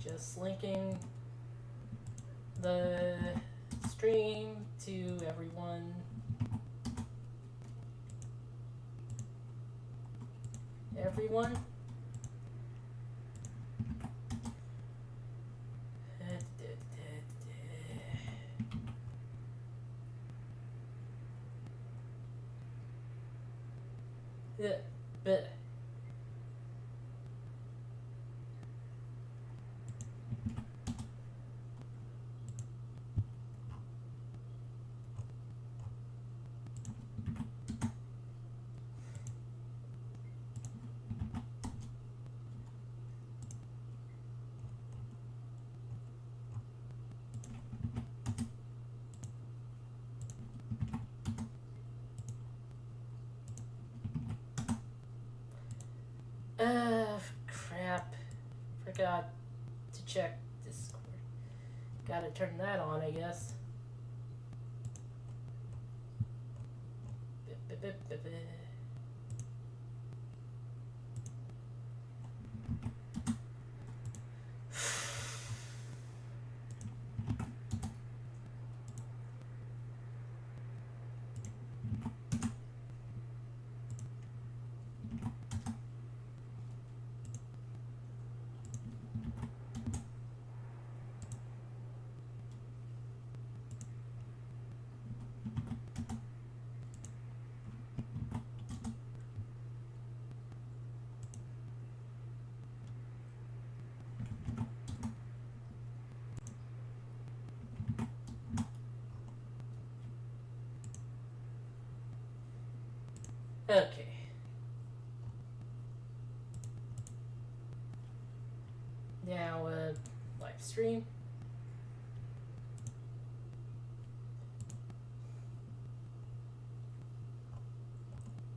Just linking the stream to everyone. Everyone. But crap. Forgot to check Discord. Gotta turn that on, I guess. Okay. Now, live stream.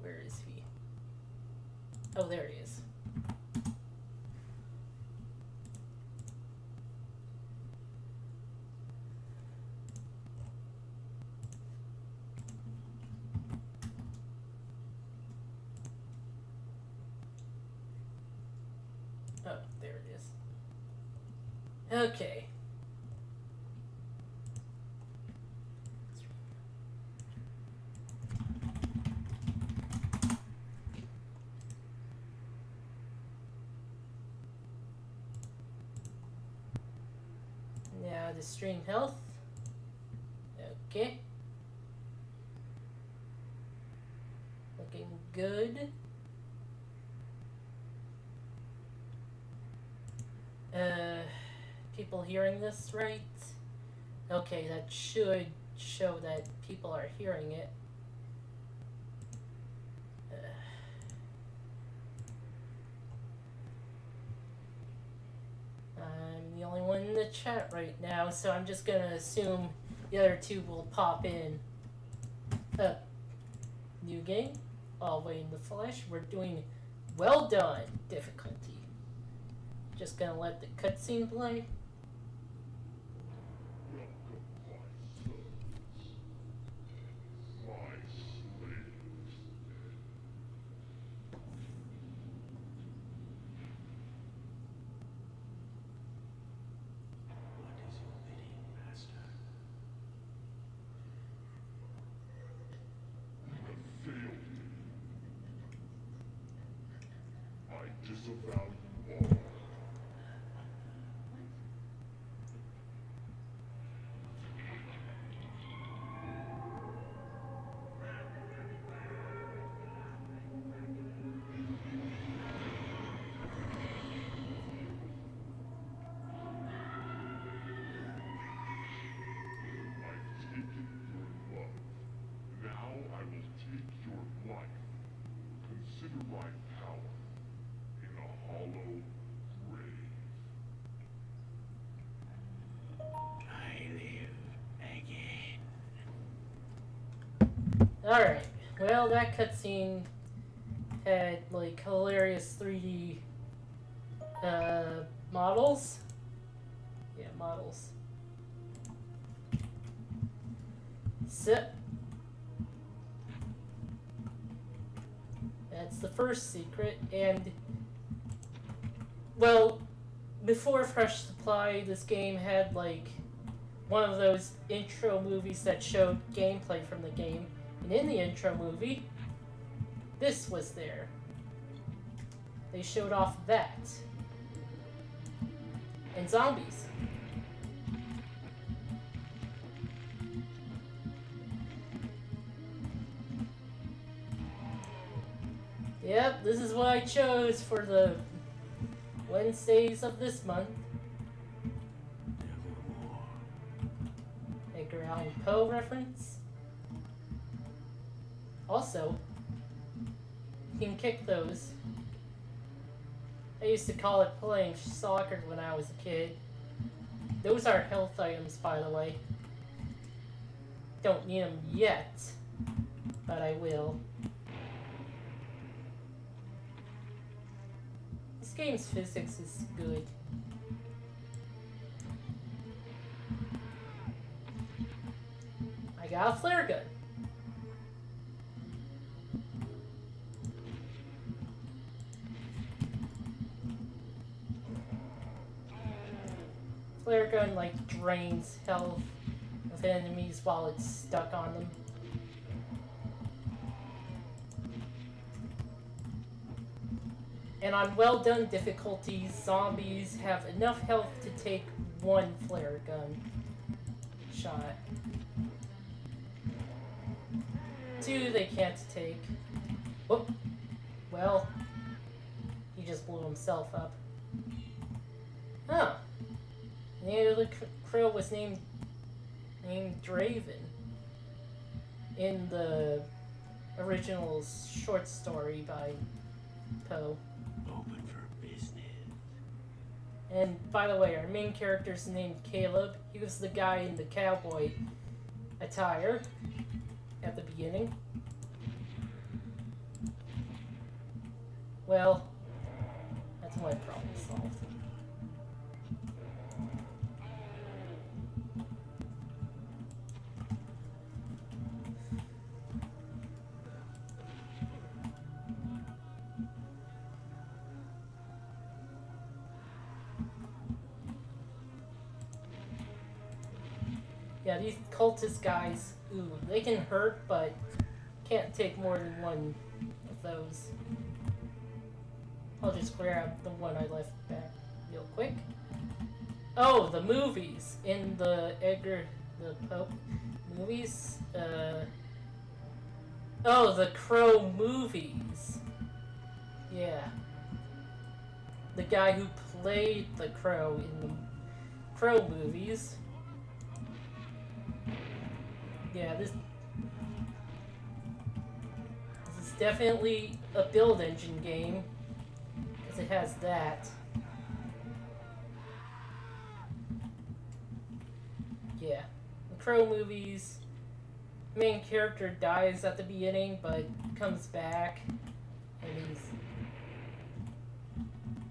Where is he? Oh, there he is. Oh, there it is. Okay. Now the stream health. Okay. Looking good. People hearing this right? Okay, that should show that people are hearing it. I'm the only one in the chat right now, so I'm just gonna assume the other two will pop in. New game, all way in the flesh. We're doing well done difficulty. Just gonna let the cutscene play. Disavow you all. I've taken your love. Now I will take your life. Consider my power in a hollow grave. I live again. Alright, well, that cutscene had like hilarious 3D models. Yeah, models. So, that's the first secret, and Well, before Fresh Supply, this game had like one of those intro movies that showed gameplay from the game. And in the intro movie, this was there. They showed off that. And zombies. Yep, this is what I chose for the Wednesdays of this month. Edgar Allan Poe reference. Also, you can kick those. I used to call it playing soccer when I was a kid. Those are health items, by the way. Don't need them yet, but I will. This game's physics is good. I got a flare gun. Flare gun like drains health of enemies while it's stuck on them. And on well done difficulties, zombies have enough health to take one flare gun shot. 2 they can't take. Whoop. Well, he just blew himself up. Huh. The name of the crow was named Draven in the original short story by Poe. Open for business. And by the way, our main character's named Caleb. He was the guy in the cowboy attire at the beginning. Well, that's my problem solved. Yeah, these cultist guys, ooh, they can hurt, but can't take more than one of those. I'll just grab the one I left back real quick. Oh, the movies in the Edgar the Poe movies. Oh, the Crow movies. Yeah. The guy who played the Crow in the Crow movies. Yeah, this is definitely a build engine game, because it has that. Yeah, the Crow movies, main character dies at the beginning, but comes back, and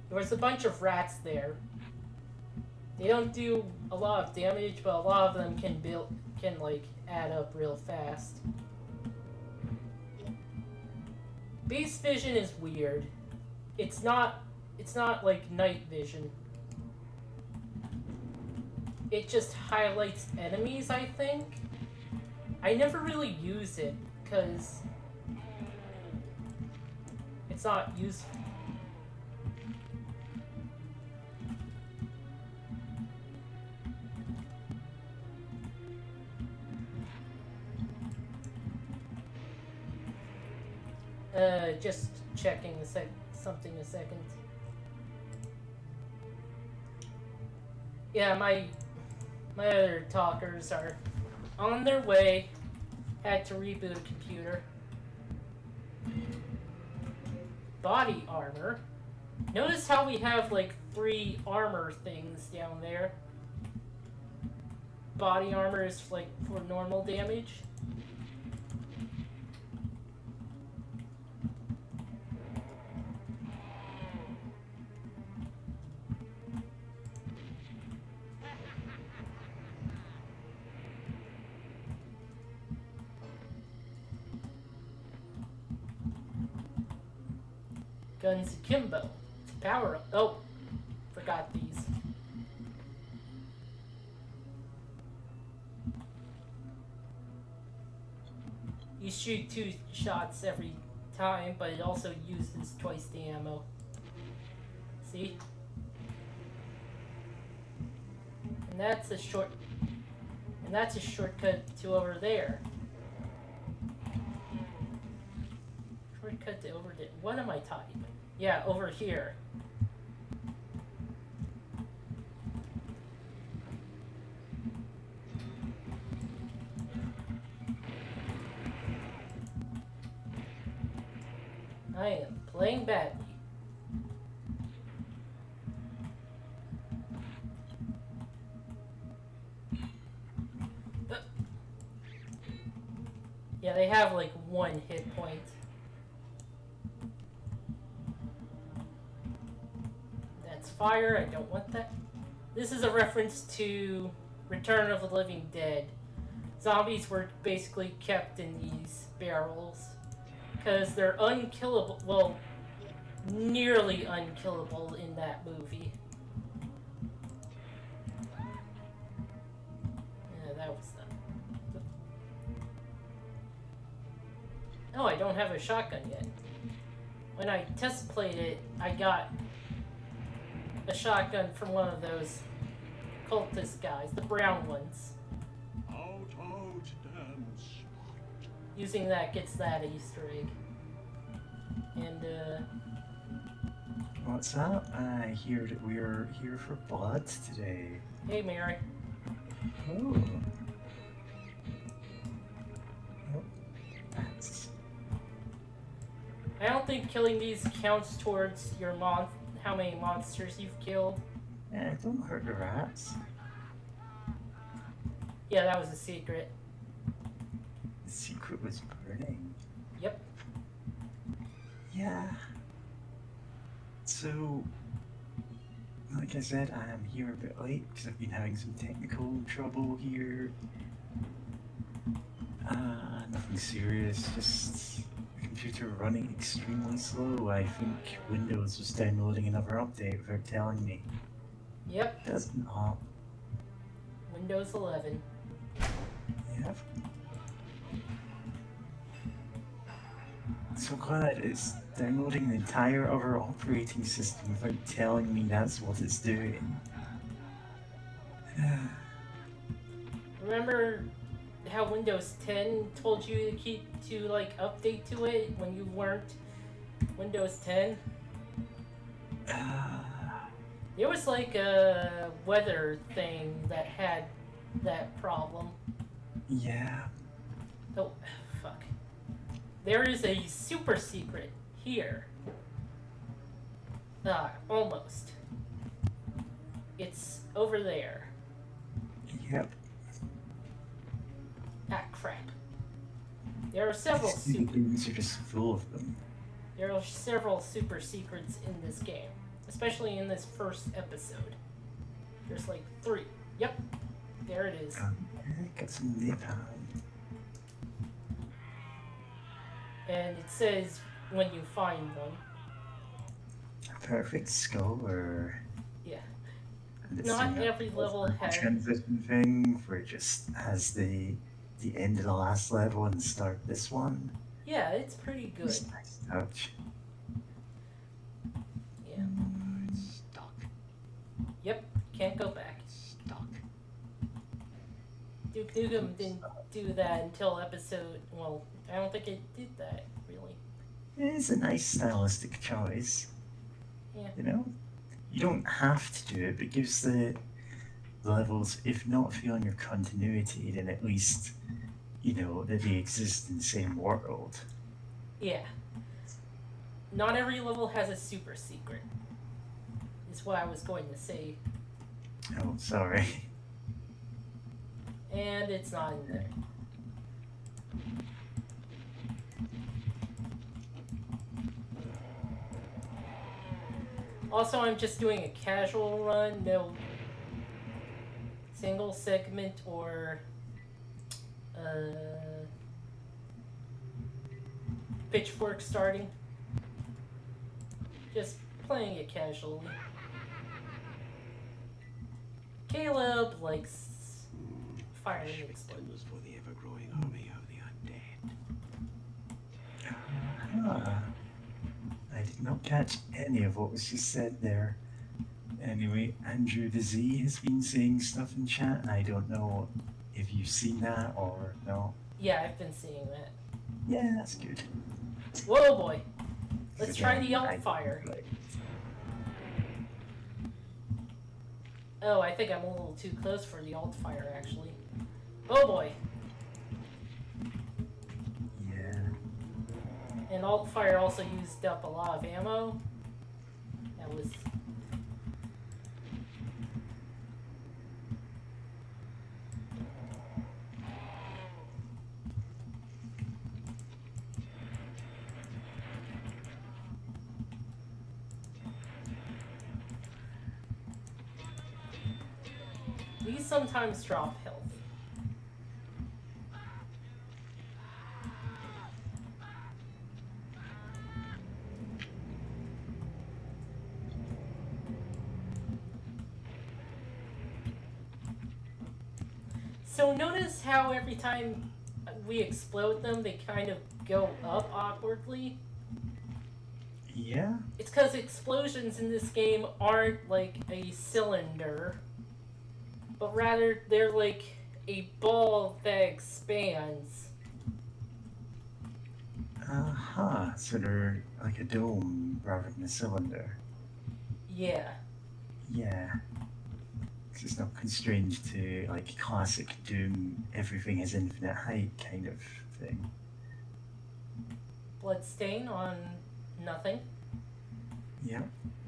there was a bunch of rats there. They don't do a lot of damage, but a lot of them can like add up real fast. Beast vision is weird. It's not like night vision. It just highlights enemies, I think. I never really use it because it's not useful. Just checking something a second. Yeah, my other talkers are on their way. Had to reboot a computer. Body armor. Notice how we have like 3 armor things down there. Body armor is like for normal damage. Guns akimbo. Power up. Oh, got these. You shoot 2 shots every time, but it also uses twice the ammo. See? And that's a shortcut to over there. Shortcut to over there. What am I talking about? Yeah, over here. I am playing badly. Yeah, they have like 1 hit point. That's fire, I don't want that. This is a reference to Return of the Living Dead. Zombies were basically kept in these barrels because they're unkillable, well, nearly unkillable in that movie. Yeah, that was done. Oh, I don't have a shotgun yet. When I test played it, I got a shotgun from one of those cultist guys, the brown ones. Out, dance. Using that gets that Easter egg. And, What's up? I hear that we're here for blood today. hey, Mary. Oh. Oh, that's... I don't think killing these counts towards your how many monsters you've killed. don't hurt the rats. Yeah, that was a secret. The secret was burning. Yep. Yeah. So, like I said, I am here a bit late because I've been having some technical trouble here. Nothing serious, just the computer running extremely slow. I think Windows was downloading another update without telling me. Yep. Does not. Windows 11. Yep. So glad it's downloading the entire other operating system without telling me that's what it's doing. Remember how Windows 10 told you to like update to it when you weren't Windows 10? There was like a weather thing that had that problem. Yeah. Oh, fuck. There is a super secret here. Almost. It's over there. Yep. Ah, crap. There are several These are just full of them. There are several super secrets in this game, especially in this first episode. There's like 3. Yep, there it is. Got some napalm. And it says when you find one. A perfect skull, or Yeah. this Not thing every level has. transition thing where it just has the end of the last level and start this one. Yeah, it's pretty good. It's a nice touch. Yeah. It's stuck. Yep, can't go back. Stuck. Duke Nukem didn't do that until episode. Well, I don't think it did that, really. It's a nice stylistic choice. Yeah. You know? You don't have to do it, but it gives the levels, if not feeling your continuity, then at least, you know, that they exist in the same world. Yeah. Not every level has a super secret. Is what I was going to say. Oh, sorry. And it's not in there. Also, I'm just doing a casual run, no single segment or pitchfork starting. Just playing it casually. Caleb likes fire and Fresh explode. victims for the ever-growing army of the undead. Ah, I did not catch any of what was just said there. Anyway, Andrew the Z has been saying stuff in chat, and I don't know if you've seen that or no. Yeah, I've been seeing that. Yeah, that's good. Whoa, boy. Let's So try then the alt I- fire. like, Oh, I think I'm a little too close for the alt fire, actually. Oh, boy. yeah. And alt fire also used up a lot of ammo. That was... These sometimes drop health. So notice how every time we explode them, they kind of go up awkwardly? Yeah? It's because explosions in this game aren't like a cylinder, but rather they're like a ball that expands. Uh-huh. So they're like a dome rather than a cylinder. Yeah. Yeah. 'Cause it's not constrained to like classic Doom, everything has infinite height kind of thing. Bloodstain on nothing. Yeah.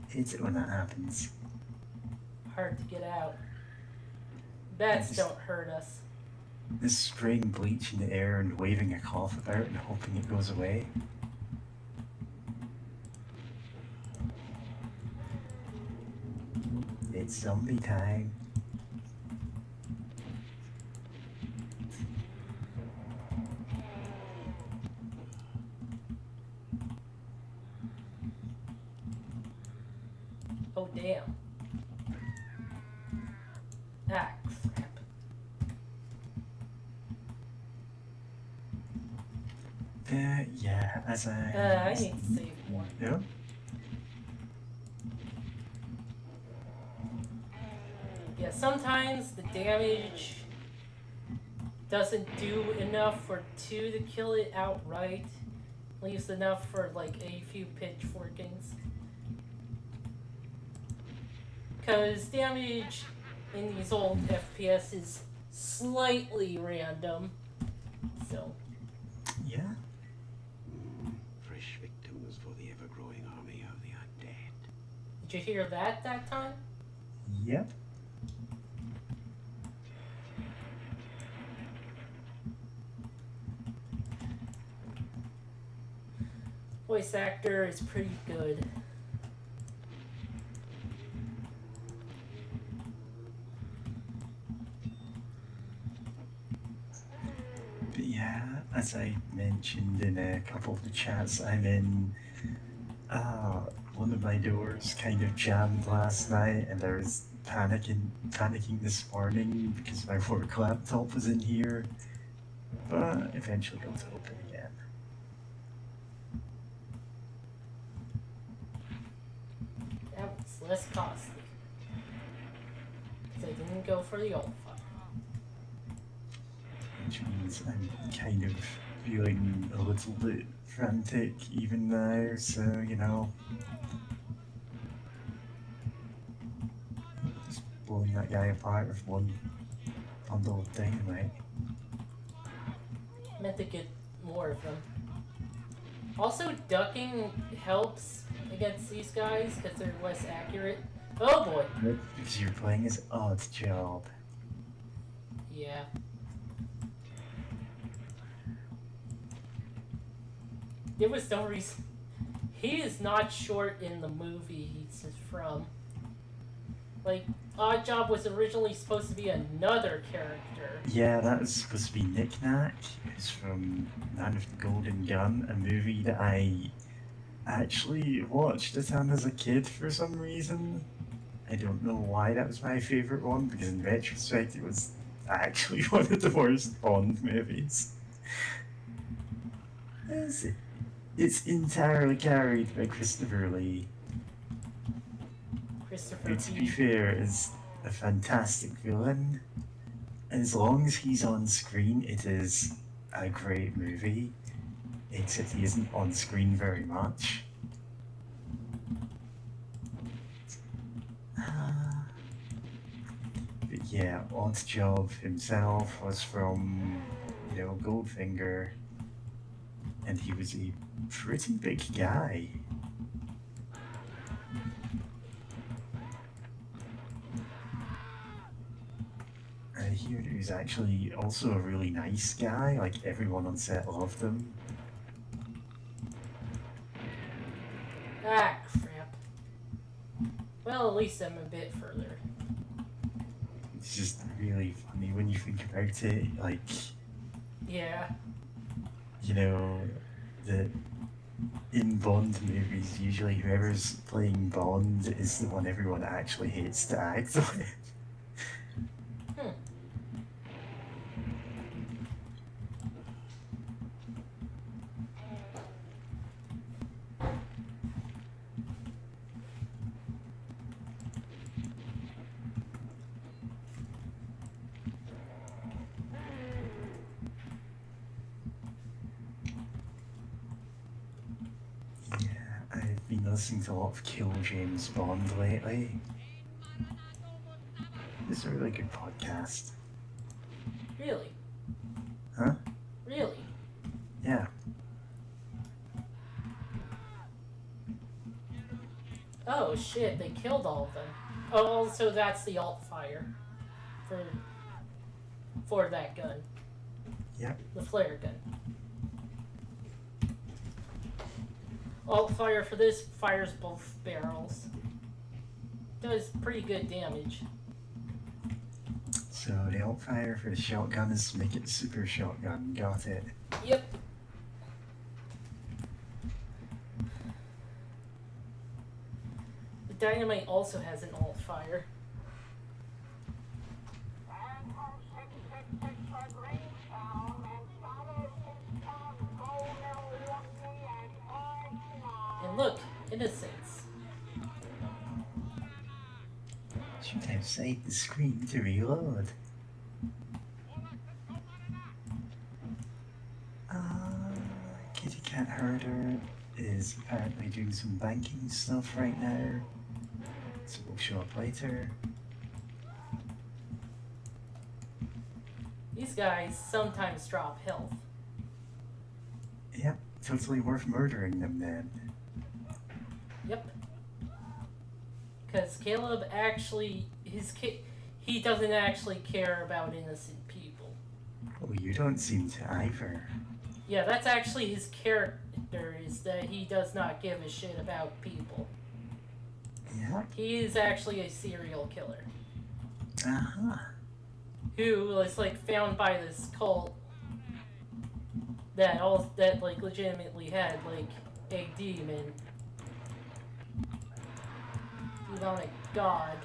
Hate it when that happens. Hard to get out. Bats Yes. don't hurt us. This spraying bleach in the air and waving a cloth about and hoping it goes away. It's zombie time. Oh damn. Ah, crap. Yeah, as I... I need to save more. Yeah? Yeah, sometimes the damage doesn't do enough for two to kill it outright. Leaves enough for like a few pitchforkings. Because damage in these old FPS is slightly random. So, Yeah? Fresh victims for the ever-growing army of the undead. did you hear that time? Yep. Voice actor is pretty good. But yeah, as I mentioned in a couple of the chats I'm in, one of my doors kind of jammed last night and I was panicking this morning because my work laptop was in here, but eventually got to open again. That was less costly. Because I didn't go for the old fire. Which means I'm kind of feeling a little bit frantic even now, so you know. Just blowing that guy apart with one bundle of dynamite. Meant to get more of them. Also, ducking helps against these guys because they're less accurate. Oh boy! Because you're playing as odd job. Yeah. There was no reason. He is not short in the movie he's from. Like, Oddjob was originally supposed to be another character. Yeah, that was supposed to be Knick Knack. It's from Man of the Golden Gun, a movie that I actually watched a ton as a kid for some reason. I don't know why that was my favorite one, because in retrospect it was actually one of the worst Bond movies. It's entirely carried by Christopher Lee, Christopher who, to be Lee. fair, is a fantastic villain. And as long as he's on screen, it is a great movie, except he isn't on screen very much. But yeah, Oddjob himself was from, Goldfinger, and he was a pretty big guy. I hear that he was actually also a really nice guy, like everyone on set loved him. Ah, crap. Well, at least I'm a bit further. It's just really funny when you think about it, like, Yeah. that in Bond movies, usually whoever's playing Bond is the one everyone actually hates to act with. I've been listening to a lot of Kill James Bond lately. It's a really good podcast. Really? Huh? Really? Yeah. Oh shit, they killed all of them. Oh, so that's the alt fire for that gun. Yep. The flare gun. Alt fire for this fires both barrels. Does pretty good damage. So the alt fire for the shotgun is to make it super shotgun. Got it. Yep. The dynamite also has an alt fire. And look, innocence. Shoot outside the screen to reload. Kitty Cat Herder is apparently doing some banking stuff right now, so we'll show up later. These guys sometimes drop health. Yep, totally worth murdering them then. Yep. Because Caleb actually, he doesn't actually care about innocent people. Oh, you don't seem to either. Yeah, that's actually his character, is that he does not give a shit about people. Yeah. He is actually a serial killer. Uh-huh. Who was found by this cult that legitimately had a demon. Demonic god.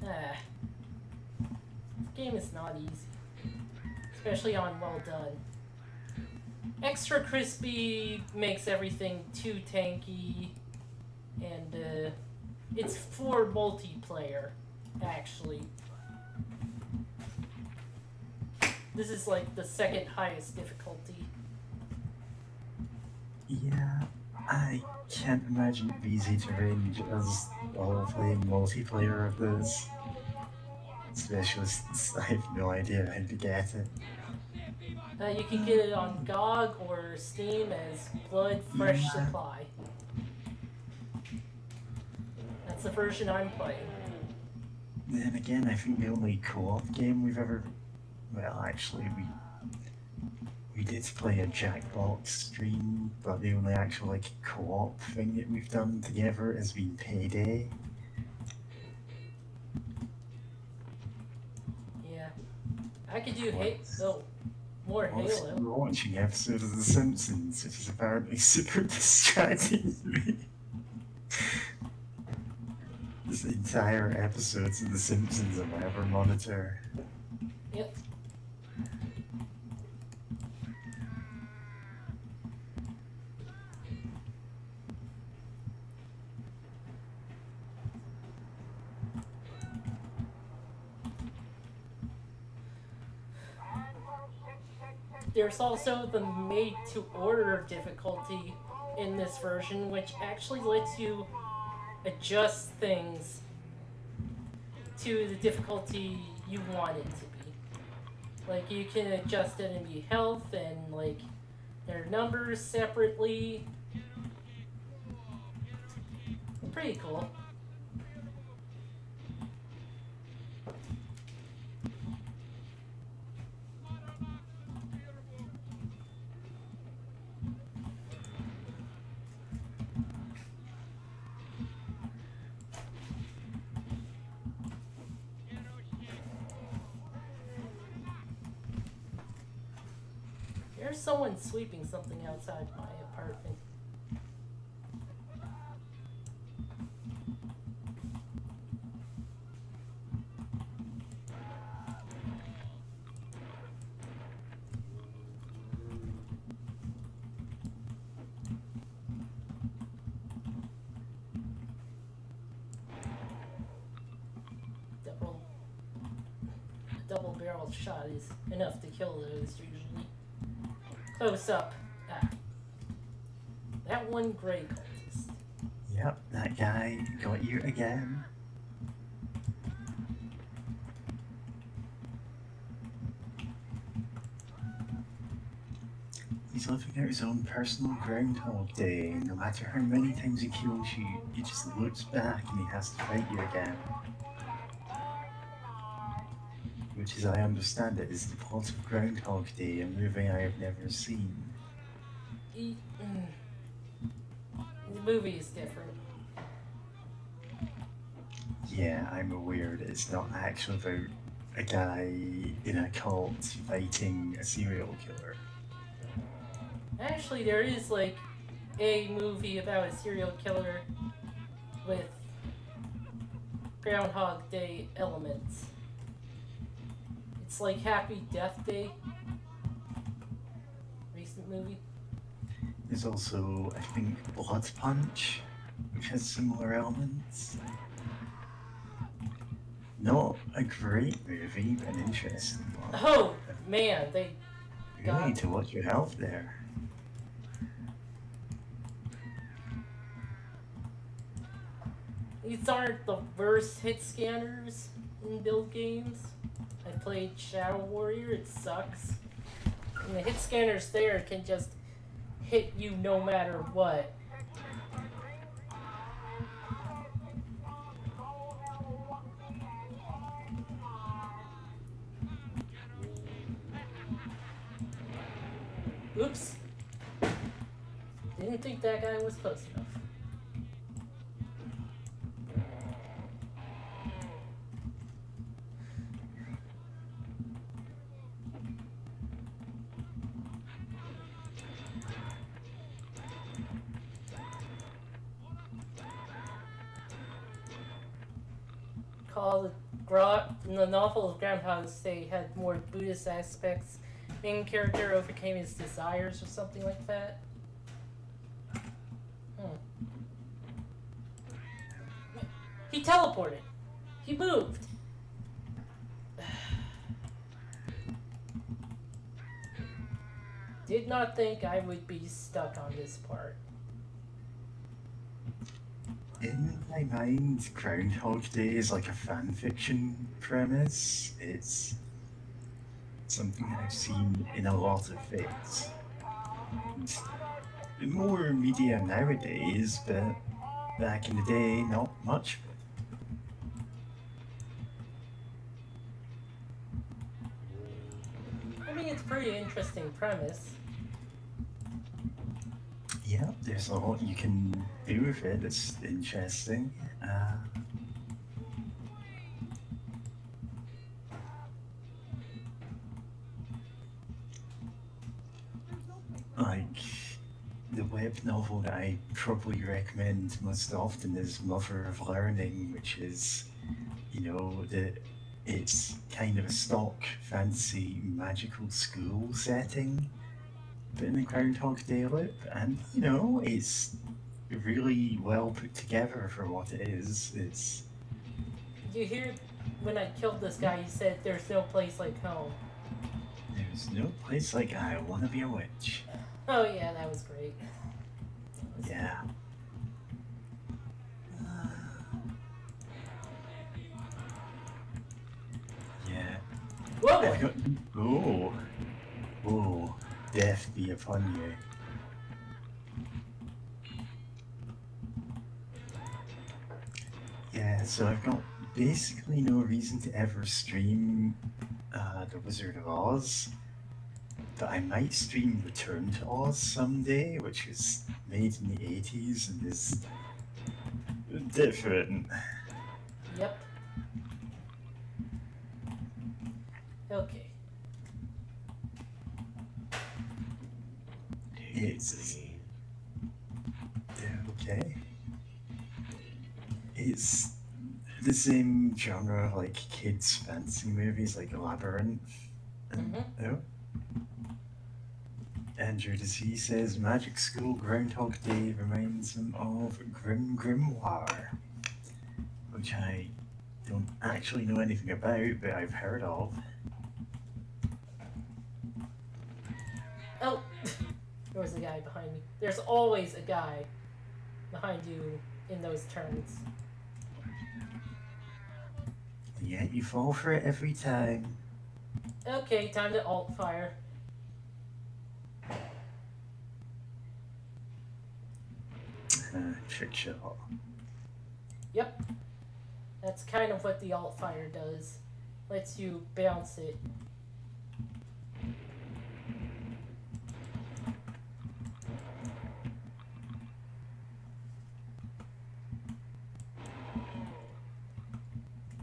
This game is not easy. Especially on Well Done. Extra crispy makes everything too tanky, and it's for multiplayer, actually. This is the second highest difficulty. Yeah, I can't imagine it be easy to range as while playing multiplayer of this. Specialists, I have no idea how to get it. You can get it on GOG or Steam as Blood Fresh Supply. That's the version I'm playing. Then again, I think the only co-op game we've ever... Well, actually, we did play a Jackbox stream, but the only actual co-op thing that we've done together has been Payday. Yeah. I could do more Also, Halo. we're watching episodes of The Simpsons, which is apparently super distracting to me. There's entire episodes of The Simpsons on my ever monitor. Yep. There's also the made-to-order difficulty in this version, which actually lets you adjust things to the difficulty you want it to be. Like, you can adjust enemy health and, like, their numbers separately. Pretty cool. There's someone sweeping something outside my apartment. Double barrel shot is enough to kill those usually. Close up. Ah. That one gray cultist. Yep, that guy got you again. He's living out his own personal Groundhog Day. No matter how many times he kills you, he just looks back and he has to fight you again. Which, as I understand it, is the plot of Groundhog Day, a movie I have never seen. The movie is different. Yeah, I'm aware that it's not actually about a guy in a cult fighting a serial killer. Actually, there is like a movie about a serial killer with Groundhog Day elements. It's like Happy Death Day. Recent movie. There's also, I think, Blood Punch, which has similar elements. Not a great movie, but an interesting one. Oh man, they You need to watch your health there. These aren't the worst hit scanners in build games. I played Shadow Warrior, it sucks. And the hit scanners there can just hit you no matter what. Oops. Didn't think that guy was close enough. In the novel of Groundhog Day had more Buddhist aspects. Main character overcame his desires or something like that. He teleported. He moved. Did not think I would be stuck on this part. In my mind, Groundhog Day is like a fan fiction premise. It's something I've seen in a lot of things. And more media nowadays, but back in the day, not much. I mean, it's a pretty interesting premise. Yeah, there's a lot you can do with it that's interesting. Like, the web novel that I probably recommend most often is Mother of Learning, which is, it's kind of a stock fantasy magical school setting, but in the Groundhog Day loop, and it's really well put together for what it is. It's Did you hear when I killed this guy? He said, "There's no place like home." there's no place like I want to be a witch. Oh yeah, that was great. That was Yeah. Yeah. Whoa! I've got. Oh. Oh. Death be upon you. Yeah, so I've got basically no reason to ever stream The Wizard of Oz, but I might stream Return to Oz someday, which was made in the 80s and is different. Yep. Okay. It's okay. It's the same genre like kids' fantasy movies like Labyrinth. And, oh. Andrew Disease says Magic School Groundhog Day reminds him of Grim Grimoire, which I don't actually know anything about, but I've heard of. Oh! There was a guy behind me. There's always a guy behind you in those turns. Yet you fall for it every time. Okay, time to alt fire. Trick shot. Yep. That's kind of what the alt fire does. Lets you bounce it.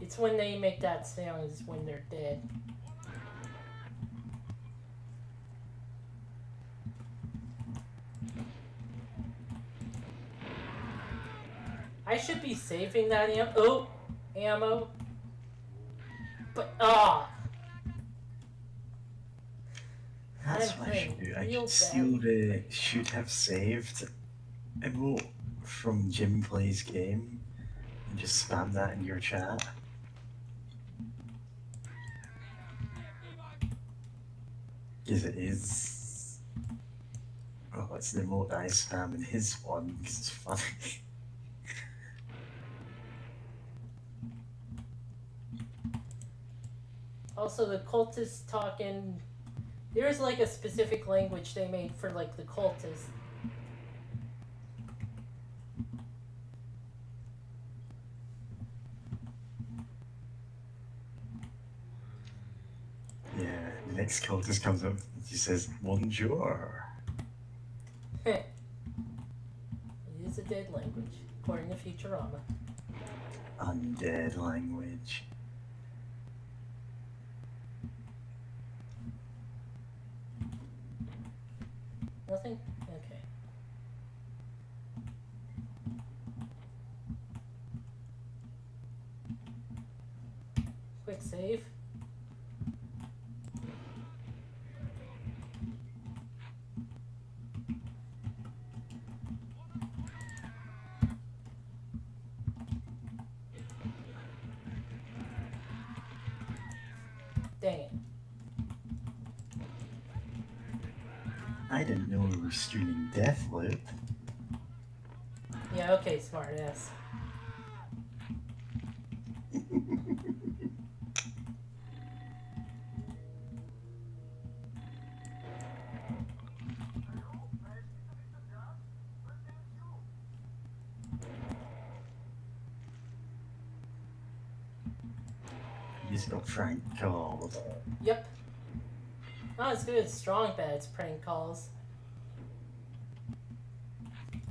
It's when they make that sound is when they're dead. I should be saving that ammo. But That's what I should do. I should steal the should have saved emote from Jim Plays Game and just spam that in your chat. Because it is. Oh, it's the emote that I spam in his one because it's funny. Also, the cultists talking. There's like a specific language they made for like the cultists. Yeah, the next cultist comes up. He says, "Bonjour." It is a dead language, according to Futurama. Undead language. Nothing? Okay. Quick save. Dang it. I didn't know we were streaming Deathloop. Yeah, okay, smart ass. He's got Frank called. Yep. Not as good as Strong Bad's prank calls.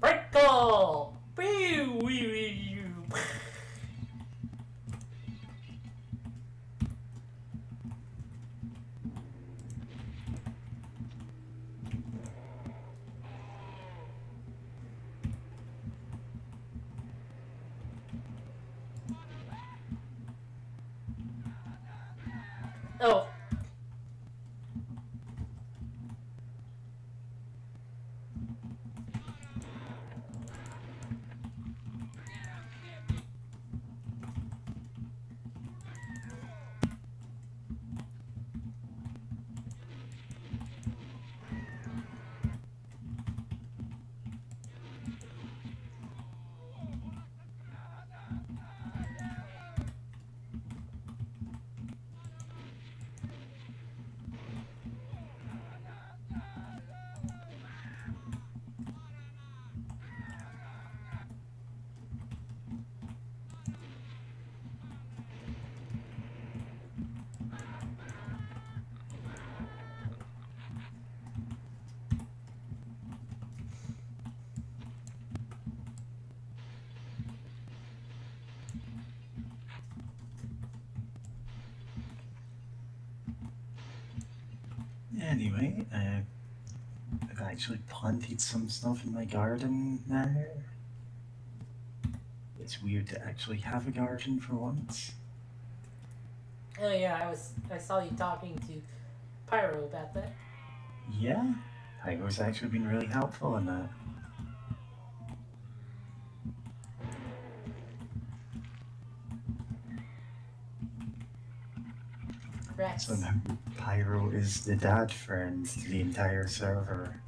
Prank call! Pew, wee, wee, you. Anyway, I've actually planted some stuff in my garden now. It's weird to actually have a garden for once. Oh yeah, I saw you talking to Pyro about that. Yeah, Pyro's actually been really helpful in that. Rex. Somehow Pyro is the dad friend to the entire server.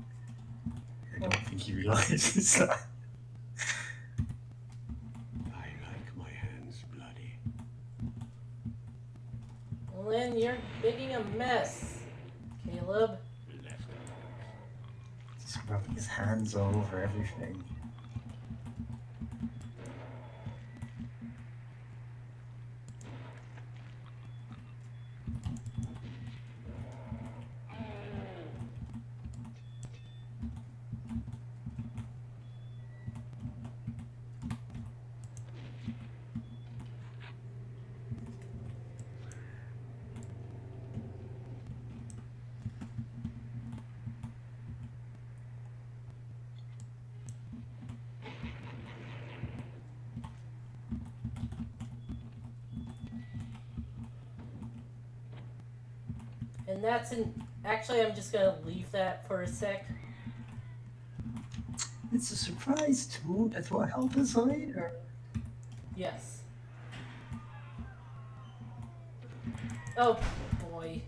I don't think he realizes that. I like my hands bloody. Well then, you're making a mess, Caleb. Just rubbing his hands all over everything. And that's an. Actually, I'm just gonna leave that for a sec. It's a surprise too. That will help us later. Yes. Oh boy.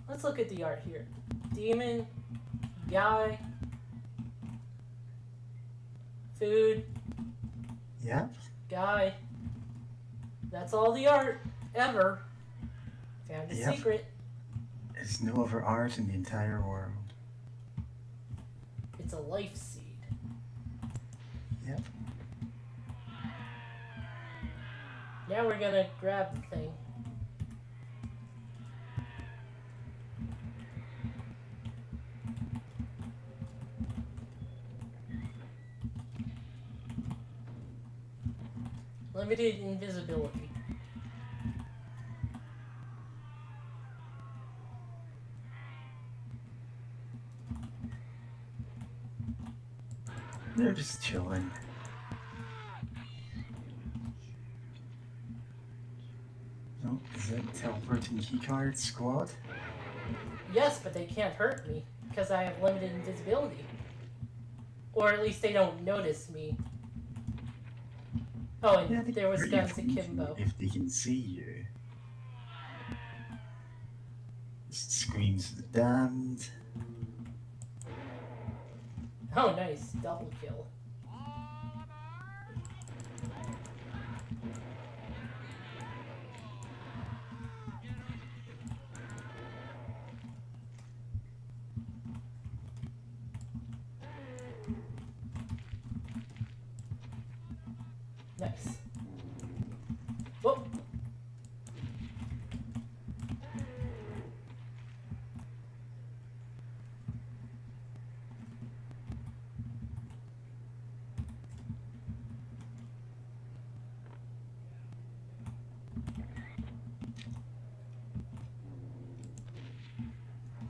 Let's look at the art here. Demon, guy, food, Yeah. guy. That's all the art ever. Found a Yep. secret. There's no other art in the entire world. It's a life seed. Yep. Now we're gonna grab the thing. Limited invisibility. They're just chilling. Oh, is that teleporting keycard squad? Yes, but they can't hurt me because I have limited invisibility. Or at least they don't notice me. Oh, and Yeah, they there was can guns hurt you akimbo. if they can see you. Screams of the damned. Oh, nice. Double kill. Nice. Whoop.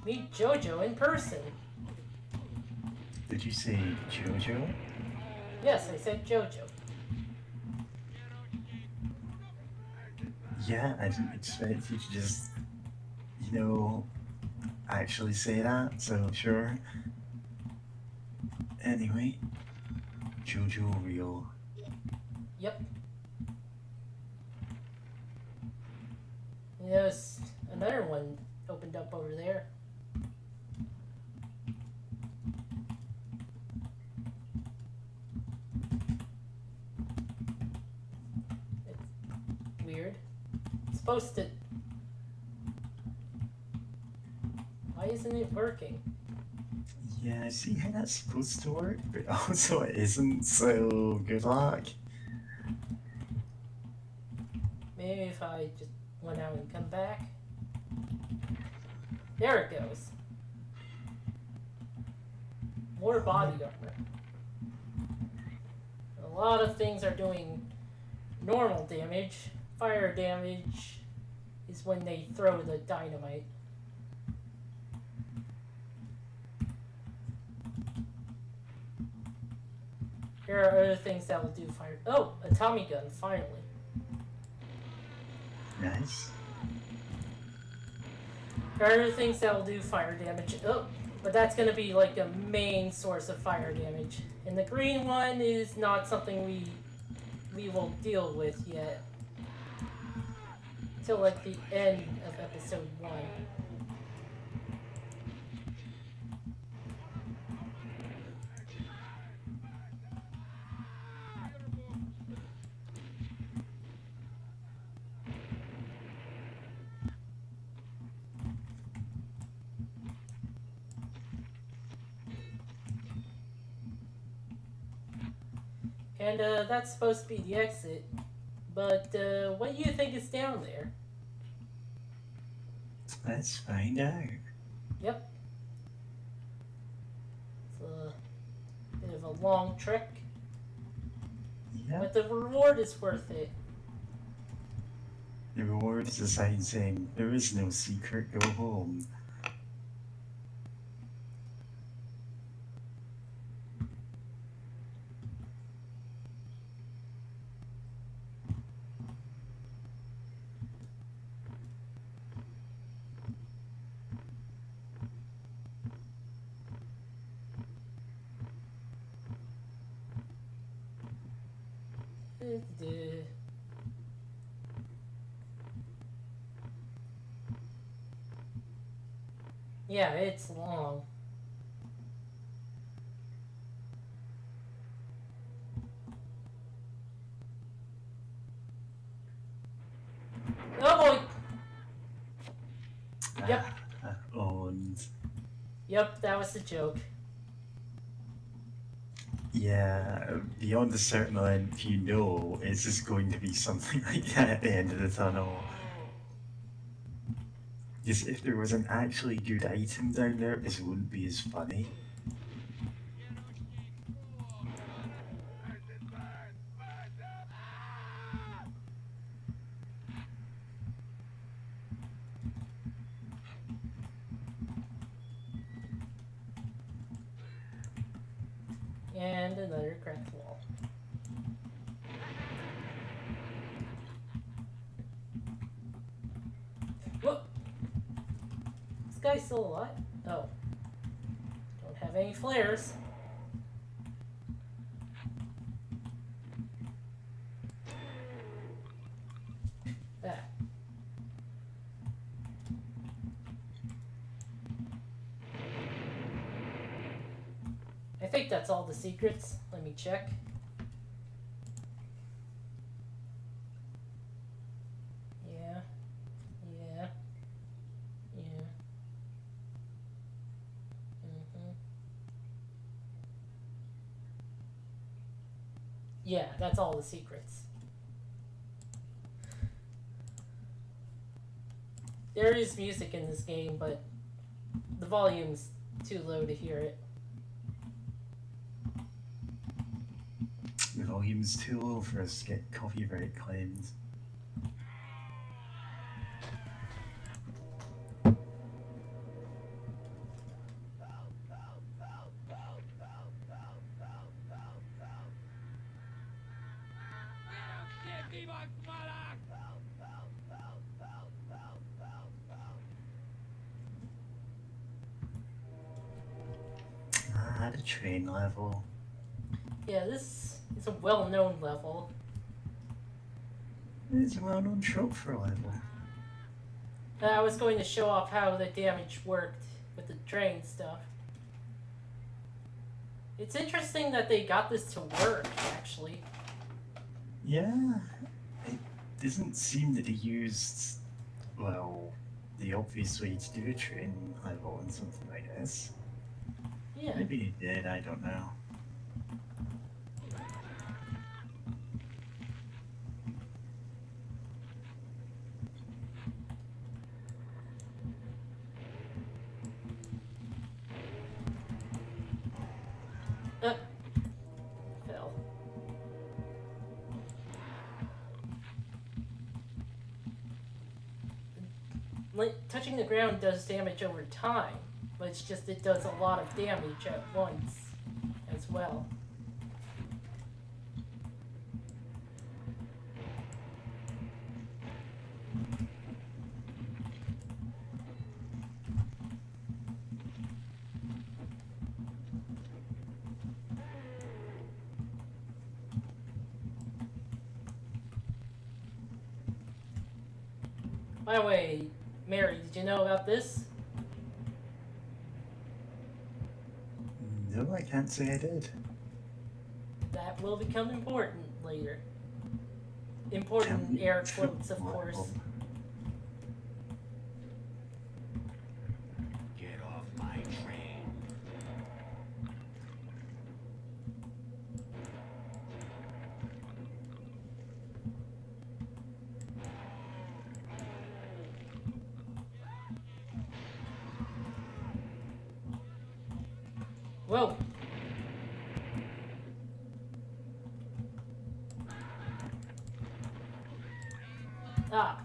Meet Jojo in person. Did you say Jojo? Yes, I said Jojo. Yeah, I didn't expect you to just, actually say that, so sure. Anyway, Jojo real. Yep. There's another one opened up over there. It's weird. It's supposed to... Why isn't it working? Yeah, I see how that's supposed to work, but also it isn't, so good luck. Maybe if I just went out and come back. There it goes. More body armor. A lot of things are doing normal damage. Fire damage is when they throw the dynamite. There are other things that will do fire. Oh, a Tommy gun, finally. Nice. There are other things that will do fire damage. Oh, but that's going to be like a main source of fire damage. And the green one is not something we will deal with yet. Till like the end of episode 1. And that's supposed to be the exit. But what do you think is down there? Let's find out. Yep. It's a bit of a long trek. Yep. But the reward is worth it. The reward is a sign saying, there is no secret, go home. Yeah, it's long. Oh boy! Yep. And Yep, that was the joke. yeah, beyond a certain length, you know it's just going to be something like that at the end of the tunnel. Because if there was an actually good item down there, this wouldn't be as funny. And another cracked wall. Whoop! This guy's still alive? Oh. Don't have any flares. That. I think that's all the secrets. Let me check. Yeah. Yeah. Yeah. Yeah, that's all the secrets. There is music in this game, but the volume's too low to hear it. The volume's too low for us to get copyright claims. Ah, the train level. Yeah, this is a well-known level. It's a well-known trope for a level. I was going to show off how the damage worked with the train stuff. It's interesting that they got this to work, actually. Yeah, it doesn't seem that they used, well, the obvious way to do a train level in something like this. Yeah. Maybe they did, I don't know. touching the ground does damage over time, but it's just it does a lot of damage at once as well. By the way, Mary, did you know about this? No, I can't say I did. That will become important later. Important air quotes, of course. Get off my train. Whoa! Ah.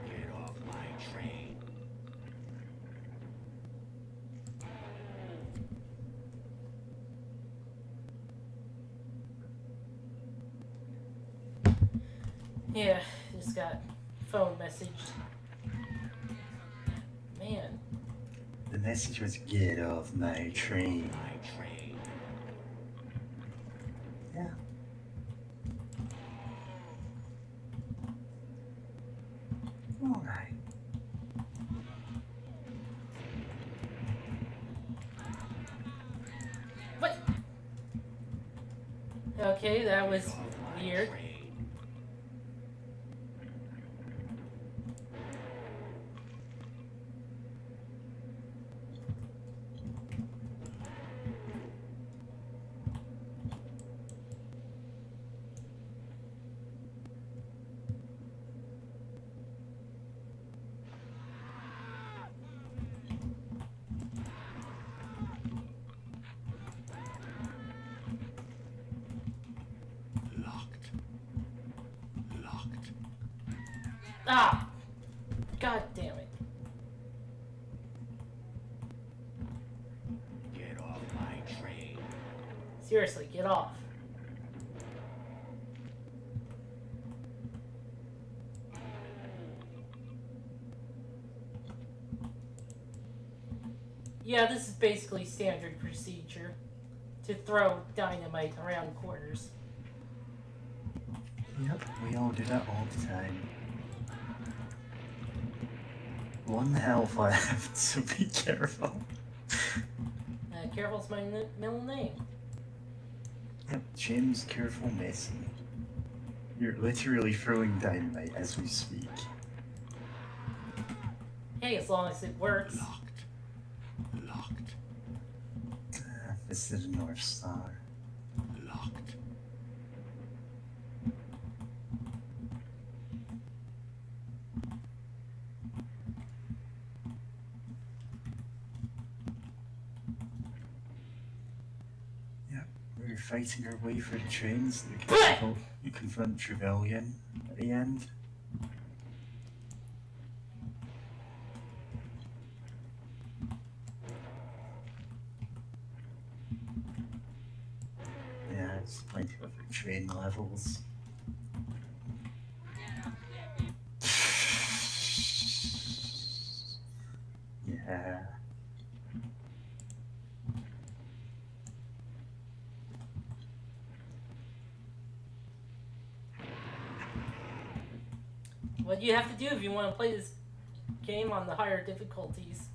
Get off my train. Yeah, just got phone message. Man. The message was get off my train. My train. Yeah. Alright. What? Okay, that was weird. Train. Locked. Locked. Ah! God damn it. Get off my train. Seriously, get off. Yeah, this is basically standard procedure to throw dynamite around corners. Yep, we all do that all the time. One health left, so be careful. Careful's my middle name. Yep, James Careful Mason. You're literally throwing dynamite as we speak. Hey, as long as it works. Locked. Locked. This is the North Star. Locked. Yep, we're fighting our way through the trains. You confront Trevelyan at the end. Yeah, it's plenty of other train levels. Yeah. What you have to do if you want to play this game on the higher difficulties.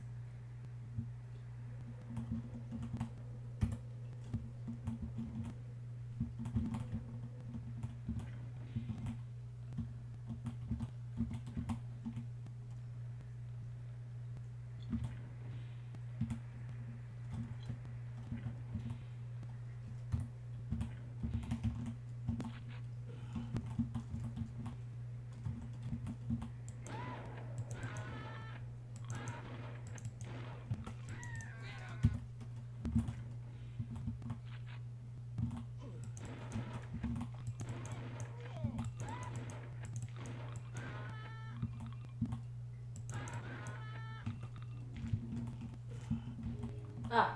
Ah.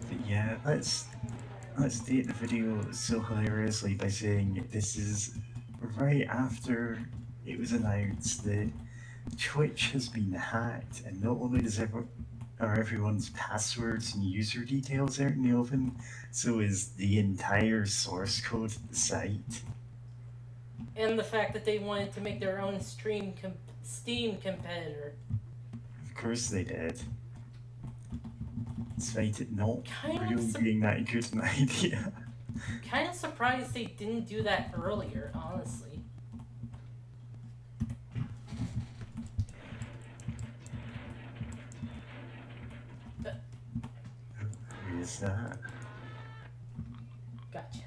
But yeah, let's date the video so hilariously by saying this is right after it was announced that Twitch has been hacked, and not only are everyone's passwords and user details out in the open, so is the entire source code of the site. And the fact that they wanted to make their own Steam competitor. Of course they did. Despite it not Kind of really being that good an idea. Kind of surprised they didn't do that earlier, honestly. Who is that? Gotcha.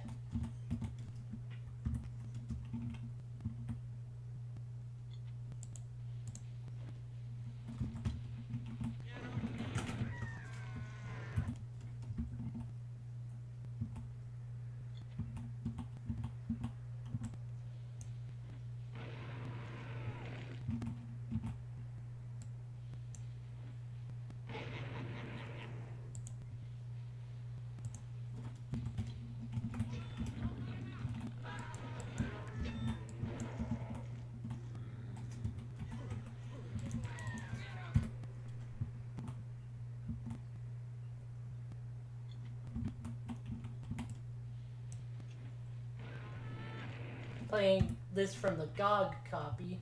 Playing this from the GOG copy,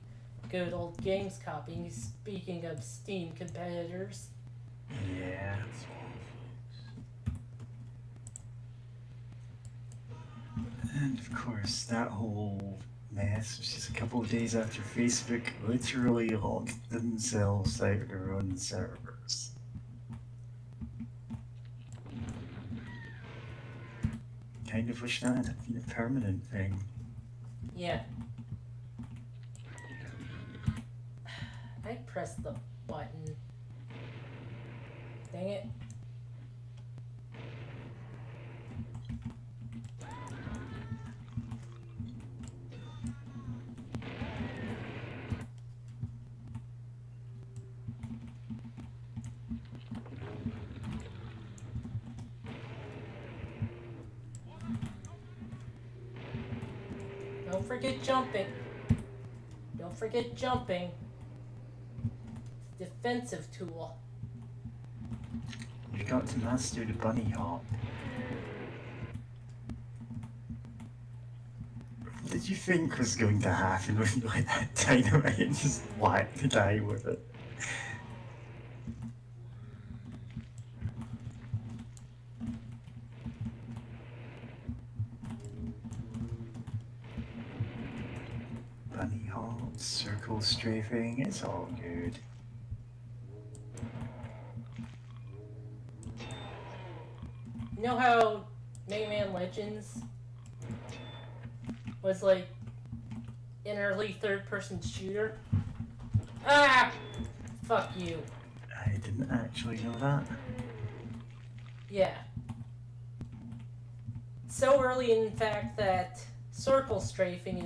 good old games copy. Speaking of Steam competitors. Yeah. And of course, that whole mess was just a couple of days after Facebook literally locked themselves out of their own servers. Kind of wish that had been a permanent thing. Yeah. I pressed the button. Dang it. Don't forget jumping. Don't forget jumping. It's a defensive tool. You got to master the bunny hop. What did you think was going to happen when you let that dynamite and just whack the guy with it? Bunny hop, circle strafing, it's all good. You know how Mega Man Legends was like an early third-person shooter? Ah! Fuck you. I didn't actually know that. Yeah. So early, in fact, that circle strafing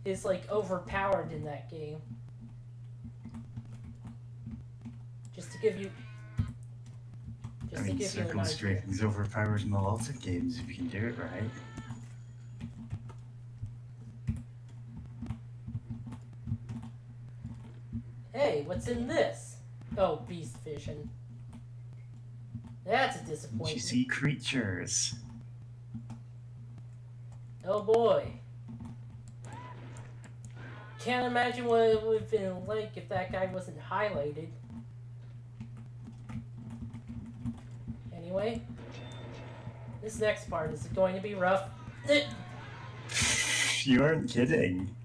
is like overpowered in that game. Just to give you. I mean, circle strafing's overpowered in a lot of games if you can do it right. Hey, what's in this? Oh, beast vision. That's a Did disappointment. you see creatures? Oh boy. Can't imagine what it would have been like if that guy wasn't highlighted. Anyway. This next part is going to be rough. You aren't kidding.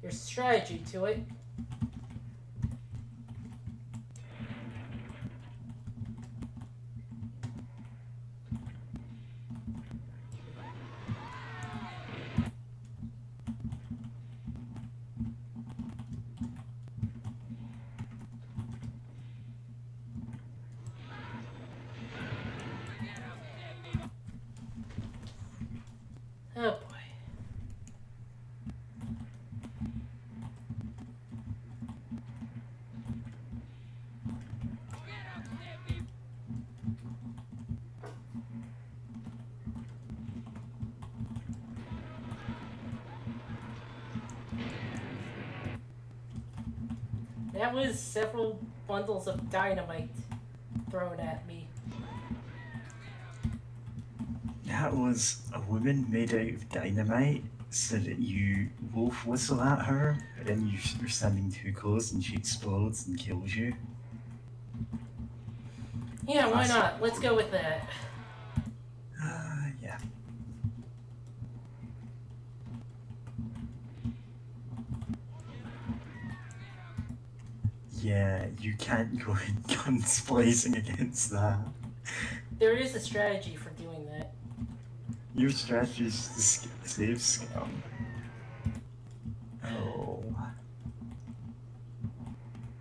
Your strategy to it. Oh boy. That was several bundles of dynamite thrown at me. That was a woman made out of dynamite so that you wolf whistle at her, but then you're standing too close and she explodes and kills you. Yeah, why not? Let's go with that. Yeah. Yeah, you can't go in guns blazing against that. There is a strategy for doing that. Your strategy is to save scum. Oh.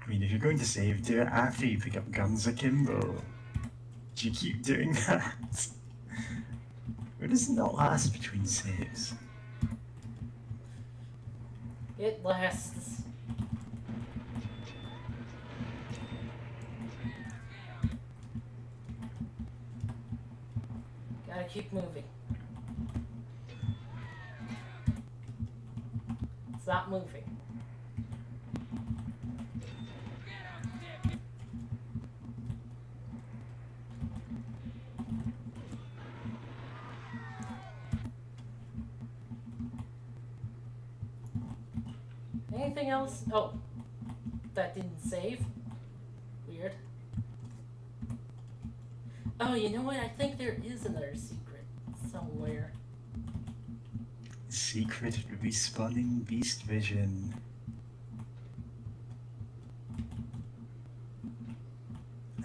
I mean, if you're going to save, do it after you pick up guns akimbo. Do you keep doing that? Or does it not last between saves? It lasts. Gotta keep moving. Stop moving. Anything else? Oh, that didn't save. Weird. Oh, you know what? I think there is another secret somewhere. Secret respawning beast vision.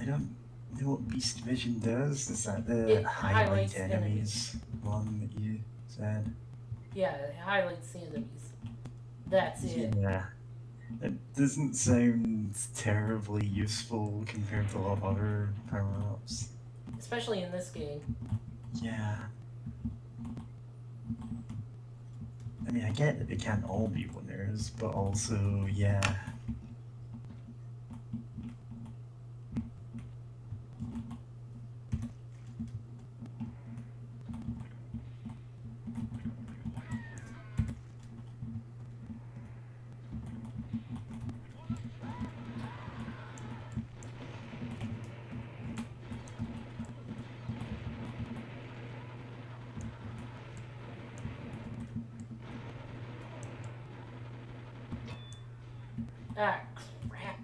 I don't know what beast vision does. Is that the It highlight highlights enemies one that you said? Yeah, it highlights the enemies. That's it. Yeah. It doesn't sound terribly useful compared to a lot of other power-ups. Especially in this game. Yeah. I mean, I get that they can't all be winners, but also, yeah. Ah, crap.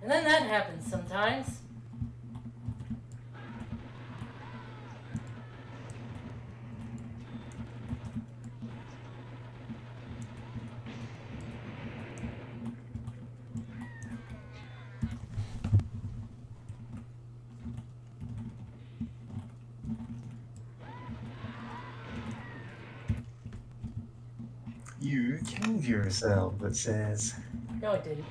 And then that happens sometimes. You killed yourself, it says. No, it didn't.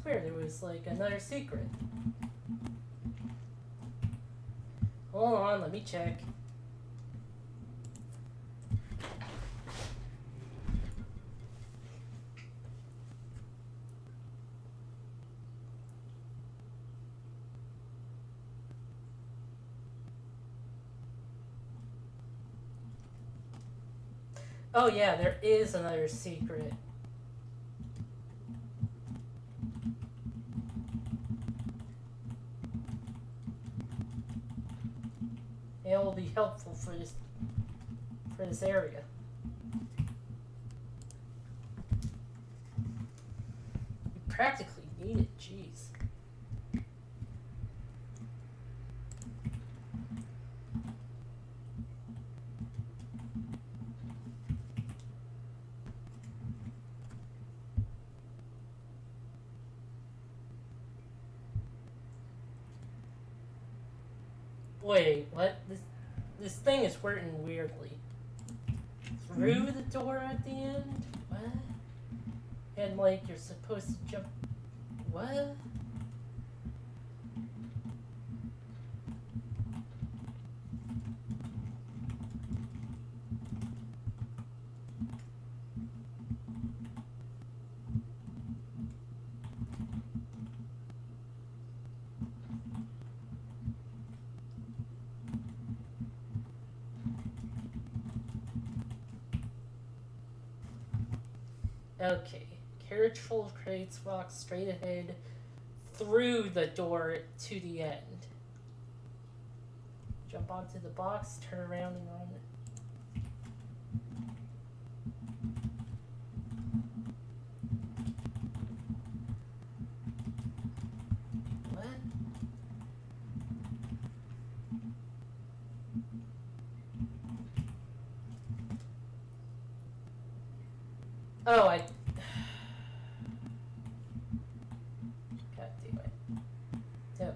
swear there was like another secret. Hold on, let me check. Oh yeah, there is another secret. It will be helpful for this area. You practically need it, jeez. Wait, what? This thing is working weirdly. Through the door at the end? What? And like you're supposed to jump. What? Okay. Carriage full of crates walks straight ahead through the door to the end. Jump onto the box, turn around and run it. What? Oh, God damn it. Okay.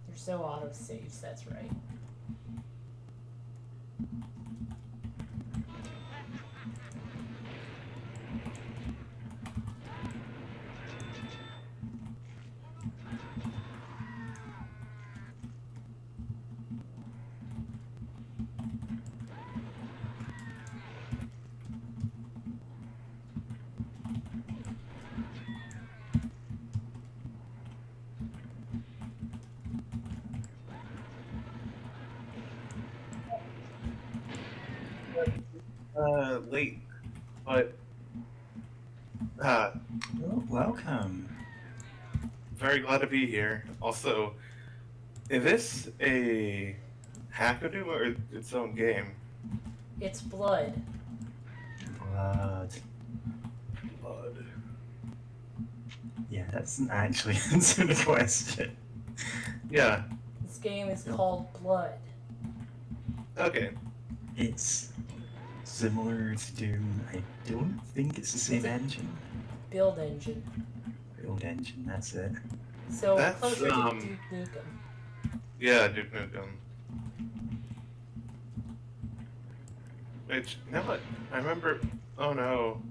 There's no auto saves, that's right. Late, but Oh, welcome. very glad to be here. Also, is this a hackadoon or its own game? It's blood. Blood. Blood. Yeah, that doesn't actually answer the question. Yeah. This game is called Blood. Okay. It's similar to Doom. I don't think it's the same engine. Build engine. Build engine, that's it. So That's, closer to Duke Nukem. Yeah, Duke Nukem. Wait, you know what? I remember. Oh no.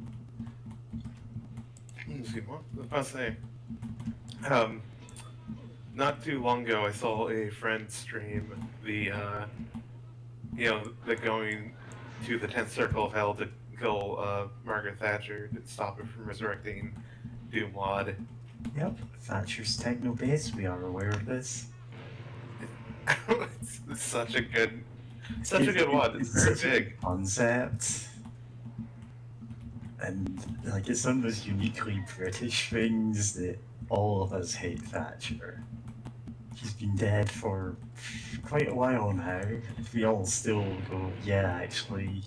Let's see, what was I about to say? Not too long ago, I saw a friend stream the, the going to the 10th Circle of Hell to kill Margaret Thatcher to stop her from resurrecting Doom Wad. Yep, Thatcher's techno base, we are aware of this. It's such a good wad. It's very such a big. concept. And like it's one of those uniquely British things that all of us hate Thatcher. He's been dead for quite a while now. We all still go, yeah, actually.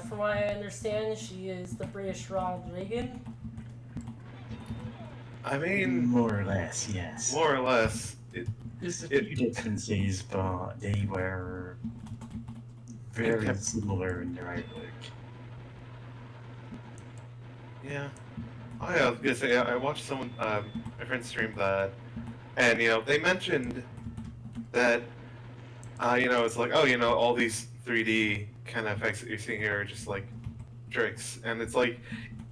From what I understand, she is the British Ronald Reagan. I mean, More or less, yes. more or less. There's a few differences, but they were very Okay. similar in their outlook. Yeah. Oh yeah, I was gonna say I watched someone, my friend stream that, and they mentioned that, it's like, oh, all these 3D kind of effects that you're seeing here are just like tricks, and it's like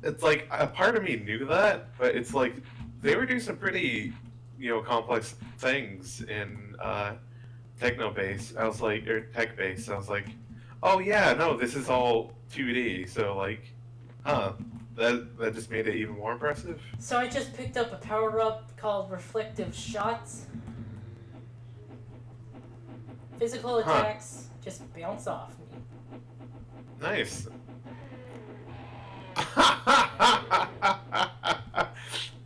a part of me knew that, but it's like they were doing some pretty, complex things in techno base. I was like, or tech base. I was like, oh yeah, no, this is all 2D. So like, huh. That just made it even more impressive. So I just picked up a power-up called Reflective Shots. Physical attacks just bounce off me. Nice.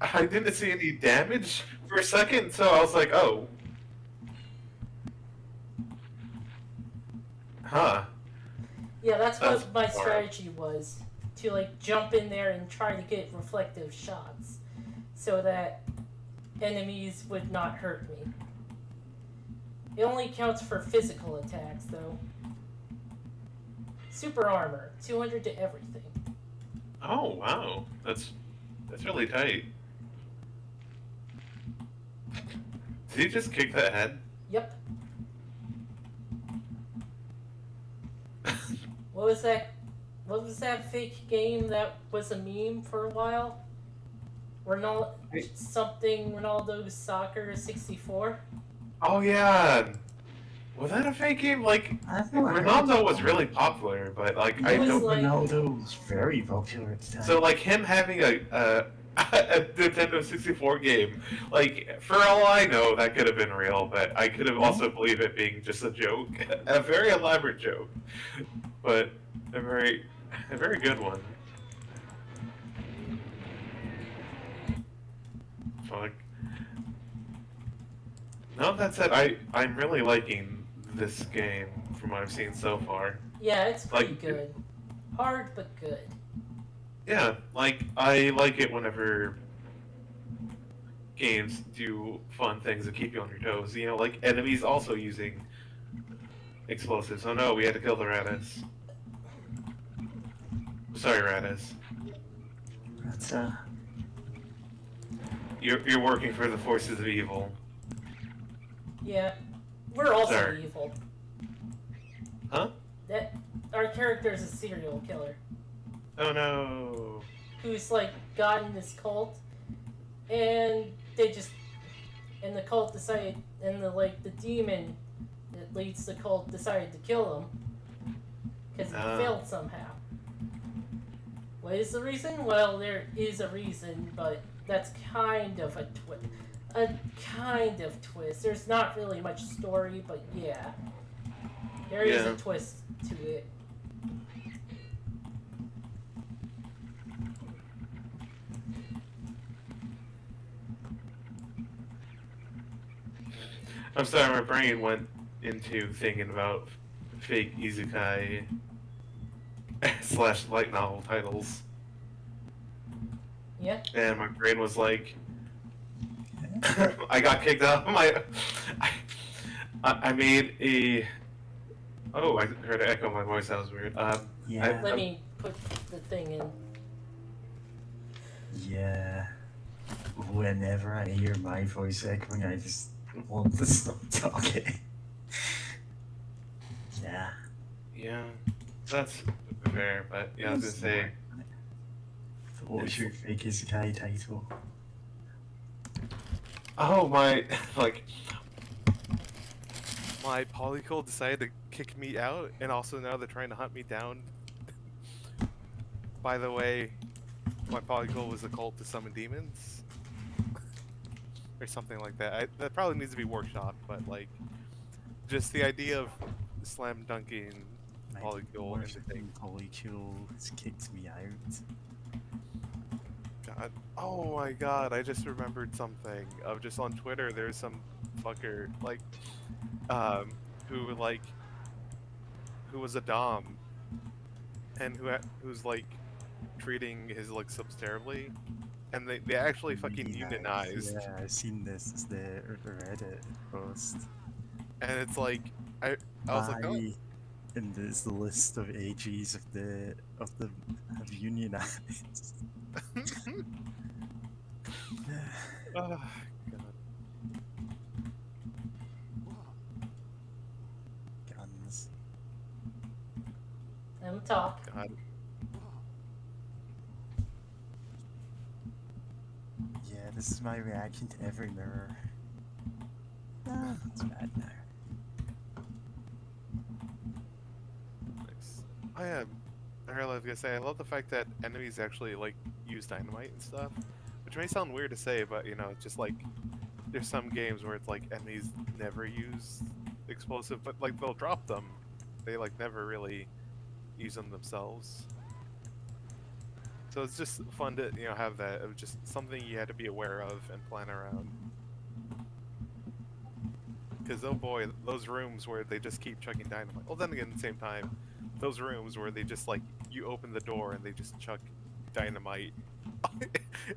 I didn't see any damage for a second, so I was like, oh. Huh. Yeah, that's what That's my wild. strategy was. To like jump in there and try to get reflective shots so that enemies would not hurt me. It only counts for physical attacks though. Super armor, 200 to everything. Oh wow, that's really tight. Did he just kick that head? Yep. What was that? What was that fake game that was a meme for a while? Ronaldo Soccer 64? Oh yeah. Was that a fake game? Like, I thought Ronaldo was really popular, but like I It was don't. like- Ronaldo was very popular at the time. So like him having a Nintendo 64 game, like for all I know, that could have been real, but I could have also believed it being just a joke, a very elaborate joke, but a very good one. Fuck. Now that said, I'm really liking this game from what I've seen so far. Yeah, it's pretty Like- good. Hard but good. Yeah, like I like it whenever games do fun things that keep you on your toes. Like enemies also using explosives. Oh no, we had to kill the Radis. Sorry, Radis. That's You're working for the forces of evil. Yeah. We're also Sorry. evil. Huh? That our character is a serial killer Oh no. who's like gotten this cult, and the cult decided, and the demon that leads the cult decided to kill him because he failed somehow. What is the reason? Well, there is a reason, but that's kind of a twist. There's not really much story, but yeah, there is a Yeah. twist to it. I'm sorry, my brain went into thinking about fake isekai / light novel titles, Yeah. and my brain was like, I got kicked out of my. I made a. Oh, I heard an echo in my voice. That was weird. yeah, Let me put the thing in. yeah. Whenever I hear my voice echoing, I just want to stop talking. Yeah. Yeah, that's fair, but yeah, I was gonna say. What was your fake isekai title? Oh my, like. My polycule decided to kick me out, and also now they're trying to hunt me down. By the way, my polycule was a cult to summon demons. Or something like that. That probably needs to be workshopped, but like, just the idea of slam dunking polycule in the thing. Polycule has kicked me out. God. Oh my god, I just remembered something. Of just on Twitter, there's some fucker, like, who, like, who was a dom, and who's, like, treating his, like, subs terribly, and they actually fucking unionized. Yeah, I've seen this. It's the Reddit post. And it's like, I was like, oh. And there's the list of AGs of have unionized. Oh, God. Guns. And talk. God. Yeah, this is my reaction to every mirror. Ah, it's bad now. Nice. I was gonna say, I love the fact that enemies actually, like, use dynamite and stuff. Which may sound weird to say, but, you know, it's just like, there's some games where it's like enemies never use explosive, but, like, they'll drop them. They, like, never really use them themselves. So it's just fun to, you know, have that of just something you had to be aware of and plan around. Because, oh boy, those rooms where they just keep chucking dynamite. Well, then again, at the same time, those rooms where they just, like, you open the door and they just chuck dynamite.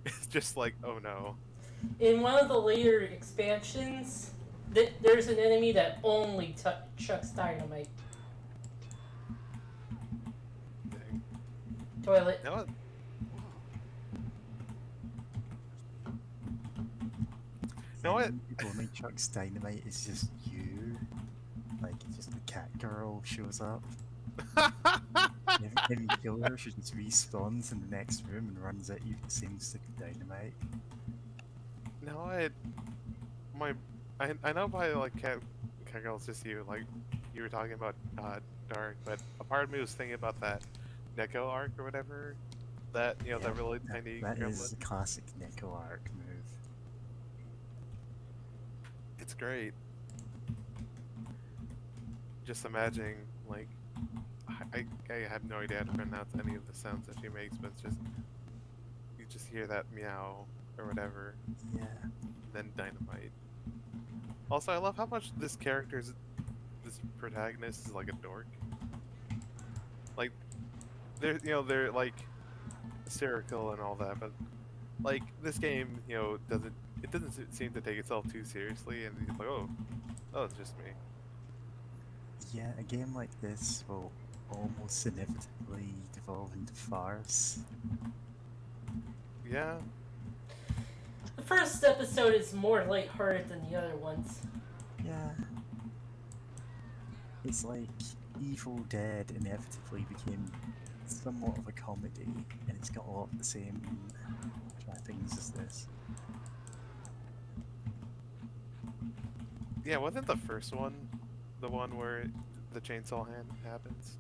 It's just like, oh no. In one of the later expansions, there's an enemy that only chucks dynamite. Dang. Toilet. You know what? You know what? The only chucks dynamite is just you. Like, just the cat girl shows up. Every killer, she just respawns in the next room and runs at you with the same stick of dynamite. No, I know by, like, cat girl, it's just you, like, you were talking about Dark, but a part of me was thinking about that Neko arc or whatever, that, you know, Yeah, that really tiny That gremlin. is a classic Neko arc move. It's great. Just imagining, like, I have no idea how to pronounce any of the sounds that she makes, but it's just, you just hear that meow or whatever, Yeah. then dynamite. Also, I love how much this protagonist is like a dork. Like, they're like hysterical and all that, but like this game, you know, doesn't seem to take itself too seriously, and he's like, oh, it's just me. Yeah, a game like this will almost inevitably devolve into farce. Yeah. The first episode is more lighthearted than the other ones. Yeah. It's like Evil Dead inevitably became somewhat of a comedy, and it's got a lot of the same trappings as this. Yeah, wasn't the first one the one where the chainsaw hand happens?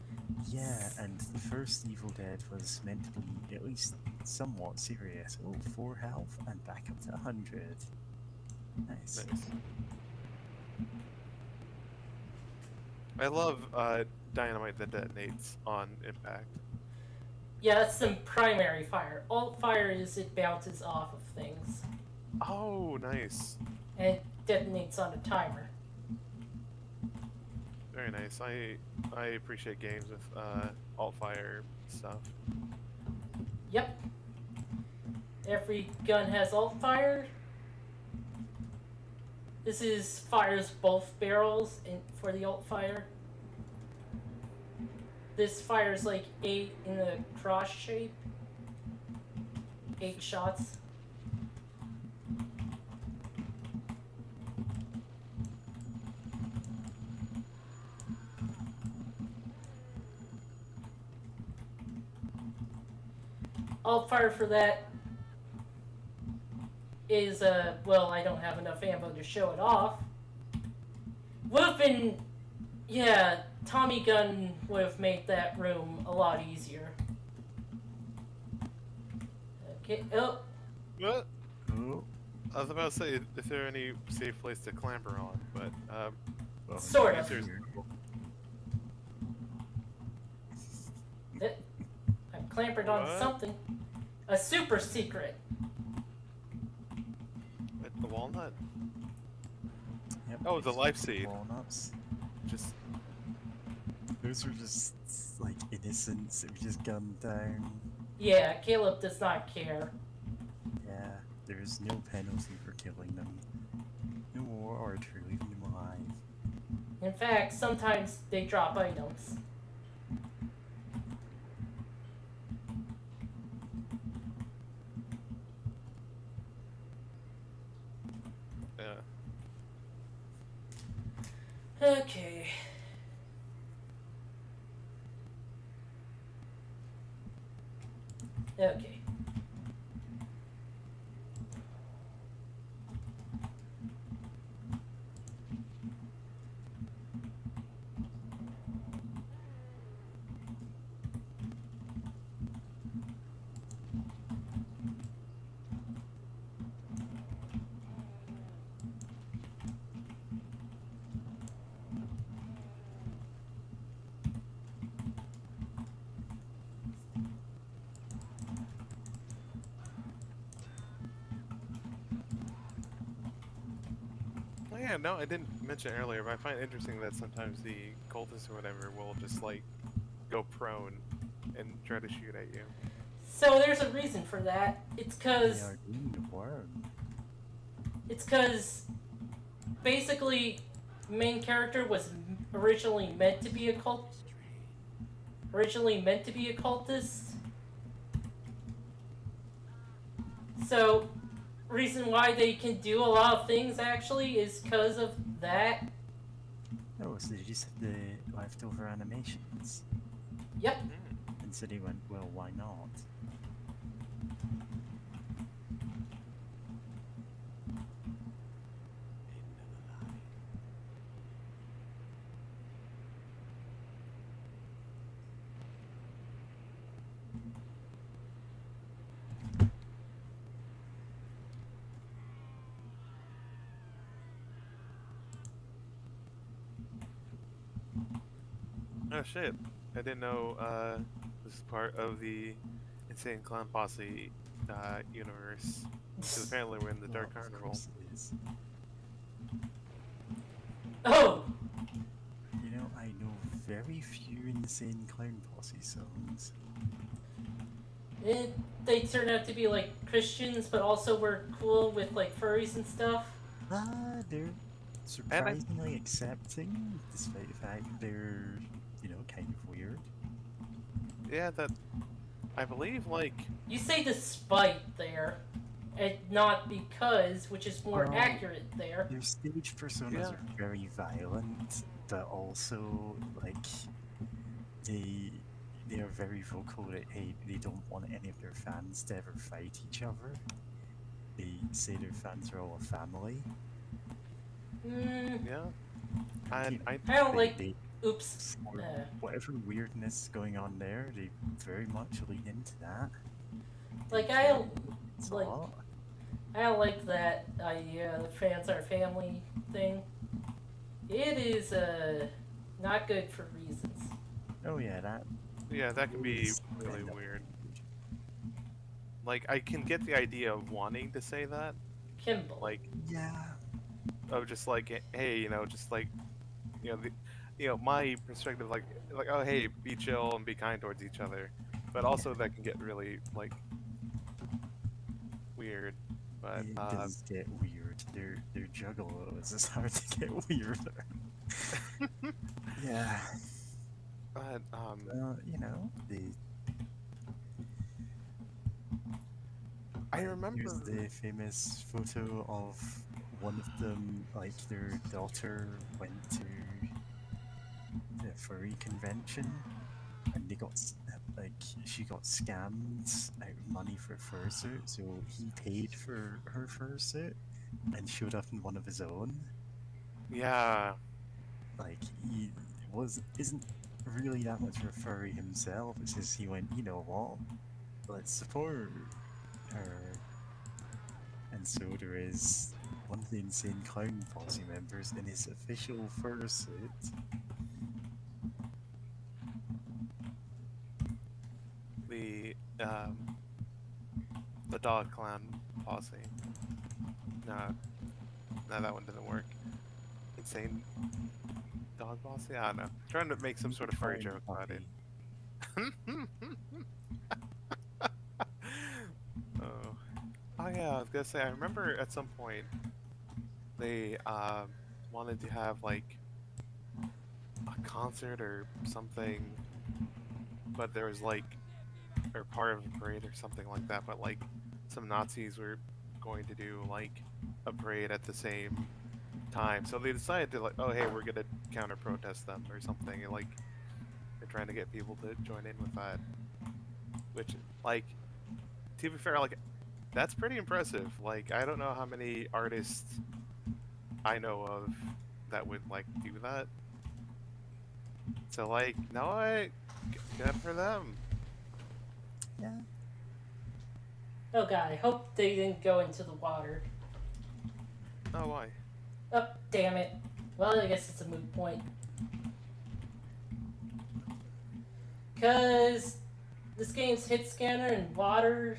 Yeah, and the first Evil Dead was meant to be at least somewhat serious. Oh, 4 health and back up to 100. Nice. Nice. I love dynamite that detonates on impact. Yeah, that's some primary fire. Alt fire is it bounces off of things. Oh, nice. And it detonates on a timer. Very nice. I appreciate games with alt fire stuff. Yep. Every gun has alt fire. This fires both barrels for the alt fire. This fires like 8 in the cross shape. 8 shots. Alt fire for that is, well, I don't have enough ammo to show it off. Would have been, yeah, Tommy gun would have made that room a lot easier. Okay, oh. What? Oh, I was about to say, is there any safe place to clamber on? But well, Sort of. there's- clampered on What? something. A super secret. The walnut? Yep, Oh, the these life seed. walnuts. Just Those are just like innocents that we just gunned down. Yeah, Caleb does not care. Yeah, there's no penalty for killing them. No more archer leaving them alive. In fact, sometimes they drop items. Okay. Okay. oh yeah, no, I didn't mention earlier, but I find it interesting that sometimes the cultists or whatever will just like go prone and try to shoot at you. So there's a reason for that. It's They cause are doing the work. basically main character was originally meant to be a cultist. So reason why they can do a lot of things actually is because of that. Oh, so they just have the leftover animations. Yep. And so they went, well, why not? Oh shit! I didn't know this is part of the Insane Clown Posse universe. Because apparently we're in the Dark Well, of Carnival. course it is. Oh, You know, I know very few Insane Clown Posse songs. they turn out to be like Christians, but also were cool with like furries and stuff. They're surprisingly accepting, despite the fact they're, you know, kind of weird. Yeah, that I believe like You say despite there, and not because, which is more Well, accurate there. Their stage personas Yeah. are very violent, but also, like, they are very vocal that, hey, they don't want any of their fans to ever fight each other. They say their fans are all a family. yeah. And I I don't They- like. they- Oops. or whatever weirdness going on there, they very much lean into that. Like They I care don't a like. lot. I don't like that idea. The fans are family thing. It is not good for reasons. Oh yeah, that yeah, that can be is really kind of weird. Like I can get the idea of wanting to say that, Kimball. like Yeah. of just like hey, you know, just like my perspective, like oh hey, be chill and be kind towards each other, but also that can get really like weird. But It does get weird. They're juggalos. It's hard to get weirder. Yeah. but You know, I remember. here's the famous photo of one of them, like their daughter went to the furry convention, and they got like she got scammed out of money for a fursuit, so he paid for her fursuit and showed up in one of his own. Yeah, Like he isn't really that much of a furry himself. It's just he went, you know what? Let's support her. And so there is one of the Insane Clown Posse members in his official fursuit. the dog clown posse. No, no, that one didn't work. Insane dog posse? I don't know. Trying to make some sort of furry joke about it. Oh. Oh yeah, I was gonna say, I remember at some point they wanted to have like a concert or something, but there was like, or part of a parade or something like that, but like some Nazis were going to do like a parade at the same time, so they decided to like, oh hey, we're gonna counter protest them or something, and like they're trying to get people to join in with that, which like, to be fair, like that's pretty impressive. Like I don't know how many artists I know of that would like do that. So like, no, good for them. Yeah. Oh god, I hope they didn't go into the water. Oh, why? Oh, damn it. Well, I guess it's a moot point. Because this game's hit scanner and water.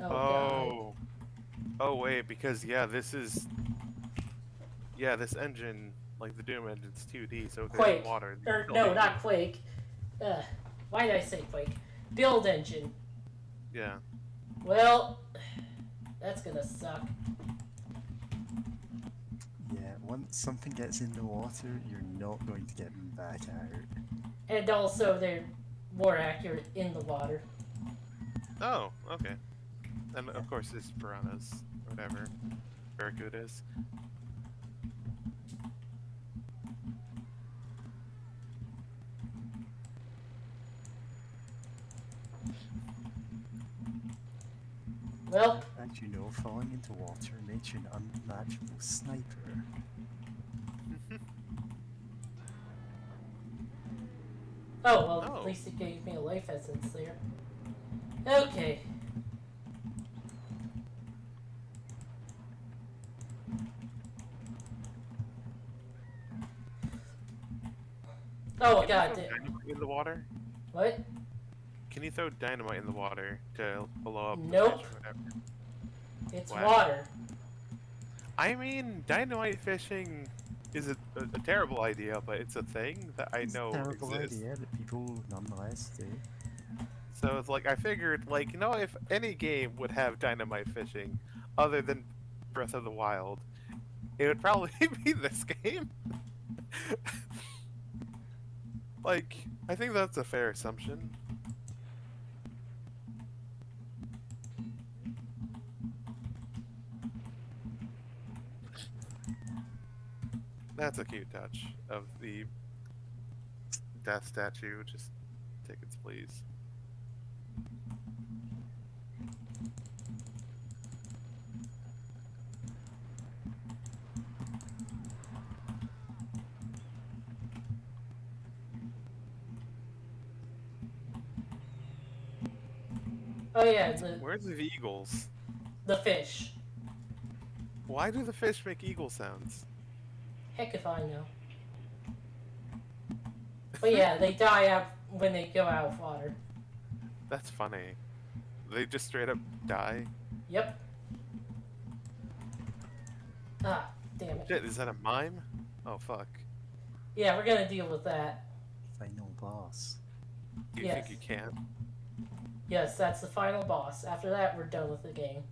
Oh, god. Oh wait, because yeah, this engine, like the Doom engine's 2D, so there's Quake. water. Or, no, not Quake. Why did I say Quake? Build engine. Yeah. Well, that's gonna suck. Yeah, once something gets in the water, you're not going to get them back out. And also, they're more accurate in the water. Oh, okay. And of course, there's piranhas, whatever. Barracudas. Well, And you know, falling into water makes you an unmatchable sniper. oh, well, Oh. at least it gave me a life essence there. Okay. Oh, Can god. you throw dynamite in the water? What? Can you throw dynamite in the water to blow up the Nope. fish or whatever? It's What? water. I mean, dynamite fishing is a terrible idea, but it's a thing that I It's know a terrible exists. idea that people nonetheless do. So it's like, I figured, like, you know, if any game would have dynamite fishing other than Breath of the Wild, it would probably be this game. Like, I think that's a fair assumption. That's a cute touch of the death statue. Just tickets, please. Oh yeah, Where's the eagles? the fish. Why do the fish make eagle sounds? Heck if I know. But yeah, they die out when they go out of water. That's funny. They just straight up die? Yep. Ah, damn it. Shit, is that a mime? Oh fuck. Yeah, we're gonna deal with that. Final boss. Do you Yes. think you can? Yes, that's the final boss. After that, we're done with the game.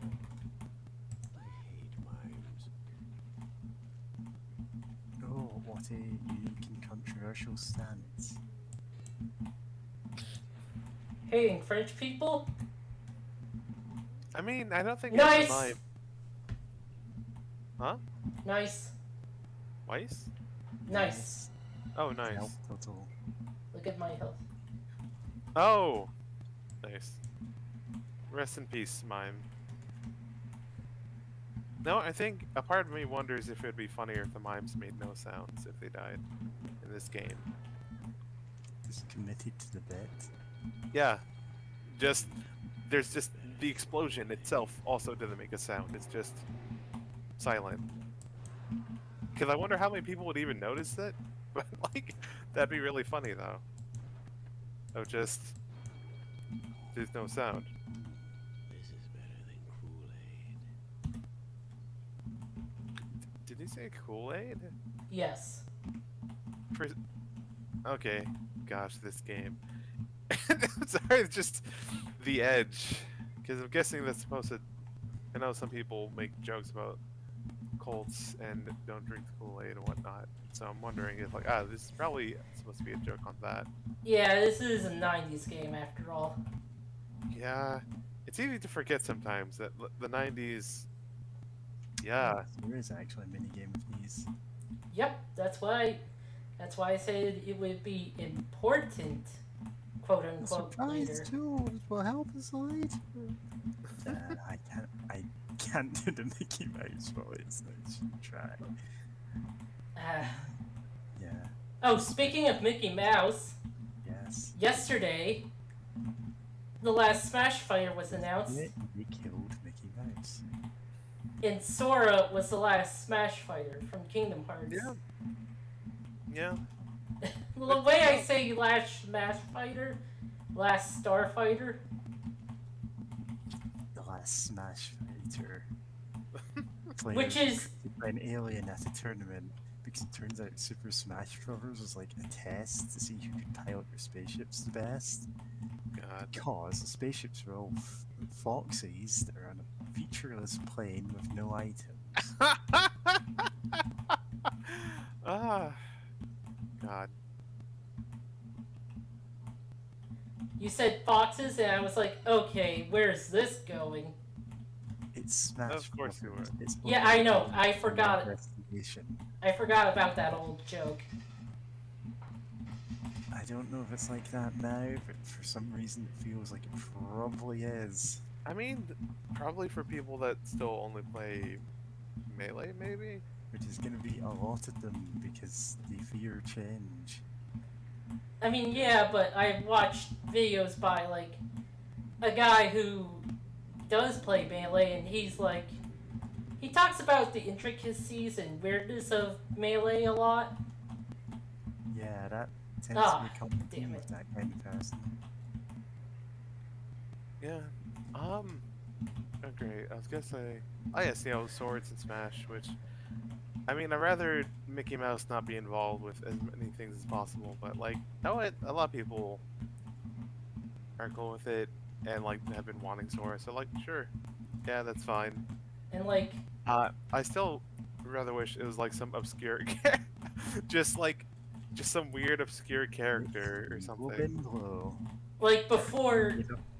I hate mimes. Oh, what a unique and controversial stance. Hating French people? I mean, I don't think Nice! it's a mime. Huh? Nice. Weiss? Nice. Oh, nice. Health total. Look at my health. Oh! Nice. Rest in peace, Mime. No, I think a part of me wonders if it'd be funnier if the mimes made no sounds if they died in this game. Just committed to the bit. Yeah, just there's just the explosion itself also doesn't make a sound. It's just silent. Because I wonder how many people would even notice it. But like, that'd be really funny though. Of just there's no sound. This is better than Kool-Aid. Did he say Kool-Aid? Yes. Okay, gosh, this game. Sorry, it's just the edge. Because I'm guessing that's supposed to. I know some people make jokes about cults and don't drink the Kool-Aid and whatnot. So I'm wondering if, like, this is probably supposed to be a joke on that. Yeah, this is a 90s game after all. Yeah, it's easy to forget sometimes that the 90s. Yeah. There is actually a minigame of these. Yep, that's why I said it would be important, quote unquote, later. tools will help us later. I can't do the Mickey Mouse voice. I should try. Yeah. Oh, speaking of Mickey Mouse, Yes. yesterday, the last Smash Fighter was announced, They killed Mickey Mouse. and Sora was the last Smash Fighter from Kingdom Hearts. Yeah. Yeah. The way I say last Smash Fighter, last Starfighter, The last Smash Fighter. Played which is by an alien at a tournament because it turns out Super Smash Bros. Was like a test to see who could pilot your spaceships the best. God. Because the spaceships were all foxes that are on a featureless plane with no items. Ah. God. you said foxes, and I was like, okay, where's this going? It's Smash Of course you Bros. were. It's Yeah, I know. I only forgot. investigation. I forgot about that old joke. I don't know if it's like that now, but for some reason it feels like it probably is. I mean, probably for people that still only play Melee, maybe? Which is going to be a lot of them because they fear change. I mean, yeah, but I've watched videos by, like, a guy who does play Melee, and he's like, he talks about the intricacies and weirdness of Melee a lot. Yeah, that tends Ah, to be common damn theme it. with that kind of person. Yeah. Oh, great. I was gonna say, oh yes, you know, swords and Smash, which, I mean, I'd rather Mickey Mouse not be involved with as many things as possible, but like, a lot of people are cool with it and like have been wanting Sora, so like, sure, yeah, that's fine. And, like, I still rather wish it was like some obscure, just some weird obscure character or something. Bindlow. like before,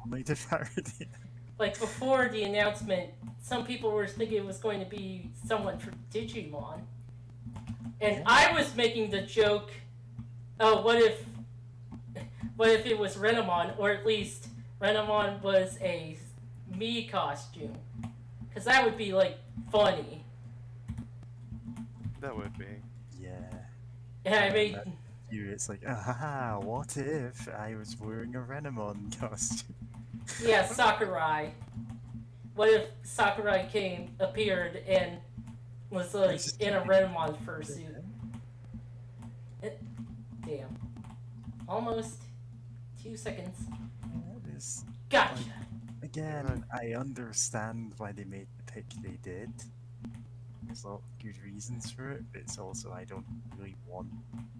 Made a parody. like before the announcement, some people were thinking it was going to be someone from Digimon. And I was making the joke, oh, what if it was Renamon, or at least Renamon was a Mii costume? Because that would be, like, funny. That would be. Yeah. And I made, It's like, ah, what if I was wearing a Renamon costume? yeah, Sakurai. What if Sakurai appeared and was, like, in a Renamon fursuit? Damn. Almost 2 seconds. That is, Gotcha! again, I understand why they made the pick they did. There's a lot of good reasons for it, but it's also I don't really want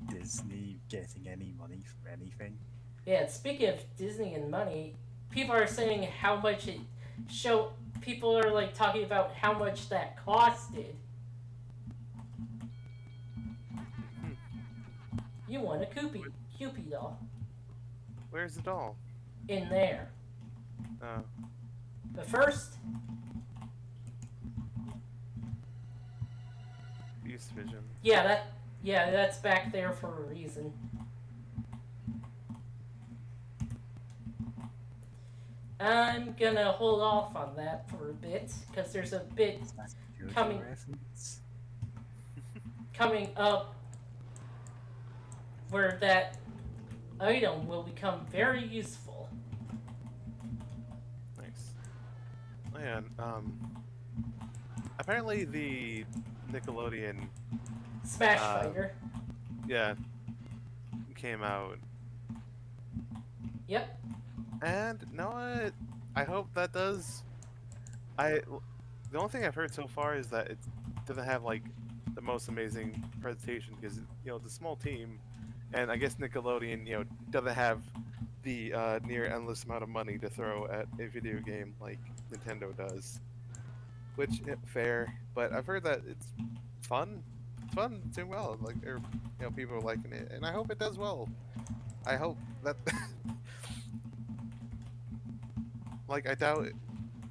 Disney getting any money from anything. Yeah, speaking of Disney and money, people are saying how much it people are, like, talking about how much that costed. You want a Cupid doll Where's the doll? in there. Oh. But first, Beast Vision. yeah, that's back there for a reason. I'm gonna hold off on that for a bit because there's a bit Is that a JoJo coming reference? coming up where that item will become very useful. Nice. And apparently the Nickelodeon, Smash uh, Fighter. yeah, came out, Yep. and you know what? I hope that does. I the only thing I've heard so far is that it doesn't have like the most amazing presentation because it's a small team, and I guess Nickelodeon doesn't have the near endless amount of money to throw at a video game like Nintendo does. Which fair, but I've heard that it's fun. It's fun, it's doing well. Like people are liking it, and I hope it does well. I hope that like I doubt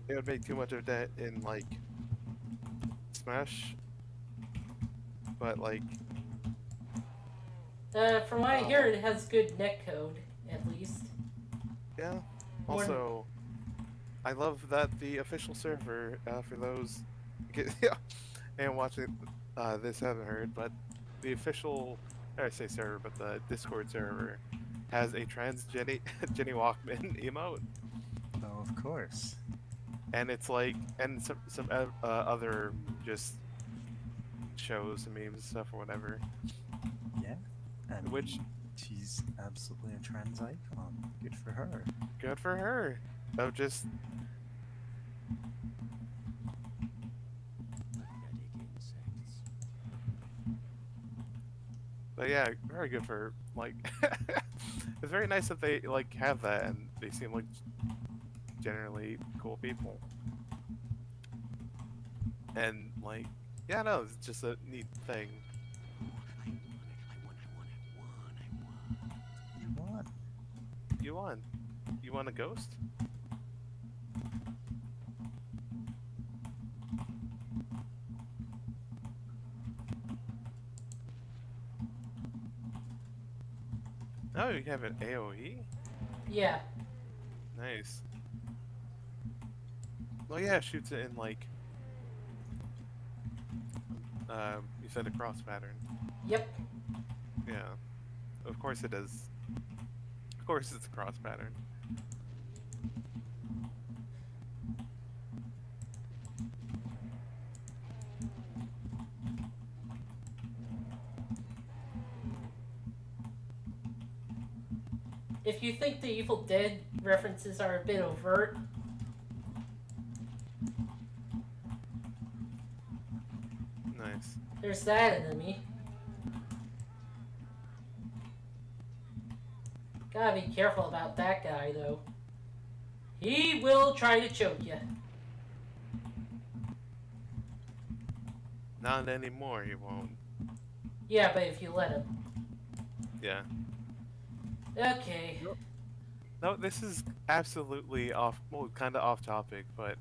it would make too much of that in like Smash, but like From what I hear, it has good netcode, at least. yeah. More- Also, I love that the official server for those and watching this haven't heard, but the official I say server, but the Discord server has a trans Jenny Jenny Walkman emote. Oh, of course. And it's like, and some other just shows and memes and stuff or whatever. Yeah. And Which she's absolutely a trans icon. Good for her. good for her. Of just but yeah, very good for like. It's very nice that they like have that and they seem like generally cool people. And like, yeah, no, it's just a neat thing. You won. You won. You won a ghost? Oh, you have an AoE? Yeah. Nice. Well, yeah, it shoots it in like, you said a cross pattern. Yep. Yeah. Of course it is. Of course it's a cross pattern. If you think the Evil Dead references are a bit overt, Nice. there's that enemy. Gotta be careful about that guy, though. He will try to choke you. Not anymore, you won't. Yeah, but if you let him. Yeah. Okay. No, this is absolutely off, well, kind of off topic, but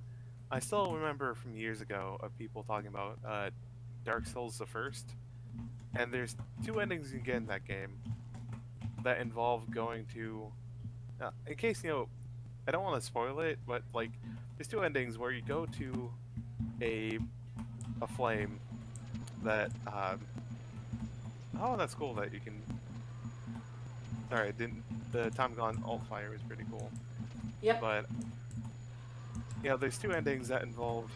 I still remember from years ago of people talking about Dark Souls the First, and there's two endings you can get in that game that involve going to, in case, I don't want to spoil it, but like, there's two endings where you go to a flame that, oh, that's cool that you can, sorry, I didn't, the Tom Gone alt fire was pretty cool. Yep. But there's two endings that involve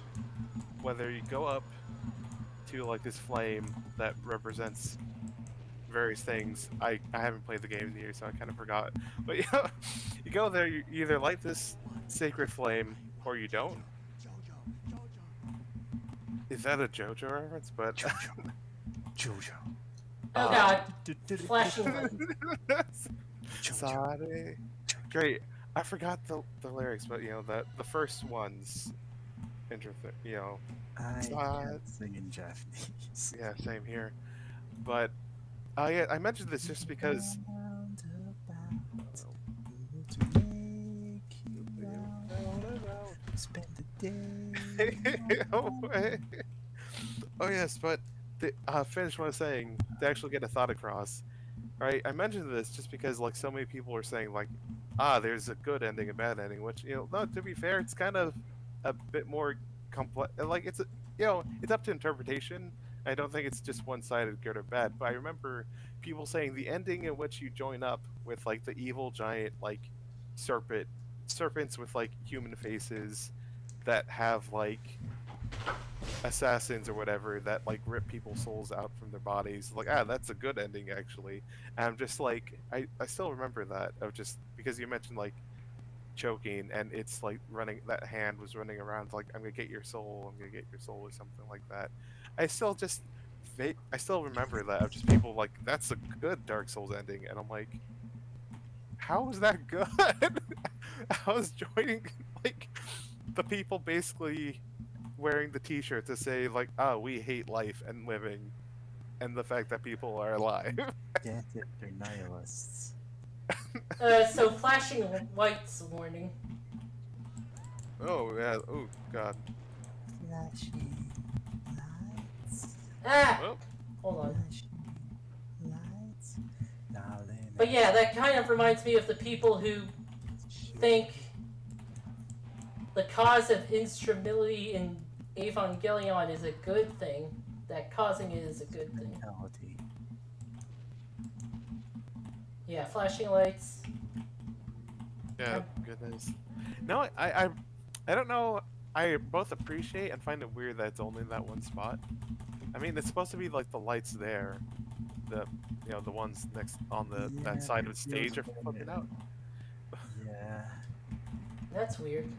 whether you go up to like this flame that represents various things. I haven't played the game in years, so I kind of forgot. But you go there, you either light this sacred flame or you don't. Is that a JoJo reference? But Jojo. Oh god. Flashing light. Sorry. Great. I forgot the lyrics, but the first ones, interesting. I Sad. can't sing in Japanese. Yeah, same here. But yeah, I mentioned this just because. Spend the day. Oh yes, but finish what I was saying. To actually get a thought across, right? I mentioned this just because like so many people are saying like, ah, there's a good ending and bad ending, which no, to be fair, it's kind of a bit more complex. Like it's up to interpretation. I don't think it's just one-sided, good or bad. But I remember people saying the ending in which you join up with like the evil giant like serpents with like human faces that have like assassins or whatever that like rip people's souls out from their bodies. Like, that's a good ending actually. And I'm just like, I still remember that of just because you mentioned like choking and it's like running that hand was running around like I'm gonna get your soul, I'm gonna get your soul or something like that. I still just I still remember that of just people like that's a good Dark Souls ending, and I'm like, how is that good? I was joining like the people basically wearing the T-shirt to say like, "Oh, we hate life and living, and the fact that people are alive." Get it? They're nihilists. So flashing lights warning. Oh yeah. Oh god. Flashing lights. Ah! Well, Hold on. Flashing lights. Darling. But yeah, that kind of reminds me of the people who think the cause of instability in Evangelion is a good thing, that causing it is a good thing. mentality. Yeah, flashing lights. yeah. Goodness. No, I don't know. I both appreciate and find it weird that it's only in that one spot. I mean, it's supposed to be like the lights there, the the ones next on the Yeah, that side of it the stage feels are flipping weird. out. Yeah. That's weird. It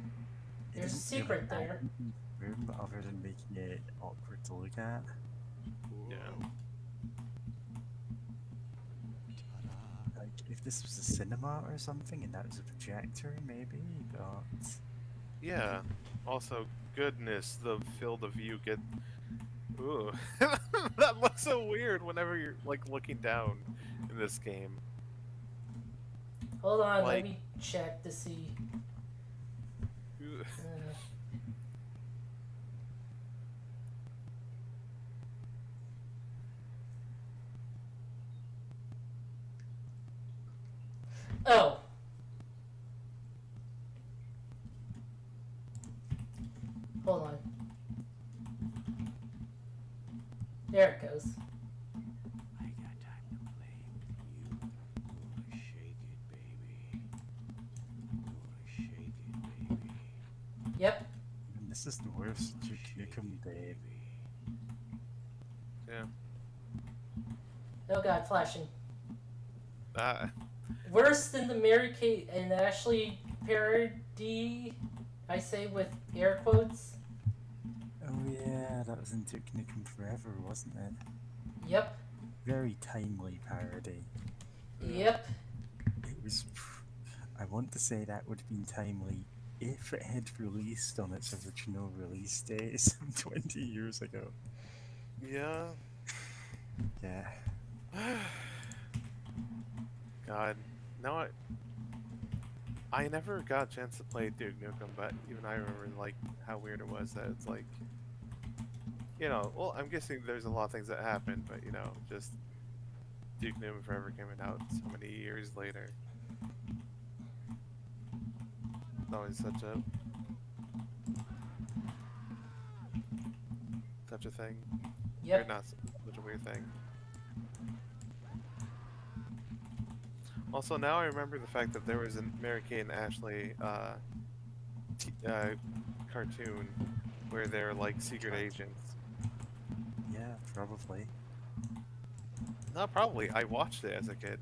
There's a doesn't really secret add there. anything to the room other than making it awkward to look at. Yeah. Like, if this was a cinema or something and that was a projector, maybe, but... Yeah. Also, goodness, the field of view get. Ooh, that looks so weird whenever you're like looking down in this game. Hold on, let Like, me check to see. ooh. Oh. Hold on. There it goes. I got time to play with you. Gonna shake it, baby. Gonna shake it, baby. Yep. And this is the worst Duke Nukem day. Yeah. Oh god, flashing. Ah. Worse than the Mary Kate and Ashley parody, I say with air quotes. Oh yeah, that was in Duke Nukem Forever, wasn't it? Yep. Very timely parody. Yep. It was... I want to say that would have been timely if it had released on its original release date some 20 years ago. Yeah. Yeah. God. No, I never got a chance to play Duke Nukem, but even I remember like how weird it was that it's like, well, I'm guessing there's a lot of things that happened, but just Duke Nukem Forever coming out so many years later. It's always such a thing. Yep. Or not such a weird thing. Also, now I remember the fact that there was a Mary Kate and Ashley cartoon where they're like secret agents. Yeah, probably. Not probably. I watched it as a kid.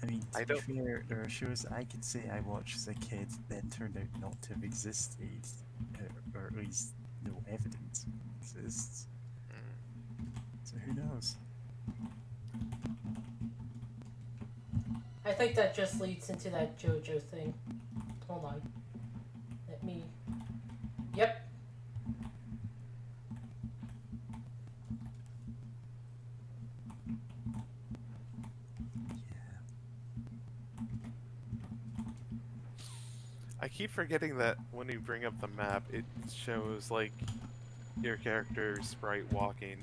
I mean, I to be don't- fair, there are shows I could say I watched as a kid then turned out not to have existed, or at least no evidence exists. So who knows? I think that just leads into that JoJo thing. Hold on. Let me... Yep. I keep forgetting that when you bring up the map, it shows like your character sprite walking.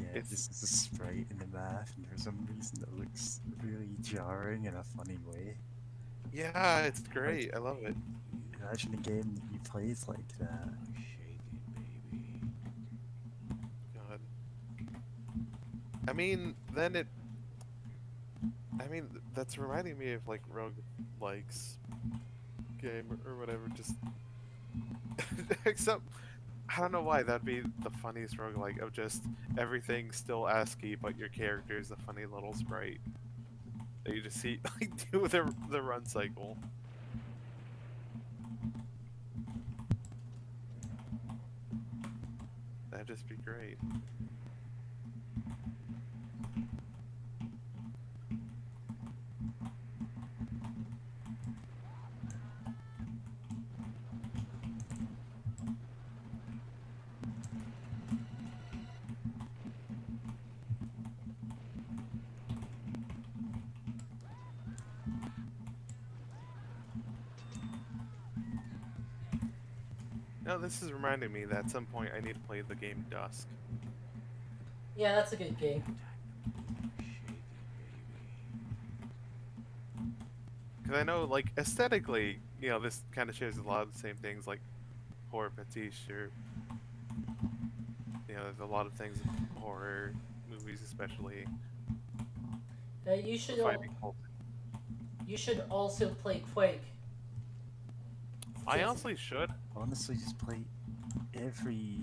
yeah, It's this is a sprite in the map, and for some reason it looks really jarring in a funny way. yeah, it's Like, great. I love it. imagine a game that you played like that. Shake it, baby. God. I mean, then it. I mean, that's reminding me of like Rogue Likes game or whatever. Just except I don't know why that'd be the funniest roguelike of just everything still ASCII, but your character is a funny little sprite that you just see like do the run cycle. That'd just be great. No, this is reminding me that at some point I need to play the game Dusk. Yeah, that's a good game. Shake it, baby. Because I know, like, aesthetically, this kind of shares a lot of the same things, like horror pastiche, or, there's a lot of things in horror movies, especially. You should Finding cult. you should also play Quake. I honestly should. Honestly, just play every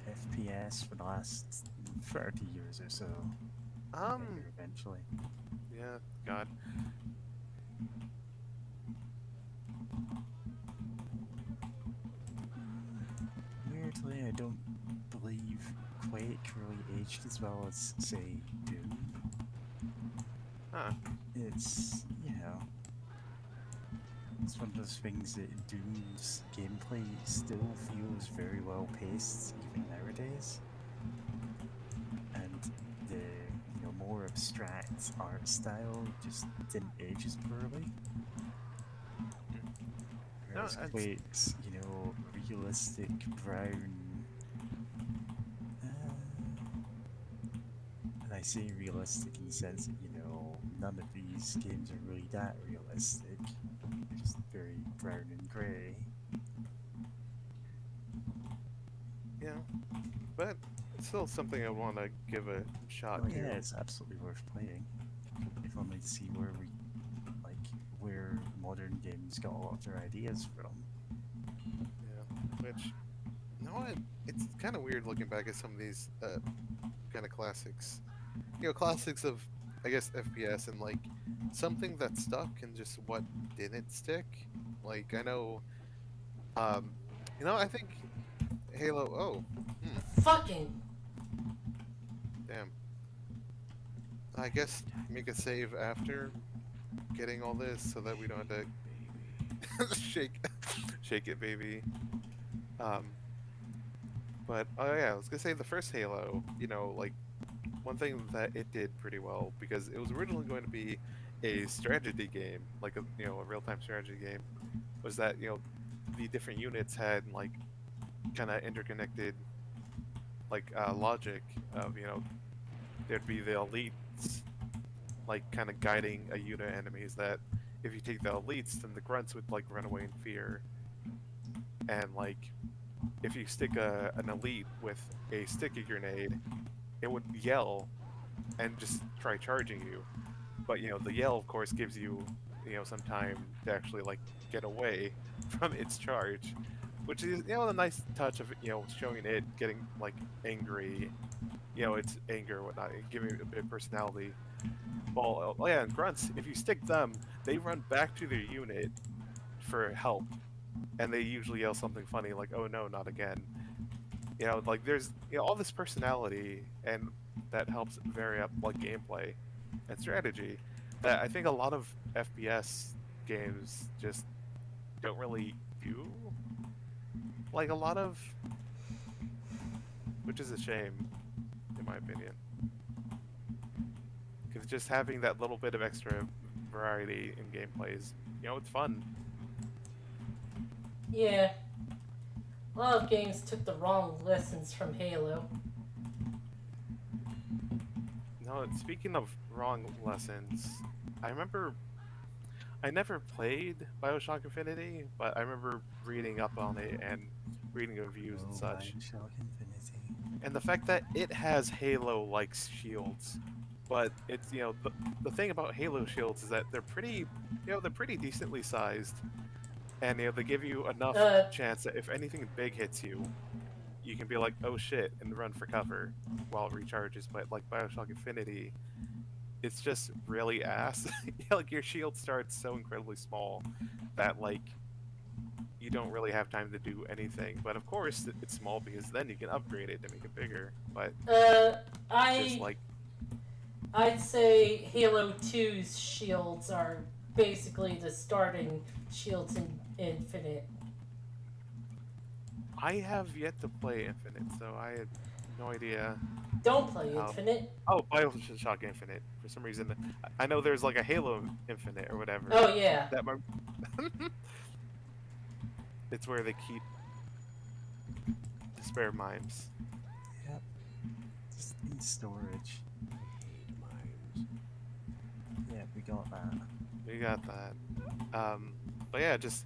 FPS for the last 30 years or so. Maybe eventually. Yeah, God. Weirdly, I don't believe Quake really aged as well as, say, Doom. Huh. It's, it's one of those things that Doom's gameplay still feels very well paced, even nowadays. And the, more abstract art style just didn't age as poorly. Whereas it's- Quake's, realistic brown. And I say realistic in the sense that, none of these games are really that realistic. They're just very brown and grey. Yeah. But it's still something I want to give a shot Oh to. yeah, it's absolutely worth playing. If only to see where modern games got a lot of their ideas from. Yeah. Which, it's kind of weird looking back at some of these kind of classics. Classics of, I guess, FPS and like something that stuck and just what didn't stick. Like I know, I think Halo. Oh, Fucking. damn. I guess make a save after getting all this so that we don't have to shake it, baby. But oh yeah, I was gonna say the first Halo. Like one thing that it did pretty well because it was originally going to be a strategy game, like a real-time strategy game, was that the different units had like kind of interconnected like logic of there'd be the elites like kind of guiding a unit of enemies that if you take the elites then the grunts would like run away in fear, and like if you stick an elite with a sticky grenade it would yell and just try charging you, but the yell of course gives you some time to actually like get away from its charge, which is a nice touch of showing it getting like angry, its anger and whatnot, and giving it a bit of personality. Well, oh yeah, and grunts, if you stick them they run back to their unit for help, and they usually yell something funny like, oh no, not again. Like there's all this personality, and that helps vary up like gameplay and strategy that I think a lot of FPS games just don't really do. Like a lot of, which is a shame, in my opinion. Because just having that little bit of extra variety in gameplay is, it's fun. Yeah. A lot of games took the wrong lessons from Halo. No, speaking of wrong lessons, I remember I never played Bioshock Infinity, but I remember reading up on it and reading reviews and Oh, such. Bioshock Infinity. And the fact that it has Halo-like shields, but it's the thing about Halo shields is that they're pretty they're pretty decently sized, and they give you enough Uh, chance that if anything big hits you, you can be like, oh shit, and run for cover while it recharges. But like Bioshock Infinity, it's just really ass. Like your shield starts so incredibly small that like you don't really have time to do anything. But of course, it's small because then you can upgrade it to make it bigger. But just like I'd say Halo 2's shields are basically the starting shields in Infinite. I have yet to play Infinite, so I had no idea Don't play how. Infinite. Oh, Bioshock Infinite. For some reason, I know there's like a Halo Infinite or whatever. Oh yeah. That might... It's where they keep the spare mimes. Yep. Just in storage. I hate mimes. Yeah, we got that. We got that. But yeah, just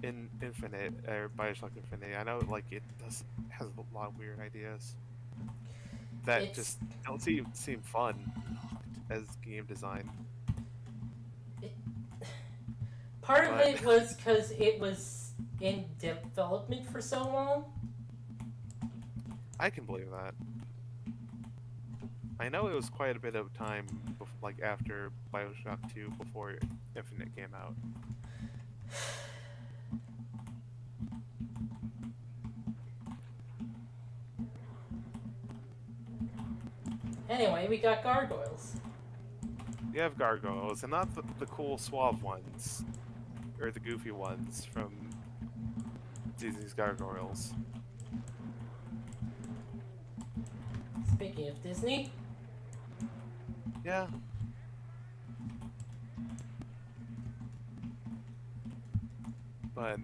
in Infinite or Bioshock Infinite, I know like it has a lot of weird ideas that It's just don't seem fun as game design. part of But- it was because it was in development for so long. I can believe that. I know it was quite a bit of time, like after Bioshock 2, before Infinite came out. Anyway, we got gargoyles. You have gargoyles, and not the cool suave ones, or the goofy ones from Disney's Gargoyles. Speaking of Disney, Yeah. But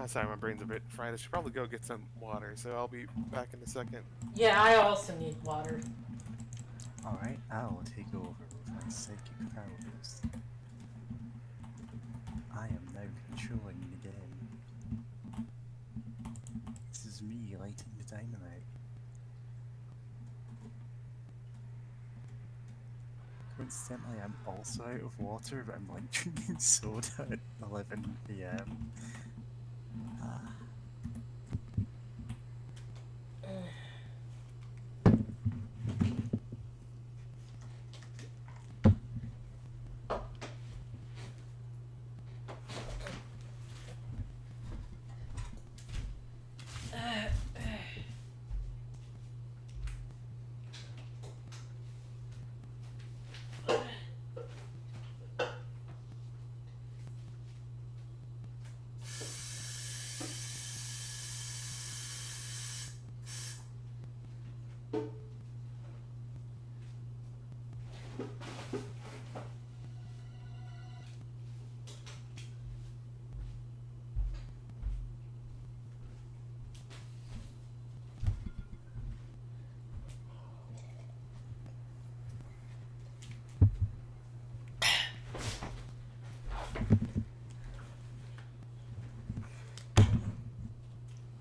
sorry, my brain's a bit fried. I should probably go get some water, so I'll be back in a second. yeah, I also need water. Alright, I'll take over with my psychic powers. I am now controlling the game. This is me lighting the dynamite. Coincidentally, I'm also out of water, but I'm like drinking soda at 11 PM. Ah.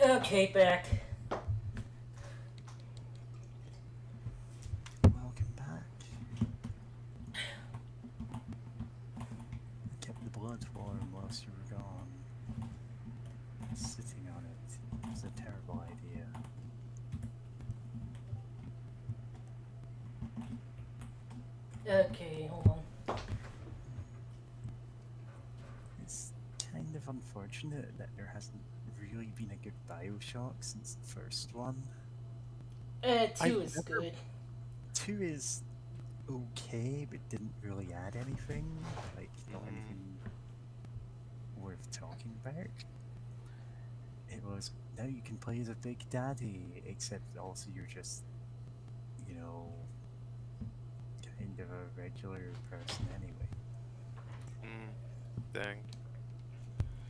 Okay, back. Welcome back. I kept the blood warm whilst you were gone. Sitting on it was a terrible idea. Okay, hold on. It's kind of unfortunate that there hasn't really been a good Bioshock since the first one. 2 is good. 2 is okay, but didn't really add anything. Like, not anything worth talking about. It was, now you can play as a Big Daddy, except also you're just, you know, kind of a regular person anyway. Dang.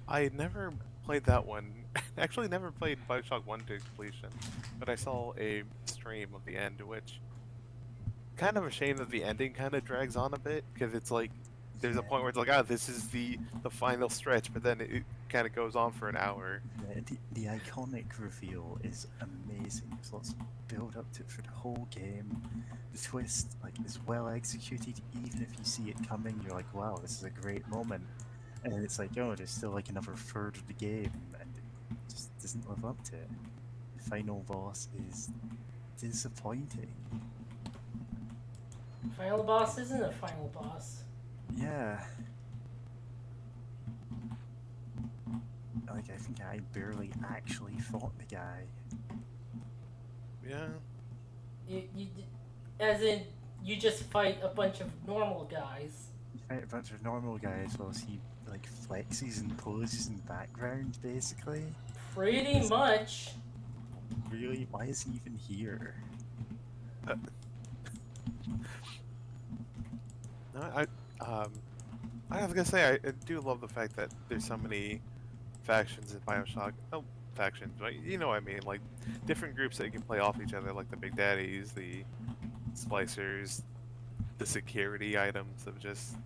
I never played that one. Actually, never played Bioshock 1 to completion, but I saw a stream of the end, which kind of a shame that the ending kind of drags on a bit because it's like there's a Yeah, point where it's like, ah, this is the final stretch, but then it kind of goes on for an hour. yeah, the iconic reveal is amazing. There's lots of build up to it for the whole game. The twist like is well executed, even if you see it coming, you're like, wow, this is a great moment. And then it's like, oh, there's still like another third of the game, and it just doesn't live up to it. The final boss is disappointing. Final boss isn't a final boss. Yeah. Like, I think I barely actually fought the guy. Yeah. As in, you just fight a bunch of normal guys. You fight a bunch of normal guys while he, like, flexes and poses in the background, basically. Pretty much. Really? Why is he even here? No, I was gonna say I do love the fact that there's so many factions in Bioshock. Oh, factions, right? You know what I mean? Like different groups that you can play off each other, like the Big Daddies, the Splicers, the security items of just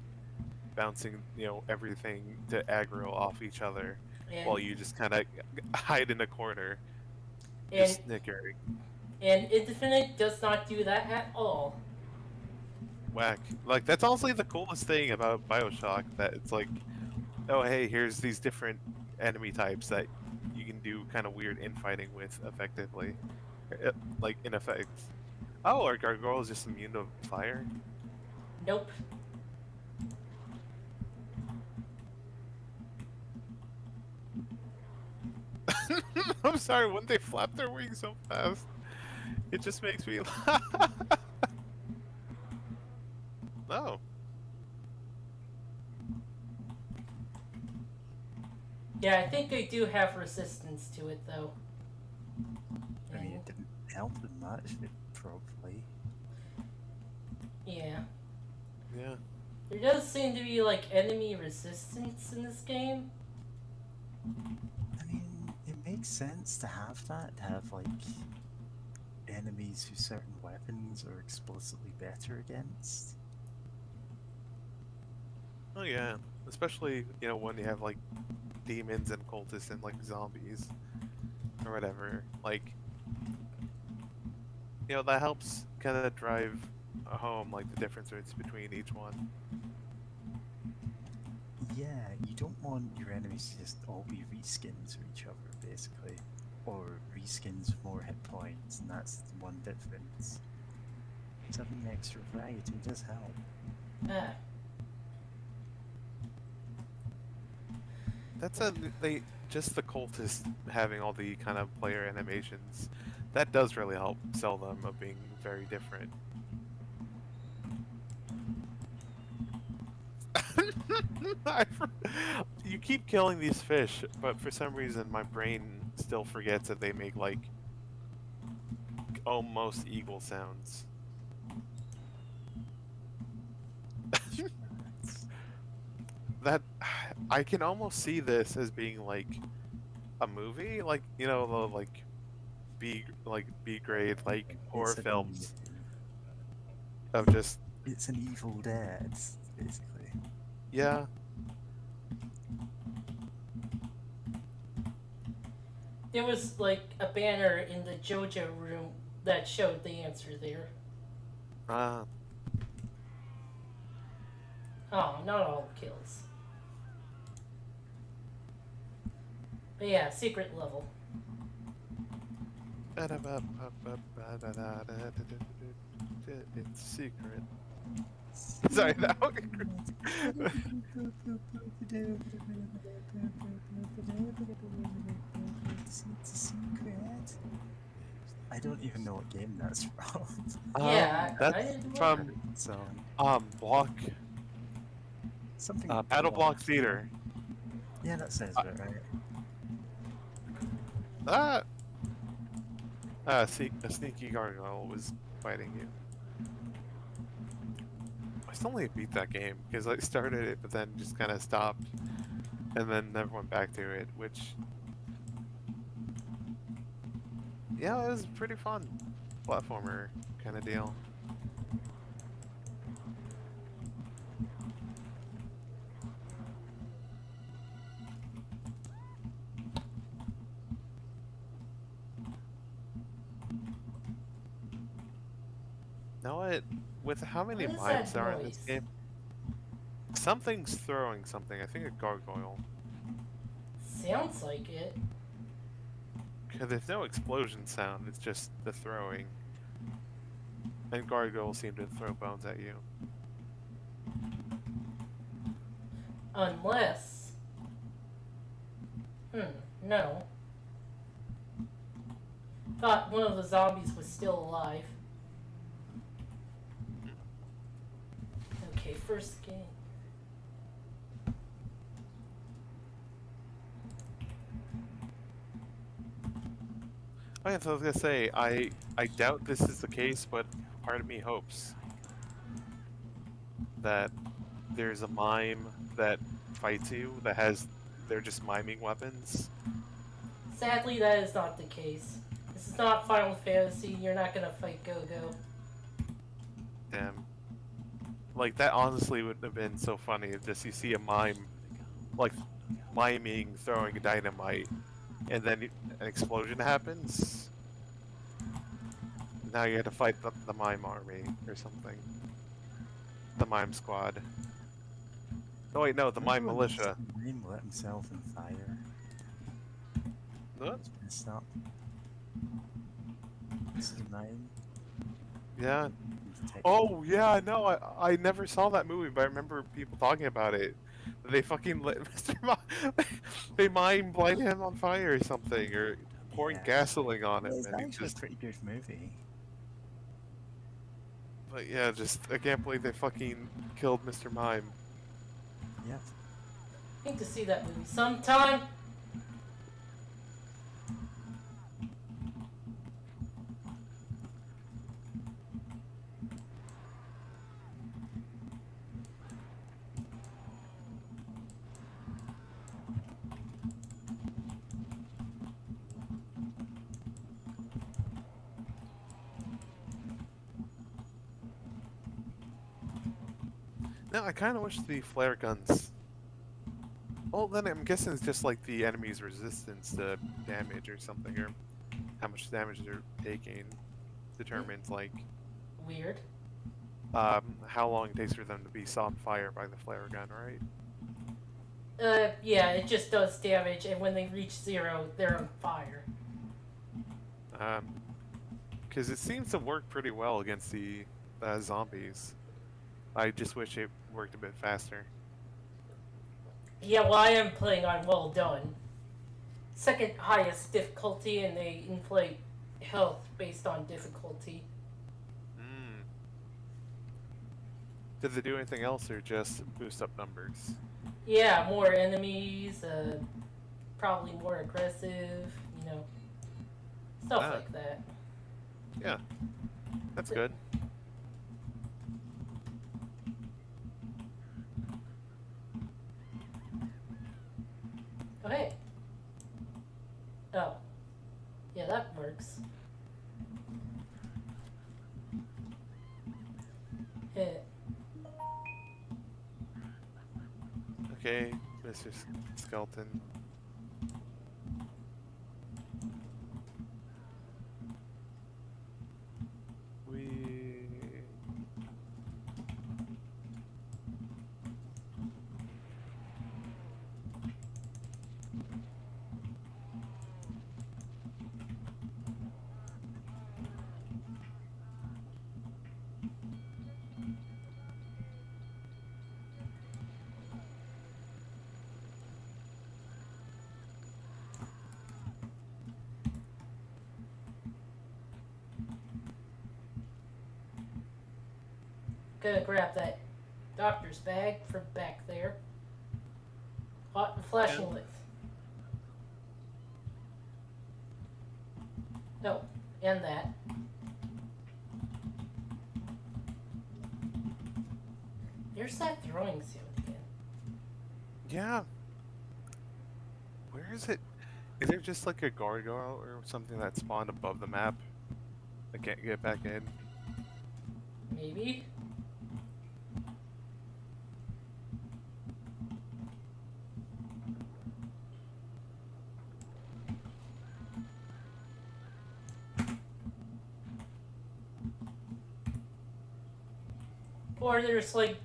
bouncing, everything to aggro off each other, while you just kind of hide in a corner, just snickering. And Infinite does not do that at all. Whack. Like that's honestly the coolest thing about Bioshock, that it's like, oh hey, here's these different enemy types that you can do kind of weird infighting with effectively. Like in effect. Oh, are gargoyles just immune to fire? Nope. I'm sorry, when they flap their wings so fast, it just makes me laugh. Oh. Yeah, I think they do have resistance to it, though. I mean, it didn't help them much, probably. Yeah. Yeah. There does seem to be, like, enemy resistance in this game. I mean, it makes sense to have that, to have, like, enemies who certain weapons are explicitly better against. Oh yeah. Especially, when you have like demons and cultists and like zombies or whatever. Like, that helps kind of drive home like the differences between each one. Yeah, you don't want your enemies to just all be reskins for each other, basically. Or reskins with more hit points, and that's the one difference. So having extra variety does help. Ah. That's just the cultist having all the kind of player animations. That does really help sell them of being very different. You keep killing these fish, but for some reason my brain still forgets that they make like almost eagle sounds. That I can almost see this as being like a movie, like the like B grade like horror films of just. It's an Evil Dead, basically. Yeah. There was, like, a banner in the JoJo room that showed the answer there. Oh, not all kills. But yeah, secret level. It's secret. Sorry, that one. It's a secret. I don't even know what game that's from. Yeah, that's from Block. Something. Battle Block Theater. Yeah, that sounds about right. A sneaky gargoyle was fighting you. I still need to beat that game because I started it, but then just kind of stopped. and then never went back to it, which, yeah, it was pretty fun. Platformer kind of deal. Know what? With how many What is mimes that there are in this noise? game, something's throwing something. I think a gargoyle. Sounds like it. Because there's no explosion sound, it's just the throwing. And gargoyles seem to throw bones at you. Unless... no. Thought one of the zombies was still alive. Okay, first game. Oh yeah, so I was gonna say, I doubt this is the case, but part of me hopes that there's a mime that fights you that has, they're just miming weapons. Sadly, that is not the case. This is not Final Fantasy. You're not gonna fight Go-Go. Damn. Like, that honestly would have been so funny if just you see a mime, like, miming throwing dynamite, and then an explosion happens. Now you have to fight the mime army or something. The mime squad. Oh wait, no, the mime militia. Mr. Mime let himself in fire. What? It's messed up. Mr. Mime. Yeah. detective. Oh yeah, no, I never saw that movie, but I remember people talking about it. They fucking lit Mr. Mime. They mime light him on fire or something, or pouring Yeah. gasoline on him, It's and he actually just. a pretty good movie. But yeah, just I can't believe they fucking killed Mr. Mime. Yep. Need to see that movie sometime. No, I kind of wish the flare guns. Well, then I'm guessing it's just like the enemy's resistance to damage or something, or how much damage they're taking determines like Weird. how long it takes for them to be set on fire by the flare gun, right? Yeah, it just does damage, and when they reach 0, they're on fire. Because it seems to work pretty well against the zombies. I just wish it worked a bit faster. Yeah, well, I am playing on Well Done. Second highest difficulty, and they inflate health based on difficulty. Mm. Did they do anything else, or just boost up numbers? Yeah, more enemies, probably more aggressive, stuff Ah. like that. Yeah, that's good. Oh, hey. Oh. Yeah, that works. Hit. Okay, Mr. Skeleton. We. Gonna grab that doctor's bag from back there. Hot and flashing light. No, and that. There's that throwing sound again. Yeah. Where is it? Is there just like a gargoyle or something that spawned above the map? I can't get back in. Maybe? Or there's like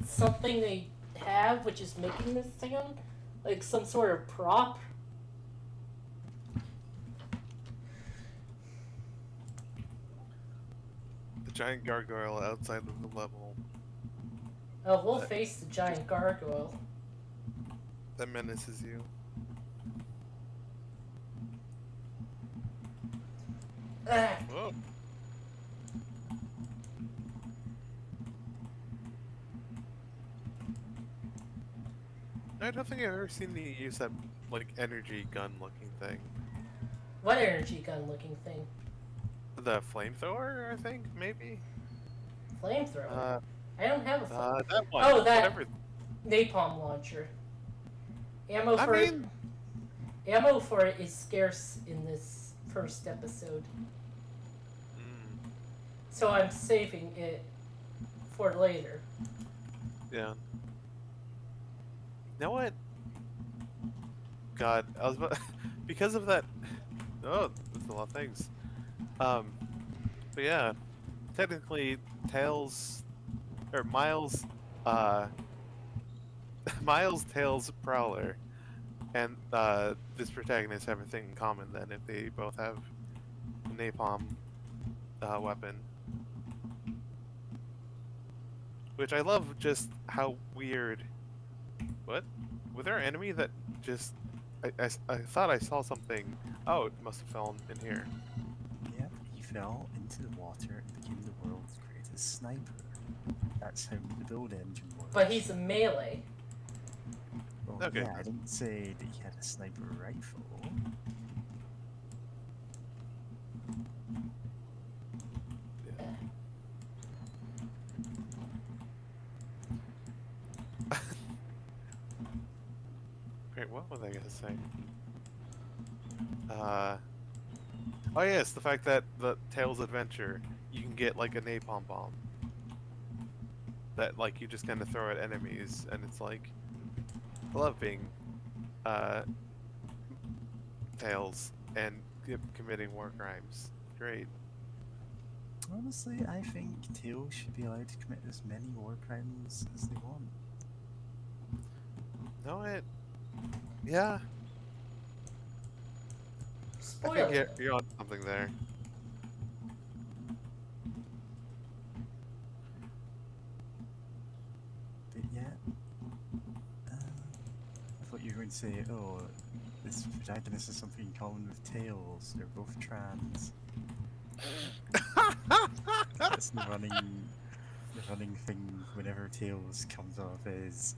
something they have which is making this sound? Like some sort of prop? The giant gargoyle outside of the level Oh, we'll face the giant gargoyle. that menaces you. Ah, Whoa. I don't think I've ever seen you use that like energy gun looking thing. what energy gun looking thing? The flamethrower, I think, maybe? Flamethrower? I don't have a flamethrower. That one. Oh, that Whatever. napalm launcher. Ammo I for mean, ammo for it is scarce in this first episode, so I'm saving it for later. yeah. You know what? God, I was about, because of that. Oh, that's a lot of things. But yeah, technically, Tails or Miles, Miles, Tails, Prowler, and this protagonist have a thing in common. Then, if they both have a napalm weapon, which I love, just how weird. What? Was there an enemy that just? I thought I saw something. Oh, it must have fallen in here. Yep, he fell into the water and became the world's greatest sniper. That's how the build engine works. But he's a melee. Well, Okay. yeah, I didn't say that he had a sniper rifle. Great, what was I gonna say? Oh yes, the fact that the Tails Adventure, you can get like a napalm bomb. That like you just kind of throw at enemies, and it's like, I love being, Tails and committing war crimes. Great. Honestly, I think Tails should be allowed to commit as many war crimes as they want. No, yeah. I Spoiler. think you're on something there. But yeah, I thought you were going to say, oh, this protagonist has something in common with Tails. They're both trans. That's the running thing whenever Tails comes up is,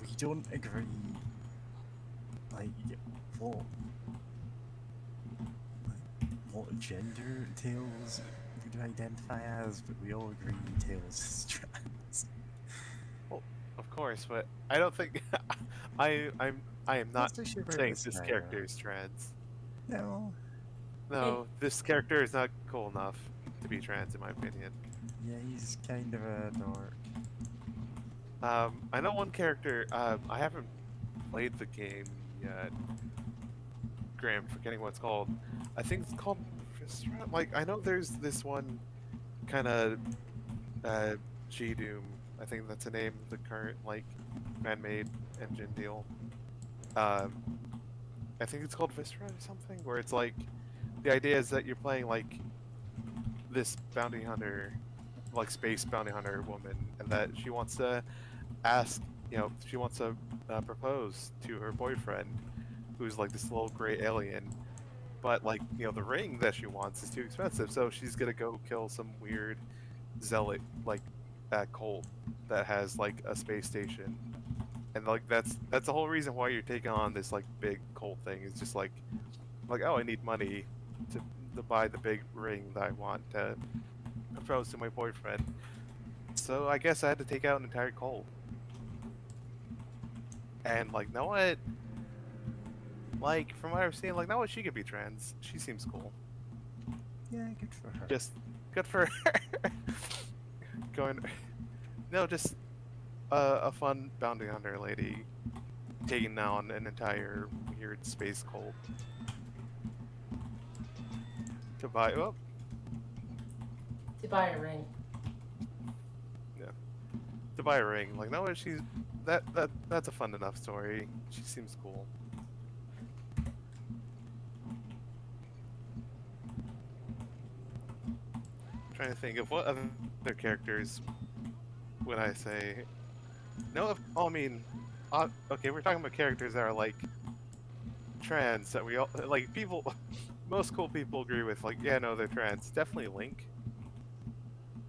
we don't agree. Like, what gender Tails would identify as, but we all agree Tails is trans. Well, of course, but I don't think I am not so sure about saying this this guy, character is trans. No. No, this character is not cool enough to be trans, in my opinion. Yeah, he's kind of a dork. I know one character. I haven't played the game yet. Graham, forgetting what it's called. I think it's called Viscera. Like, I know there's this one kind of G-Doom. I think that's the name of the current like man-made engine deal. I think it's called Viscera or something, where it's like the idea is that you're playing like this bounty hunter, like space bounty hunter woman, and that she wants to ask, she wants to propose to her boyfriend, who's like this little gray alien, but like the ring that she wants is too expensive, so she's gonna go kill some weird zealot like cult that has like a space station, and like that's the whole reason why you're taking on this like big cult thing. It's just like oh, I need money to buy the big ring that I want to propose to my boyfriend. So I guess I had to take out an entire cult. And like, know what? like from what I've seen, like now she could be trans. She seems cool. Yeah, good for her. Just good for her. Going, no, just a fun bounty hunter lady taking down an entire weird space cult to buy. Oh, To buy a ring. to buy a ring. Like no, she's that's a fun enough story. She seems cool. Trying to think of what other characters would I say. No, oh, I mean, okay, we're talking about characters that are like trans that we all like. People, most cool people agree with. Like, yeah, no, they're trans. Definitely Link,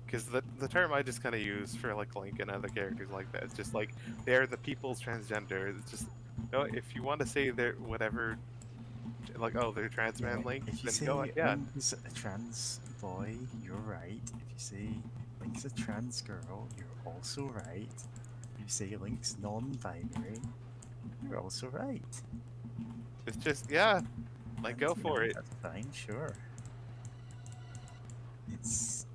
because the term I just kind of use for like Link and other characters like that. It's just like they're the people's transgender. It's just no. If you want to say they're whatever, like oh they're trans man Link, If you then say go yeah. Link is a trans boy, you're right. If you say Link's a trans girl, you're also right. If you say Link's non-binary, you're also right. It's just yeah, like go And, for it. That's fine, sure. It's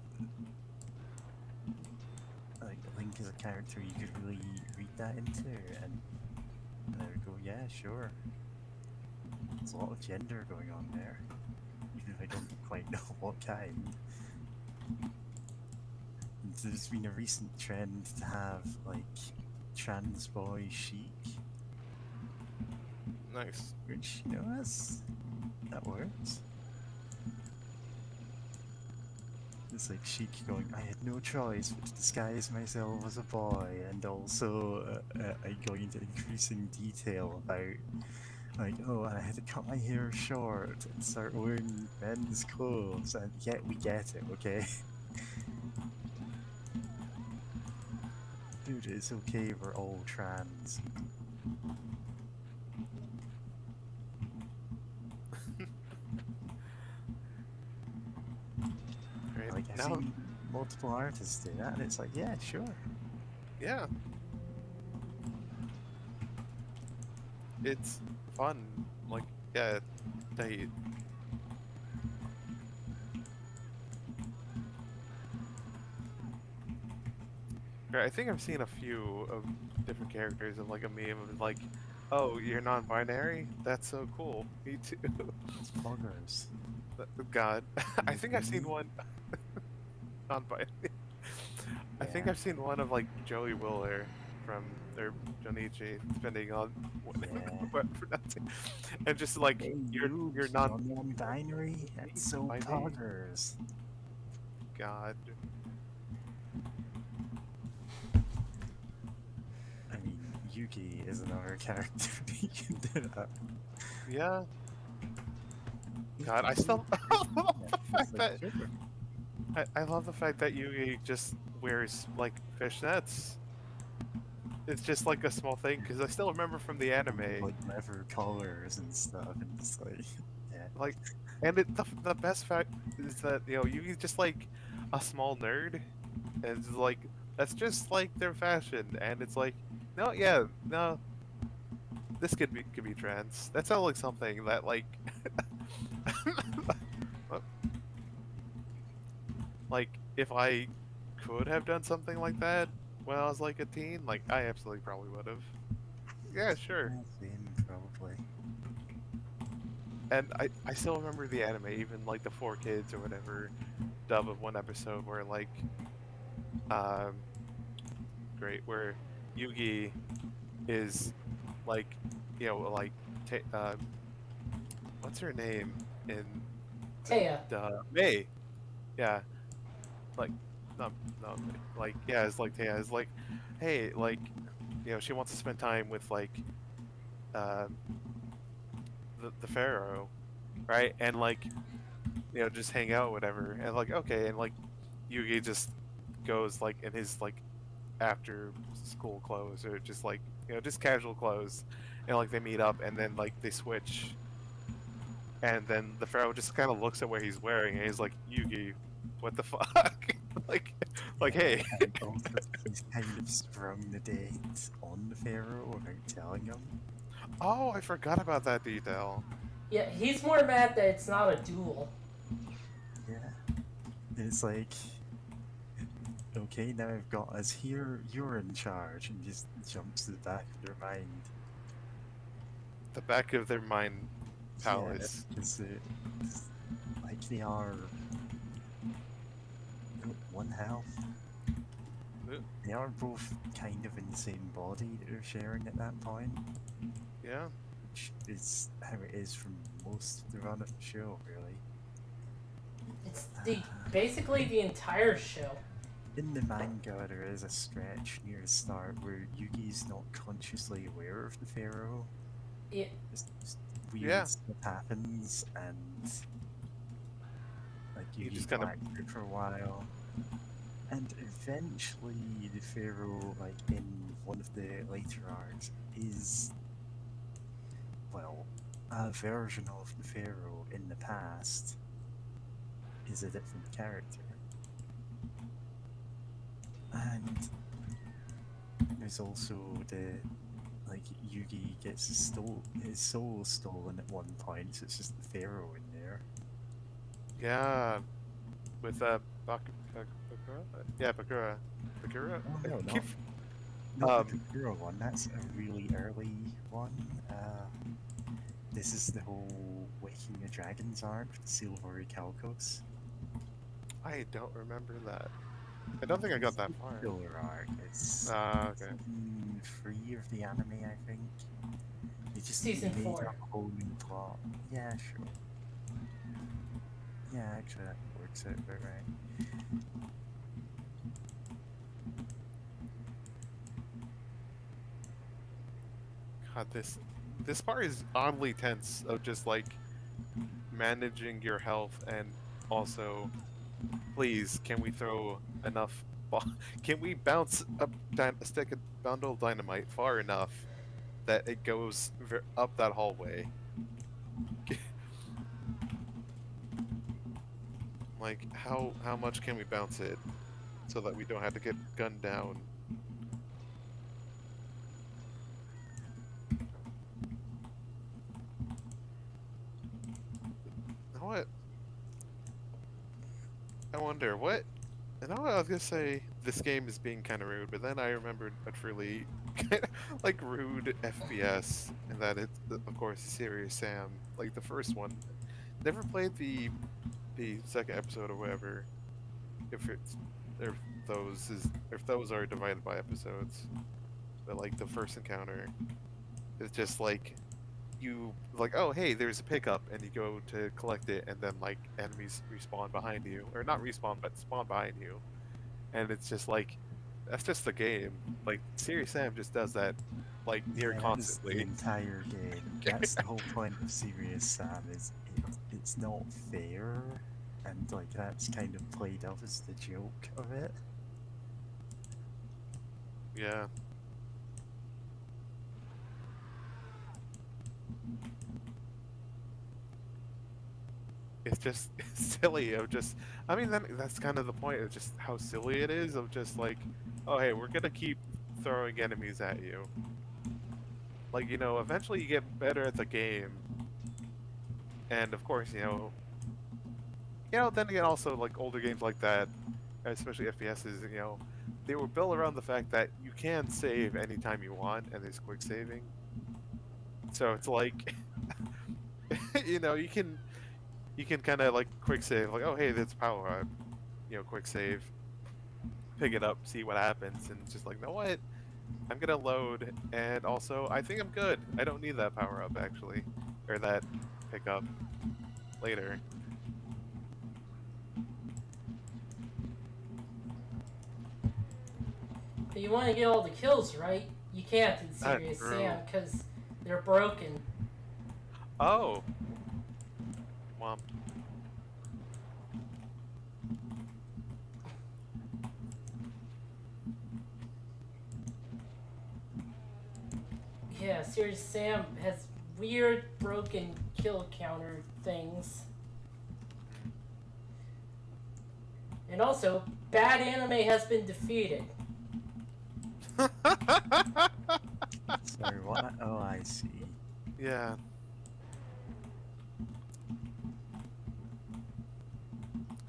like Link is a character you could really read that into, and there we go. Yeah, sure. There's a lot of gender going on there, even if I don't quite know what kind. And there's been a recent trend to have like trans boy chic, Nice. which that works. It's like chic going, I had no choice but to disguise myself as a boy, and also going into increasing detail about like, oh, I had to cut my hair short and start wearing men's clothes, and yet we get it, okay? Dude, it's okay, we're all trans. Right Like, I've now, seen multiple artists do that, and it's like, yeah, sure. yeah. It's fun. Like, yeah, they. I think I've seen a few of different characters of like a meme of like, oh, you're non-binary? That's so cool. Me too. It's bloggers. God, I think I've seen one non-binary. I think Yeah. I've seen one of like Joey Willer from or Jonichi, depending on what, Yeah. what I'm pronouncing, and just like Hey, you're you're non non-binary? That's so Binary. poggers. God. I mean, Yugi is another character that you can do that. Yeah. God, I still love the fact that I love the fact that Yugi just wears like fishnets. It's just like a small thing because I still remember from the anime, Like leather collars and stuff, and it's like, yeah. like, and the best fact is that you know Yugi's just like a small nerd, and it's like that's just like their fashion, and it's like no, yeah, no, this could be trans. That sounds like something that like. Like, if I could have done something like that when I was like a teen, like, I absolutely probably would have. Yeah, sure. Yeah, same, probably. And I still remember the anime, even like the 4Kids or whatever dub of one episode where like, great, where Yugi is like, you know, like, what's her name in Taya. May? Yeah. Like, no, like, yeah, it's like, yeah, it's like, hey, like, you know, she wants to spend time with, like, the Pharaoh, right? And, like, you know, just hang out, whatever. And, like, okay, and, like, Yugi just goes, like, in his, like, after school clothes, or just, like, you know, just casual clothes. And, like, they meet up, and then, like, they switch. And then the Pharaoh just kind of looks at what he's wearing, and he's like, Yugi, what the fuck? like, hey. And also, he's kind of sprung the date on the Pharaoh without telling him. Oh, I forgot about that detail. Yeah, he's more mad that it's not a duel. Yeah. It's like, okay, now I've got us here, you're in charge, and just jumps to the back of their mind. The back of their mind Yeah, palace. it's like they are one health. They are both kind of in the same body that they're sharing at that point, Yeah. which is how it is from most of the run of the show, really. It's basically the entire show. In the manga, there is a stretch near the start where Yugi's not consciously aware of the Pharaoh. It, Just weird Yeah. stuff happens, and like You Yugi just kind of blacked for a while. And eventually, the Pharaoh, like in one of the later arcs, is, well, a version of the Pharaoh in the past is a different character. And there's also the, like, Yugi gets his soul stolen at one point, so it's just the Pharaoh in there. yeah. With Bakura? Yeah, Bakura. Bakura? Oh, I no, keep- not the Pharaoh one, that's a really early one. This is the whole Waking the Dragons arc, the Silvery Calcos. I don't remember that. I don't think I got that far. Filler arc. It's Okay. season 3 of the anime, I think. They just Season made 4. up a whole new plot. Yeah, sure. Yeah, actually that works out about right. God, this part is oddly tense of just like managing your health and also, please, can we throw enough? Can we bounce a stick of bundle of dynamite far enough that it goes up that hallway? Like, how much can we bounce it so that we don't have to get gunned down? What? I wonder what. And I was gonna say this game is being kind of rude, but then I remembered a truly like rude FPS, and that it's of course Serious Sam, like the first one. Never played the second episode or whatever. If those are divided by episodes, but like the first encounter, it's just like you like, oh hey, there's a pickup, and you go to collect it, and then like enemies respawn behind you, or not respawn but spawn behind you, and it's just like that's just the game. Like Serious Sam just does that like near Yeah, that is constantly. the entire game. That's the whole point of Serious Sam, is it's not fair, and like that's kind of played up as the joke of it. Yeah. It's just silly of just, I mean, that's kind of the point of just how silly it is of just like, oh hey, we're gonna keep throwing enemies at you. Like, you know, eventually you get better at the game. And of course, then again, also like older games like that, especially FPSs, they were built around the fact that you can save anytime you want, and there's quick saving. So it's like, you can kind of like quick save, like, oh hey, that's power up, quick save, pick it up, see what happens, and just like, you know what, I'm gonna load, and also I think I'm good. I don't need that power up actually, or that pickup later. But you want to get all the kills, right? You can't in That's Serious true. Sam because they're broken. Oh. Womp. Yeah, Serious Sam has weird broken kill counter things. And also, bad anime has been defeated. Sorry, what? Oh, I see. Yeah.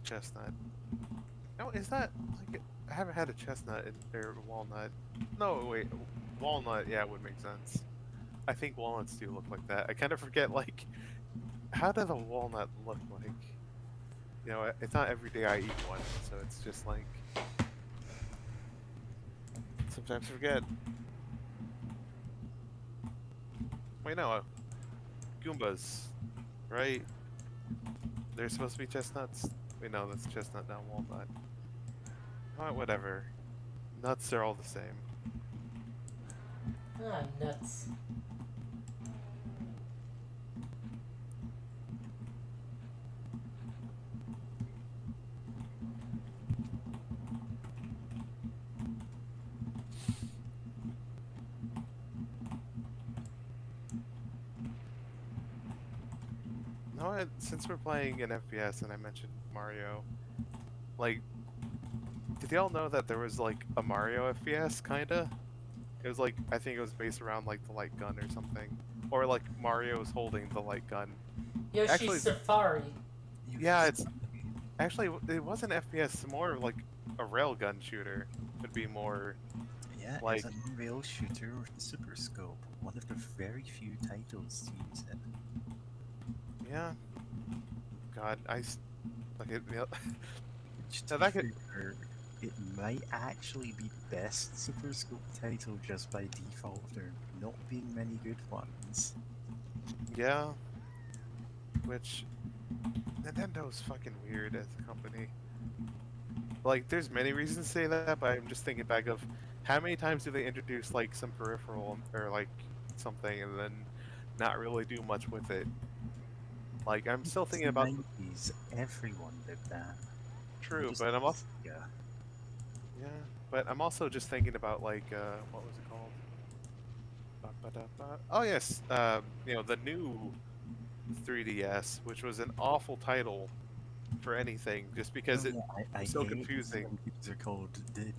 Chestnut. No, is that like I haven't had a chestnut or walnut. No, wait, walnut. Yeah, it would make sense. I think walnuts do look like that. I kind of forget like how does a walnut look like? You know, it's not every day I eat one, so it's just like sometimes forget. Wait, no, Goombas, right? They're supposed to be chestnuts. Wait, no, that's chestnut, not walnut. Alright, whatever. Nuts are all the same. Ah, nuts. No, since we're playing an FPS and I mentioned Mario, like, did y'all know that there was like a Mario FPS kinda? It was like I think it was based around like the light gun or something, or like Mario's holding the light gun. Yoshi's Actually, Safari. yeah, it's actually it wasn't FPS, more of like a railgun shooter. Would be more Yeah, like it's an unreal shooter with the Super Scope. One of the very few titles to use it. yeah. God, like it. You know, Which, now to that be could fair, it might actually be the best Super Scope title just by default of there not being many good ones. yeah. Which Nintendo's fucking weird as a company. Like, there's many reasons to say that, but I'm just thinking back of how many times do they introduce like some peripheral or like something and then not really do much with it. Like, I'm still It's thinking the about 90s, everyone did that. true, Just, but I'm also yeah. yeah, but I'm also just thinking about like what was it called? Ba-ba-da-ba. Oh yes, you know, the new 3DS, which was an awful title for anything, just because Oh, it yeah, I was so hate confusing. when games are called the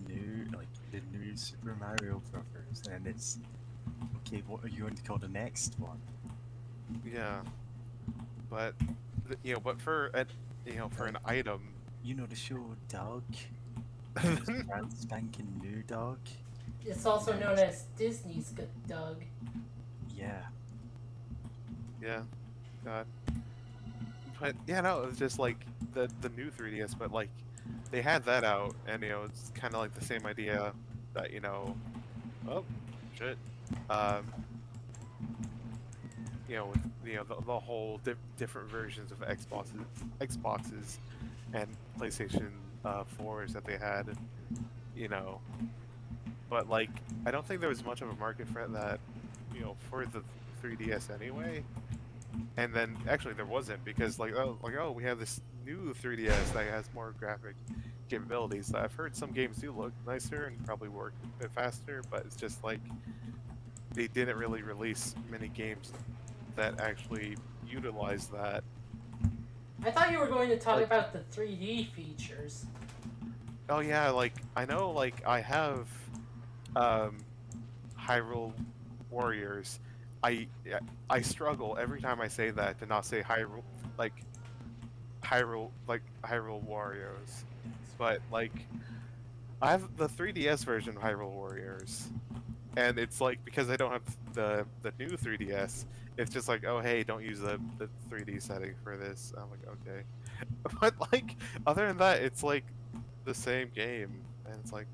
new Super Mario Brothers, and it's okay. What are you going to call the next one? Yeah, but you know, but for an you know for an Like, item, you know the show Doug, and it's brand spanking new Doug. It's also And known as Disney's Good Doug. yeah, yeah, God. But yeah, no, it was just like the new 3DS, but like they had that out, and you know, it's kind of like the same idea that oh shit, um, you know, with the whole different versions of Xboxes, and PlayStation 4s that they had, you know, but like I don't think there was much of a market for that, you know, for the 3DS anyway. And then actually there wasn't because like we have this new 3DS that has more graphic capabilities. I've heard some games do look nicer and probably work a bit faster, but it's just like they didn't really release many games that actually utilize that. I thought you were going to talk Like, about the 3D features. oh yeah, like I know, like I have um, Hyrule Warriors. I I struggle every time I say that to not say like Hyrule Warriors, but like I have the 3DS version of Hyrule Warriors, and it's like because I don't have the new 3DS, it's just like, oh hey, don't use the 3D setting for this. I'm like, okay, but like other than that, it's like the same game, and it's like,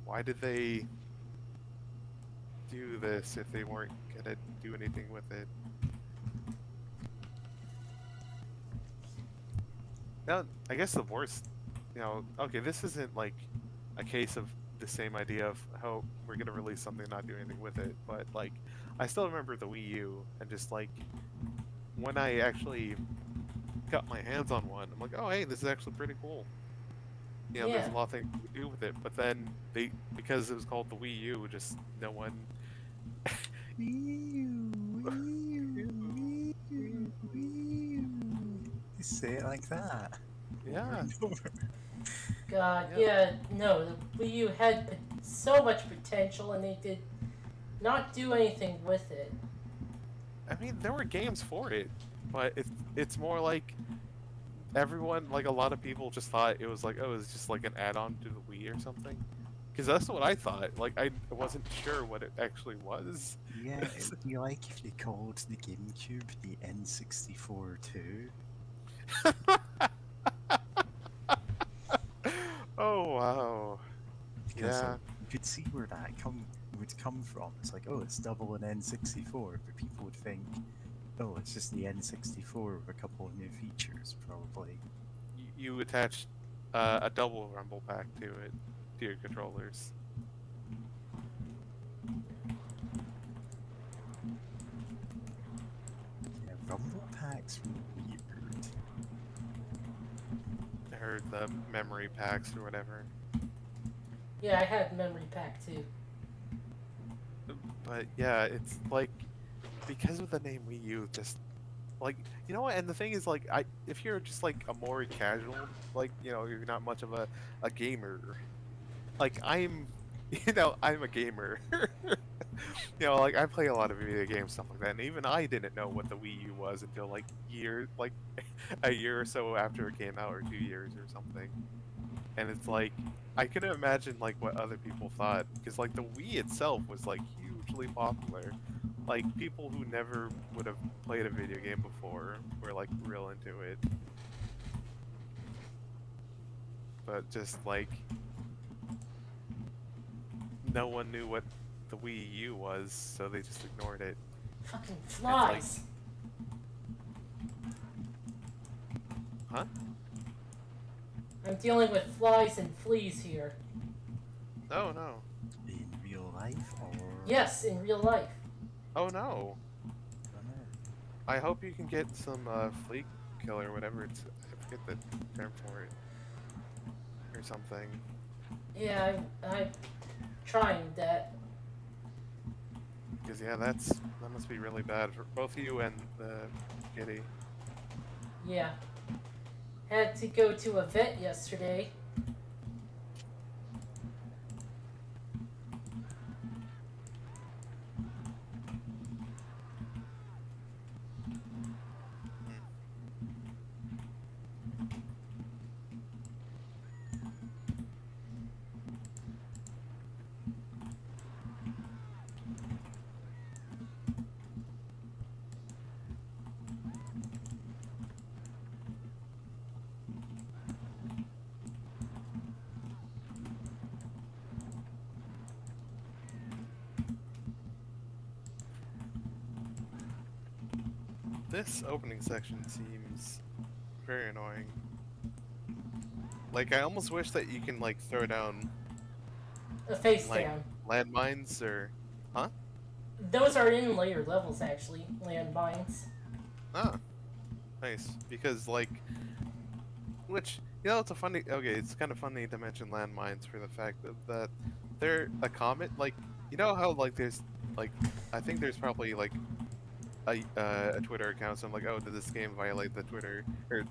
why did they do this if they weren't gonna do anything with it? Now, I guess the worst, okay, this isn't like a case of the same idea of how we're gonna release something and not do anything with it, but like, I still remember the Wii U and just like when I actually got my hands on one, I'm like, oh hey, this is actually pretty cool. You know, there's Yeah. a lot of things you can do with it, but then because it was called the Wii U, just no one. Wii U, Wii U, Wii U, Wii U. You say it like that. Over Yeah, and over. God, yeah, yeah, no, the Wii U had so much potential and they did not do anything with it. I mean, there were games for it, but it's more like everyone, like a lot of people just thought it was like, oh, it's just like an add-on to the Wii or something. Because that's what I thought. Like, I wasn't sure what it actually was. Yeah, it'd be like if you called the GameCube the N64 too. Oh, wow. Because Yeah. you could see where that would come from. It's like, oh, it's double an N64, but people would think, oh, it's just the N64 with a couple of new features, probably. You attached a double rumble pack to it, to your controllers. Yeah, rumble packs were weird. I heard the memory packs or whatever. Yeah, I had memory pack too. But yeah, it's like, because of the name Wii U, just like, you know what? And the thing is, like, if you're just like a more casual, like, you know, you're not much of a gamer. Like I'm, I'm a gamer. Like I play a lot of video games, stuff like that, and even I didn't know what the Wii U was until like a year or so after it came out, or 2 years or something. And it's like, I couldn't imagine like what other people thought, because like the Wii itself was like hugely popular. Like people who never would have played a video game before were like real into it. But just like no one knew what the Wii U was, so they just ignored it. Fucking flies. Huh? I'm dealing with flies and fleas here. Oh no. In real life, or Yes, in real life. Oh no. I don't know. I hope you can get some flea kill or whatever it's. I forget the term for it. Or something. Yeah, I'm trying that. Because yeah, that must be really bad for both you and the kitty. Yeah. Had to go to a vet yesterday. This opening section seems very annoying. Like I almost wish that you can like throw down A face like down. landmines or Those are in later levels, actually. Landmines. nice, because like, which it's a funny. Okay, it's kind of funny to mention landmines for the fact that they're a comet. Like how like there's like I think there's probably like a Twitter account. So I'm like, oh, did this game violate the Twitter or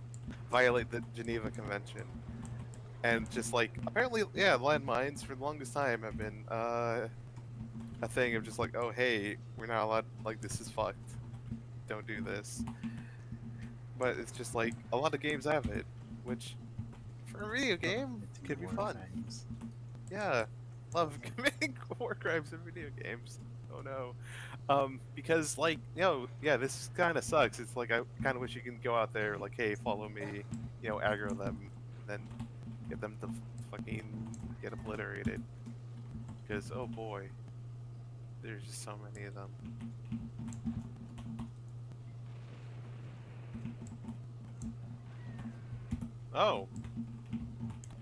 violate the Geneva Convention? And just like apparently, yeah, landmines for the longest time have been a thing of just like, oh hey, we're not allowed. Like this is fucked. Don't do this. But it's just like a lot of games have it, which for a video game could be fun. Yeah, love committing war crimes in video games. Oh no. Because like, yeah, this kind of sucks. It's like I kind of wish you can go out there like, hey, follow me, aggro them, then get them to fucking get obliterated. Because oh boy, there's just so many of them.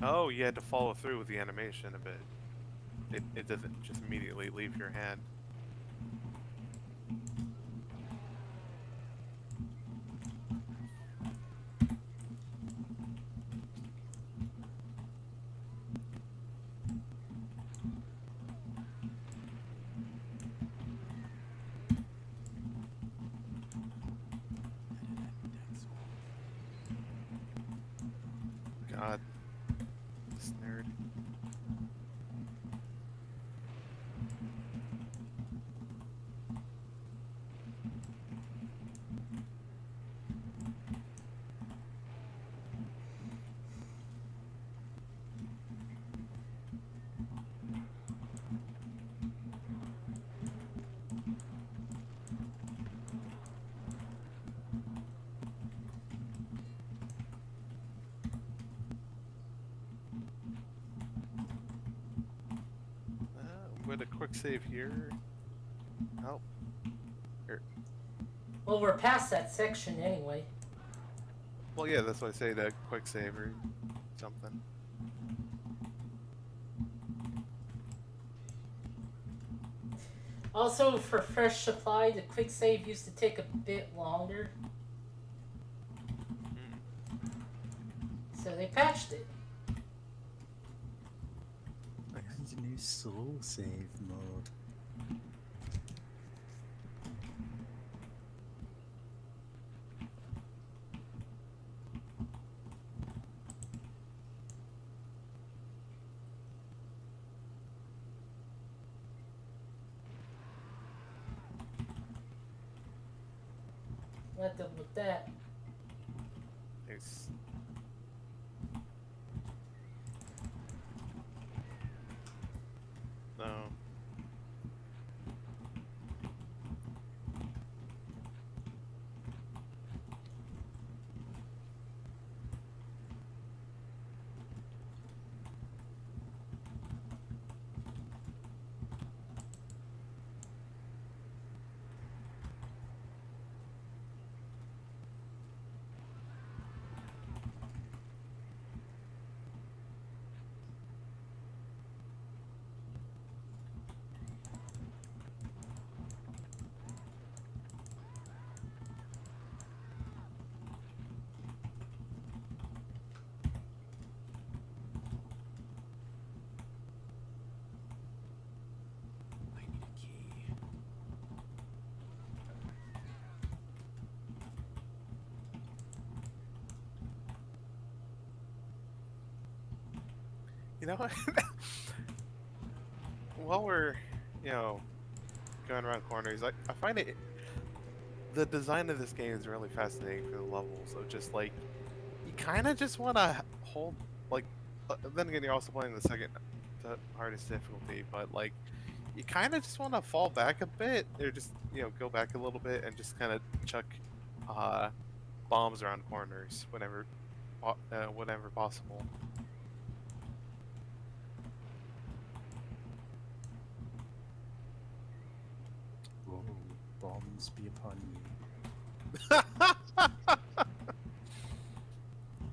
Oh, you had to follow through with the animation a bit. It doesn't just immediately leave your hand. God, this nerd. would a quick save here help? Well, we're past that section anyway. Well, yeah, that's why I say the quick save or something. Also, for fresh supply, the quick save used to take a bit longer. So they patched it. There's a new soul save mode. Let them with that. Nice. No. I need a key. You know what? While we're, going around corners, I find it. The design of this game is really fascinating for the levels. So just like, you kind of just want to hold, like, then again, you're also playing the second the hardest difficulty, but like, you kind of just want to fall back a bit, or just, go back a little bit and just kind of chuck bombs around corners whenever possible. Whoa, bombs be upon you.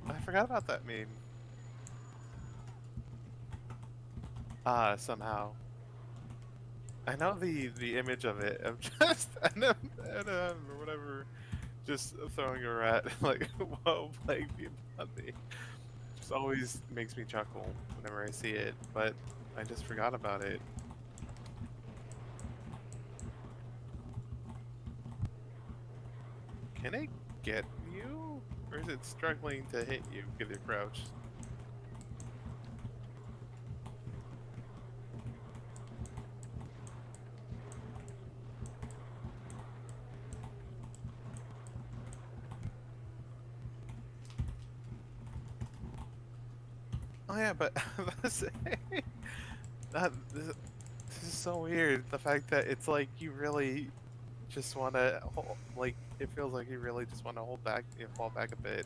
I forgot about that meme. Somehow. I know the image of it. I'm just or whatever, just throwing a rat like, whoa, plague be upon me. Just always makes me chuckle whenever I see it, but I just forgot about it. Can it get you? Or is it struggling to hit you with your crouch? Oh yeah, but this is so weird. The fact that it's like you really just want to, like, it feels like you really just want to hold back, fall back a bit,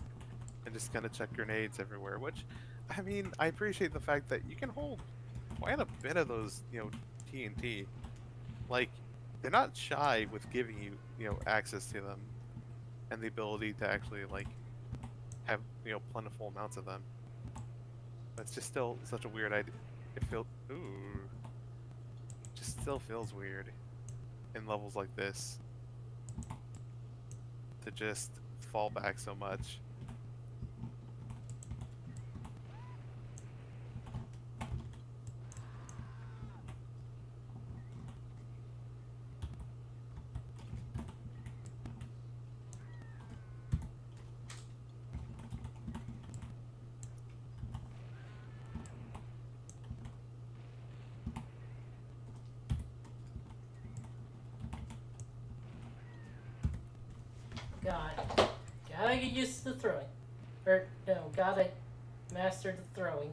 and just kind of chuck grenades everywhere. Which, I mean, I appreciate the fact that you can hold quite a bit of those, TNT. Like, they're not shy with giving you, access to them, and the ability to actually like have, plentiful amounts of them. It's just still such a weird idea. It feels, just still feels weird in levels like this to just fall back so much. Gotta get used to the throwing. Or, no, gotta master the throwing.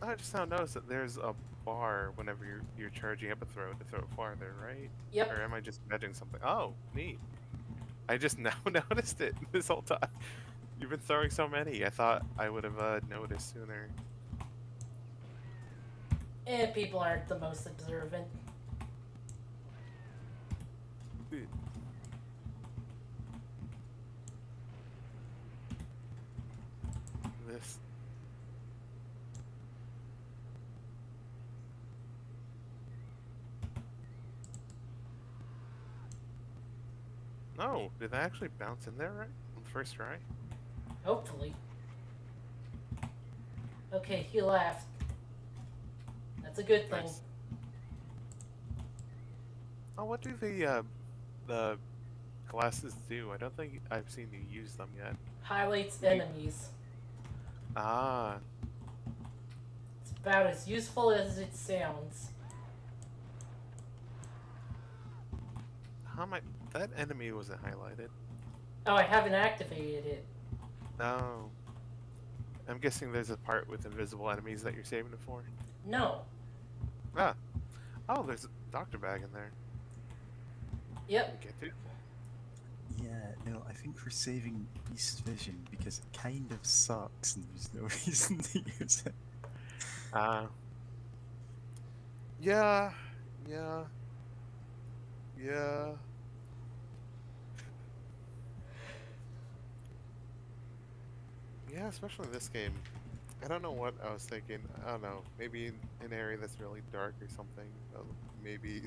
I just now noticed that there's a bar whenever you're charging up a throw to throw it farther, right? Yep. Or am I just imagining something? Oh, neat. I just now noticed it this whole time. You've been throwing so many. I thought I would have noticed sooner. And people aren't the most observant. This. No, did that actually bounce in there right on the first try? Hopefully. Okay, he left. That's a good thing. Nice. Oh, what do the glasses do? I don't think I've seen you use them yet. Highlights enemies. Ah, It's about as useful as it sounds. how am I? That enemy wasn't highlighted. Oh, I haven't activated it. No. I'm guessing there's a part with invisible enemies that you're saving it for. No. Ah. Oh, there's a doctor bag in there. Yep. Get to. Yeah, no, I think we're saving Beast Vision because it kind of sucks and there's no reason to use it. Yeah. Yeah. Yeah. Yeah, especially in this game. I don't know what I was thinking. I don't know. Maybe in an area that's really dark or something. Maybe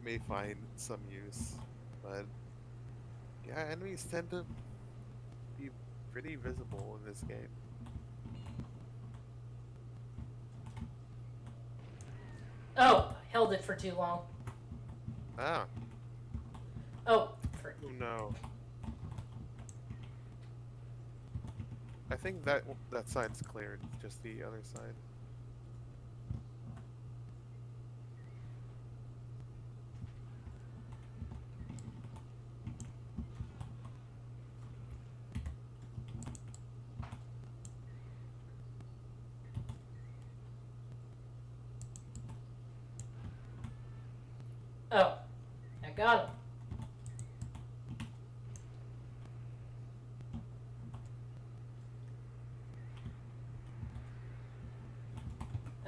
may find some use. But yeah, enemies tend to be pretty visible in this game. Oh, held it for too long. Ah. Oh, Oh no. I think that side's cleared. Just the other side. oh, I got him.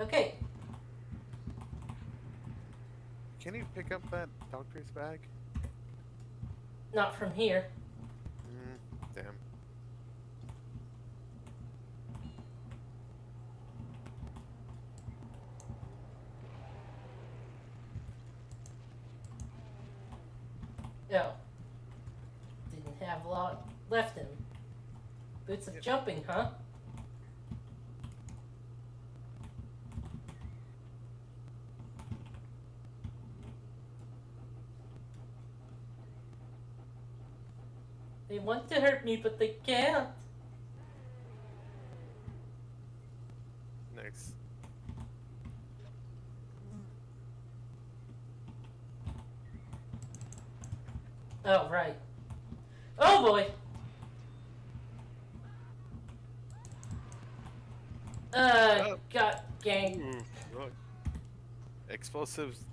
Okay. Can you pick up that doctor's bag? Not from here. Damn. Oh. Didn't have a lot left in him. Boots of jumping, huh? They want to hurt me, but they can't. Nice. Oh, right. Oh, boy. Oh. Got ganked. Ooh, look. Explosives.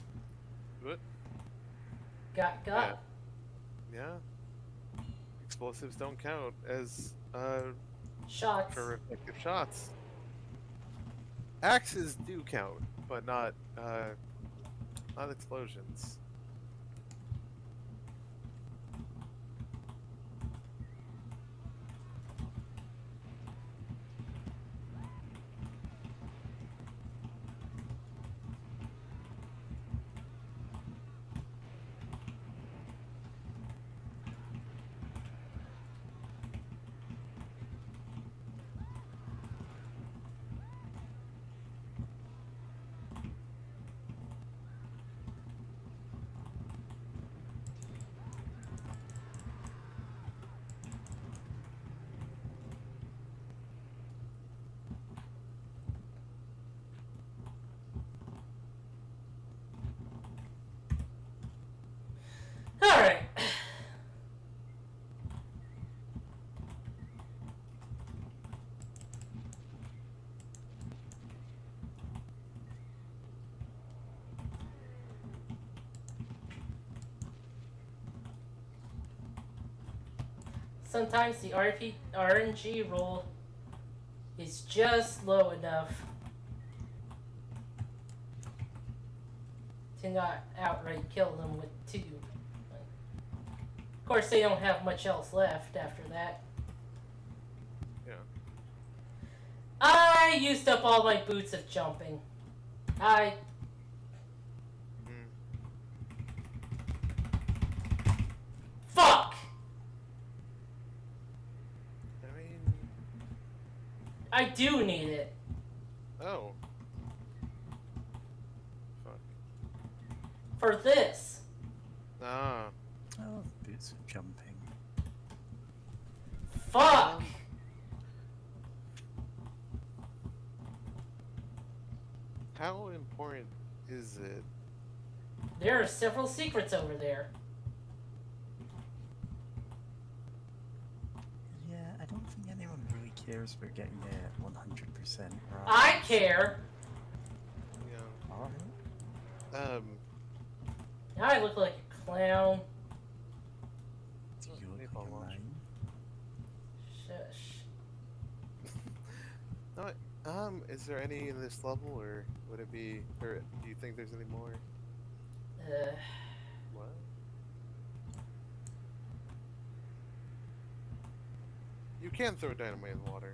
What? Got. Yeah. Explosives don't count as Shots. for effective shots. Axes do count, but not explosions. Alright. Sometimes the RNG roll is just low enough. to not outright kill them with 2. Of course, they don't have much else left after that. Yeah. I used up all my boots of jumping. Mm. Fuck! I mean, I do need it. oh. Fuck. For this. Ah. Oh, boots of jumping. Fuck! How important is it? There are several secrets over there. Yeah, I don't think anyone really cares about getting it 100% right. I care. Yeah. Alright. Now I look like a clown. Do you look Maple like a launch. mime? Shush. No, is there any in this level, or would it be, or do you think there's any more? What? You can throw dynamite in the water.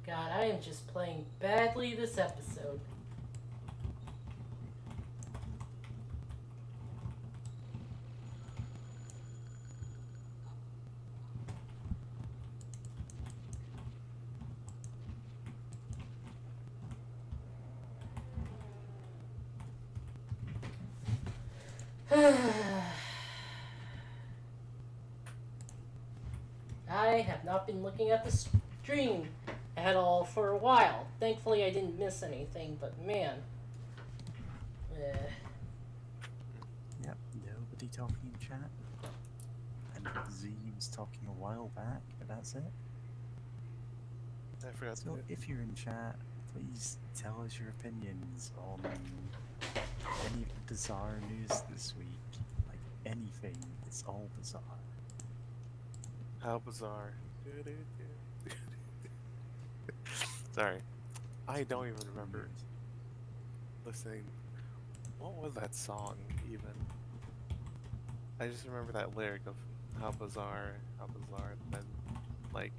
God, I am just playing badly this episode. I have not been looking at the stream at all for a while. Thankfully, I didn't miss anything, but man. Yep, nobody talking in chat. And Z was talking a while back, but that's it. I forgot So to. if you're in chat, please tell us your opinions on any bizarre news this week. Like anything, it's all bizarre. How bizarre. Sorry. I don't even remember listening. What was that song, even? I just remember that lyric of how bizarre, and then, like,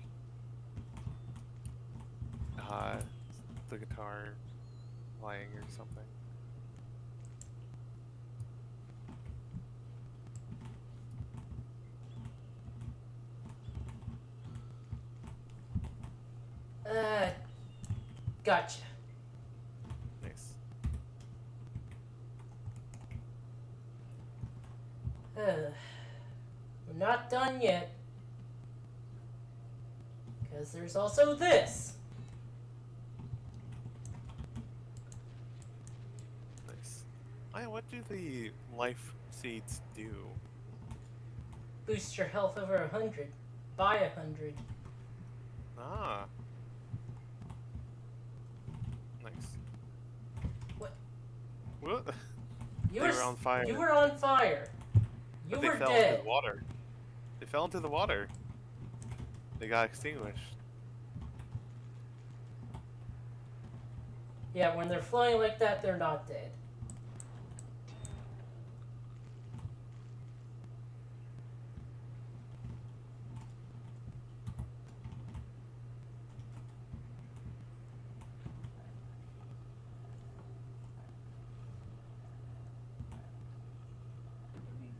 the guitar playing or something. Gotcha. Nice. We're not done yet. Because there's also this. Nice. What do the life seeds do? Boost your health over 100. By 100. Ah. Nice. What? What? You They were on fire. You were on fire. You But they were fell dead. into the water. They fell into the water. They got extinguished. Yeah, when they're flying like that, they're not dead.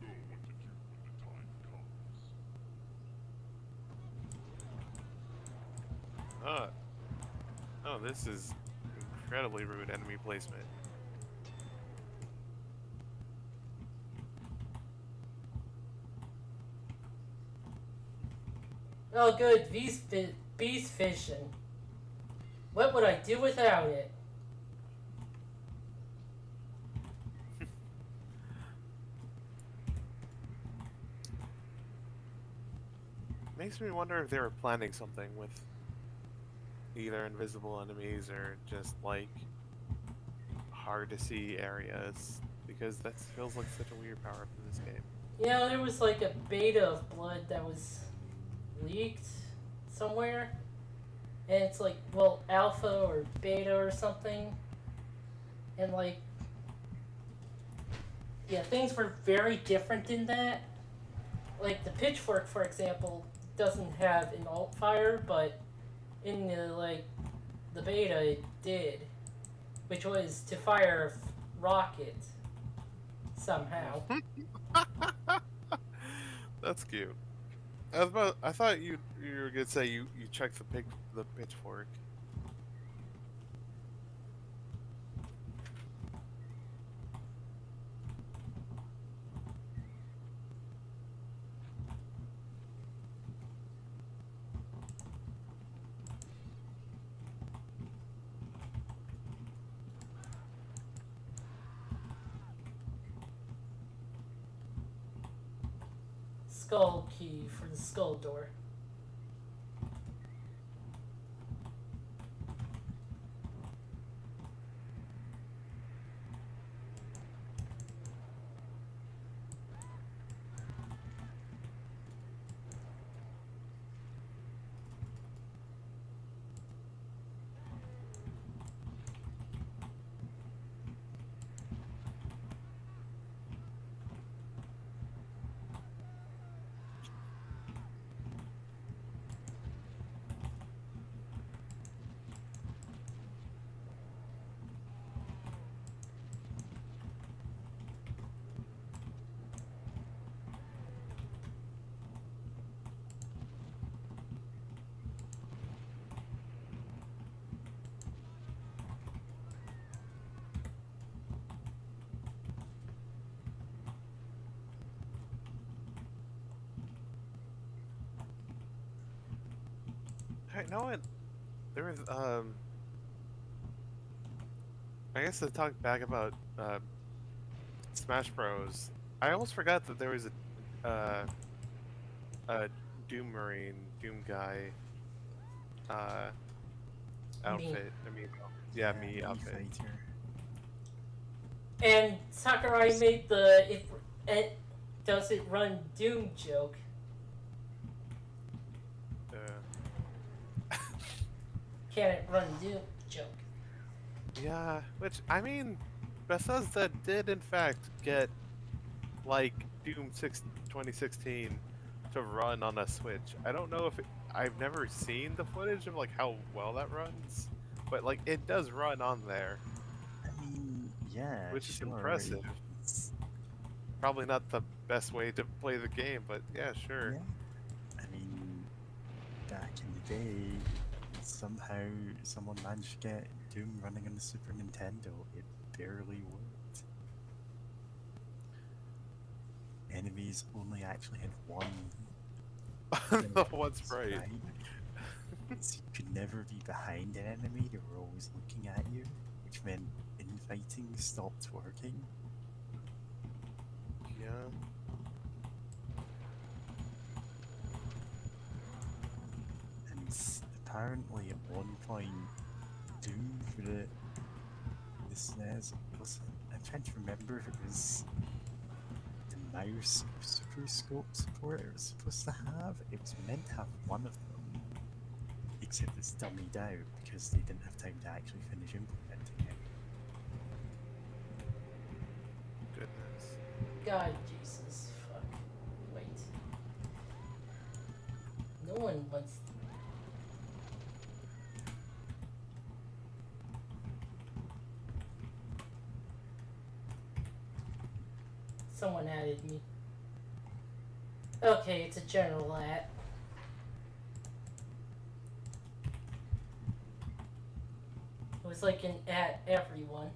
You will know what to do when the time comes. Oh, this is incredibly rude enemy placement. Oh, good. Beast fishing. What would I do without it? Makes me wonder if they were planning something with either invisible enemies or just like hard to see areas, because that feels like such a weird power up in this game. You know, there was like a beta of Blood that was leaked somewhere. And it's like, well, alpha or beta or something. And like, yeah, things were very different in that. Like the pitchfork, for example, doesn't have an alt fire, but in the beta it did, which was to fire a rocket somehow. That's cute. I thought you were gonna say you checked the pitchfork. Skull key for the skull door. Hey, know what? There was I guess to talk back about Smash Bros. I almost forgot that there was a Doom Marine, Doom guy outfit. I mean, yeah, me outfit. Fighter. And Sakurai made the it does it run Doom joke. Can it run Doom joke? Yeah, which I mean, Bethesda did in fact get like Doom 2016 to run on a Switch. I don't know if I've never seen the footage of like how well that runs, but like it does run on there, I mean, yeah, which is sure, impressive. it's- Probably not the best way to play the game, but yeah, sure. Yeah. I mean, back in the day, somehow someone managed to get Doom running on the Super Nintendo. It barely worked. Enemies only actually had one One sprite. right? So you could never be behind an enemy, they were always looking at you, which meant infighting stopped working. Yeah. And apparently at one point, Doom for the SNES was, I'm trying to remember if it was the mouse super scope support it was supposed to have. It was meant to have one of them, except it's dummied out because they didn't have time to actually finish implementing it. Goodness. God, Jesus, fuck. Wait. No one wants. Someone added me. Okay, it's a general at. was like an at everyone.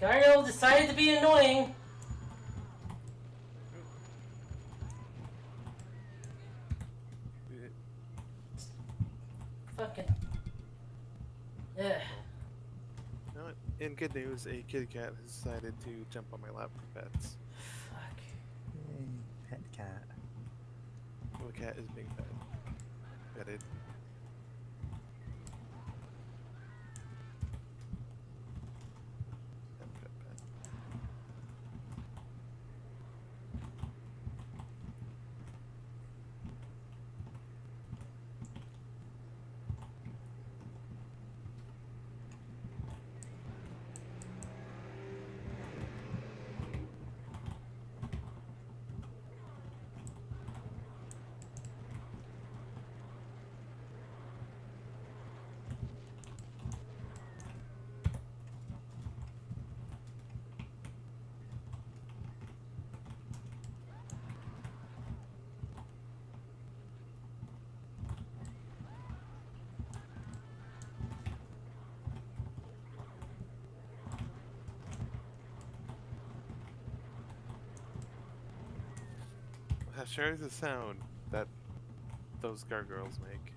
Gario decided to be annoying. Fucking. Ugh. You know what? In good news, a kitty cat has decided to jump on my lap for pets. Fuck. Yay, pet cat. Well, the cat is being petted. Pet, pet, pet. How sure is the sound that those gargoyles make?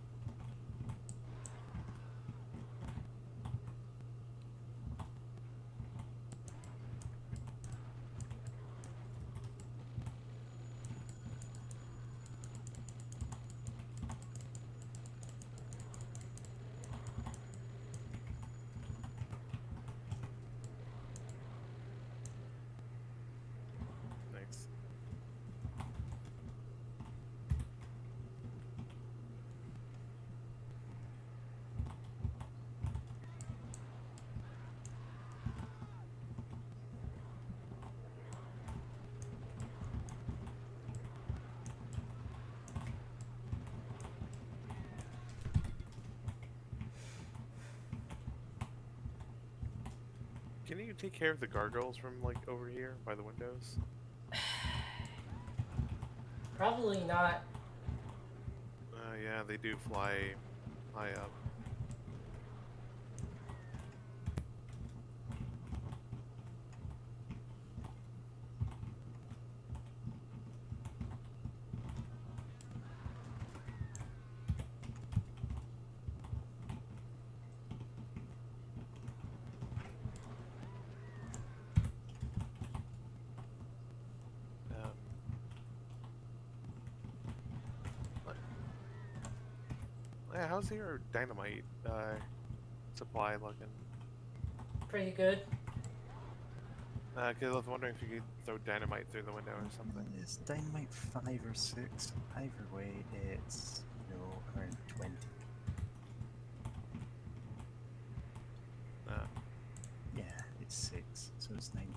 Nice. Can you take care of the gargoyles from like over here by the windows? Probably not. Yeah, they do fly high up. Yeah, how's your dynamite supply looking? Pretty good. Cause I was wondering if you could throw dynamite through the window or something. It's dynamite 5 or 6. Either way, it's, you know, around 20. Yeah, it's 6, so it's 19.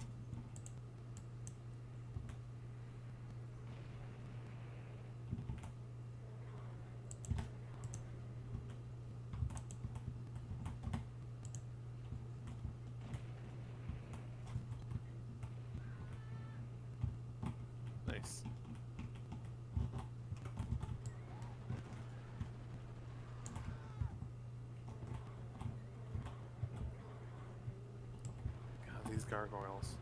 Nice. God, these gargoyles.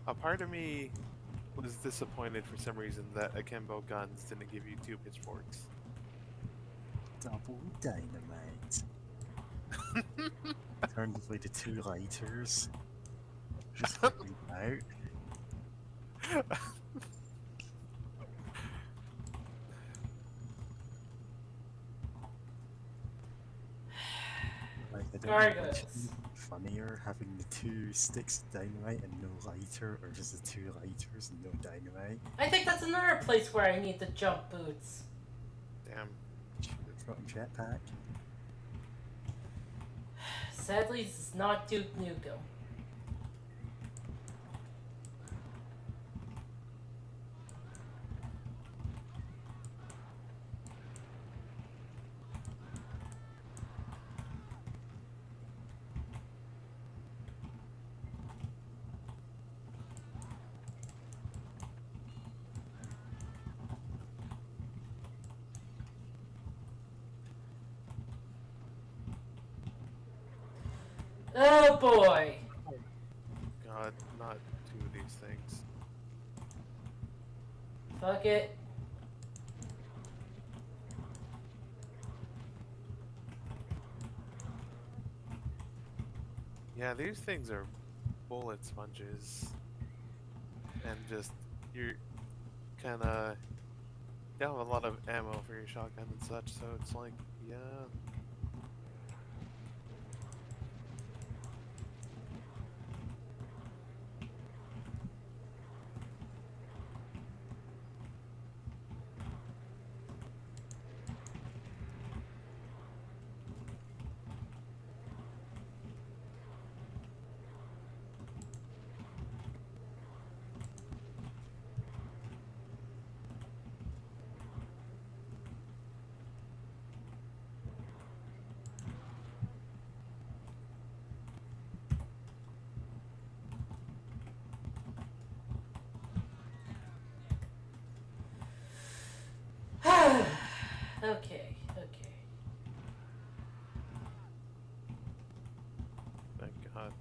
A part of me was disappointed for some reason that akimbo guns didn't give you 2 pitchforks. Double dynamite. Alternatively, the 2 lighters. Just helping out. Like, I don't know which Gargoyles. is funnier, having the 2 sticks of dynamite and no lighter, or just the 2 lighters and no dynamite. I think that's another place where I need the jump boots. Damn. Should have brought a jetpack. Sadly, it's not Duke Nukem. Oh boy! God, not two of these things. Fuck it. Yeah, these things are bullet sponges. And just, you're kinda, you have a lot of ammo for your shotgun and such, so it's like, yeah. Okay, okay. Thank God.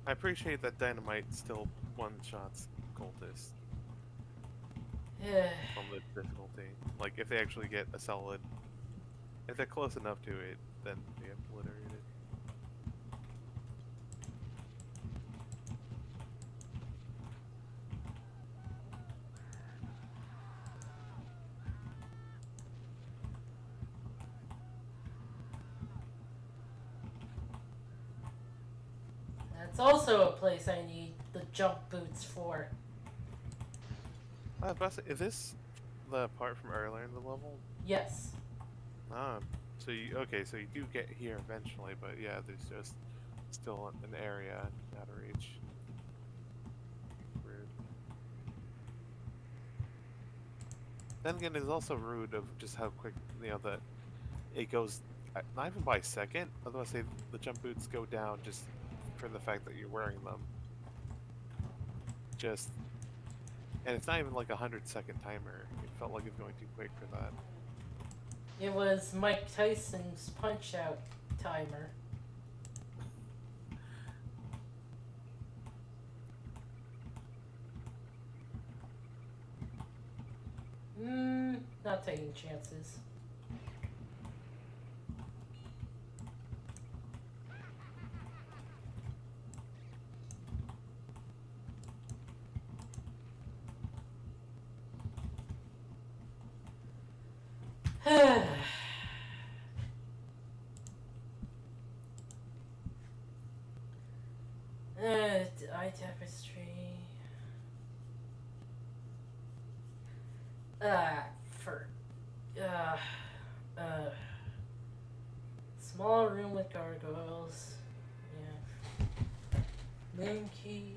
I appreciate that dynamite still one-shots cultists on the difficulty. Like, if they actually get a solid... If they're close enough to it, then they obliterate it. That's also a place I need the jump boots for. Is this the part from earlier in the level? Yes. Ah, so you... Okay, so you do get here eventually, but yeah, there's just still an area out of reach. Rude. Then again, it's also rude of just how quick, that it goes, not even by second, otherwise say the jump boots go down just for the fact that you're wearing them. And it's not even like 100-second timer. It felt like it was going too quick for that. It was Mike Tyson's Punch-Out timer. Not taking chances. Eye tapestry. Small room with gargoyles. Yeah. Moon key.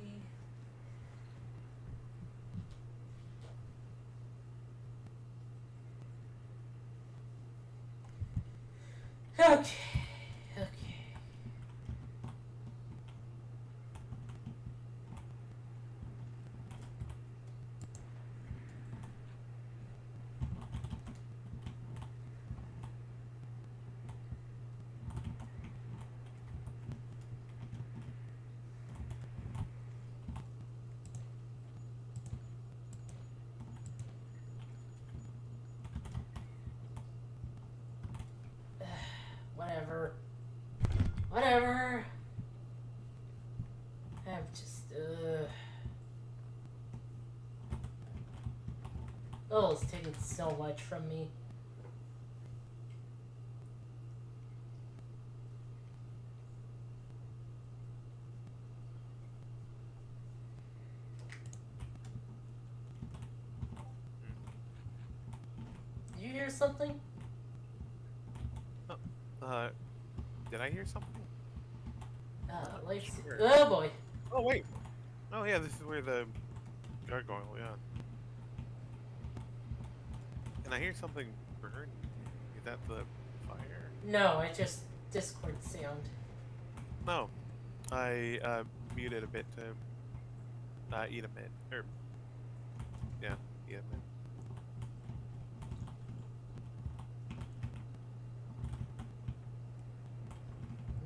Okay. Okay. Whatever. Whatever. I'm just, Oh, it's taking so much from me. Did you hear something? Did I hear something? Life. Sure. Oh boy. Oh wait. Oh yeah, this is where the gargoyle. Yeah. And I hear something burn. Is that the fire? No, I just Discord sound. No. I muted a bit to eat a mint. Or yeah, eat a mint.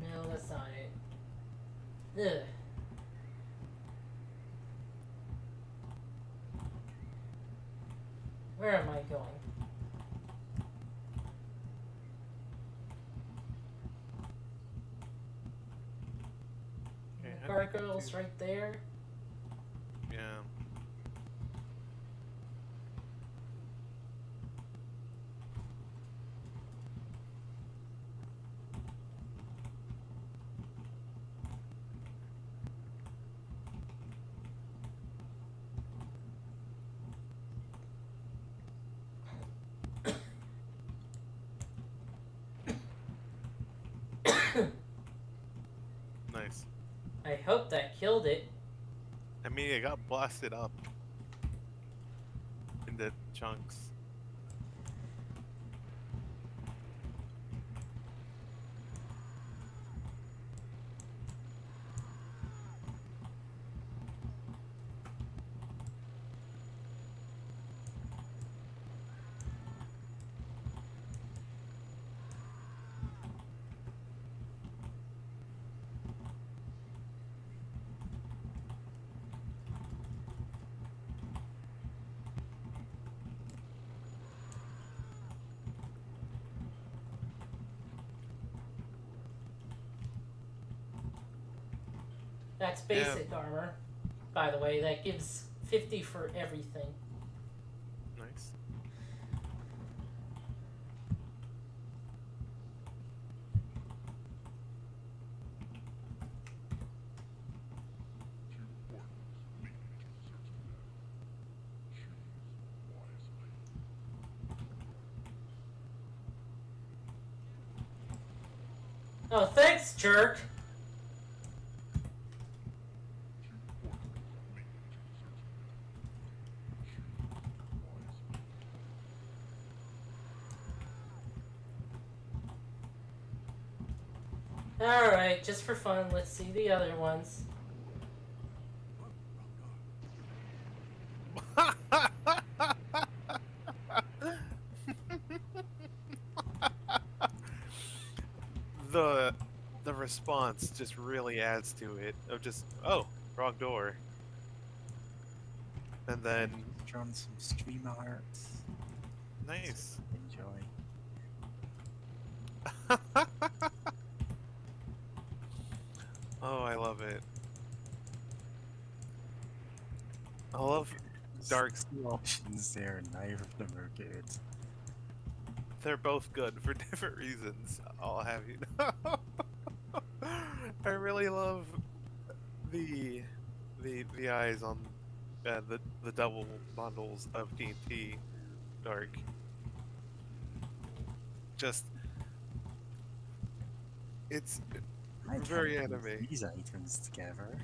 No, that's not it. Ugh. Where am I going? Okay, The gargoyle's right there. Yeah. Nice. I hope that killed it. I mean, it got blasted up into chunks. That's basic armor. By the way, that gives 50 for everything. Nice. Oh, thanks, jerk! Alright, just for fun, let's see the other ones. The response just really adds to it of just, oh, wrong door. And then Drawn some stream art. nice. Enjoy. Oh, I love it. I love dark. Two options there, neither of them are good. They're both good for different reasons. I'll have you know. I really love the eyes on the double bundles of TNT Dark. Just it's I very can't use anime. these items together.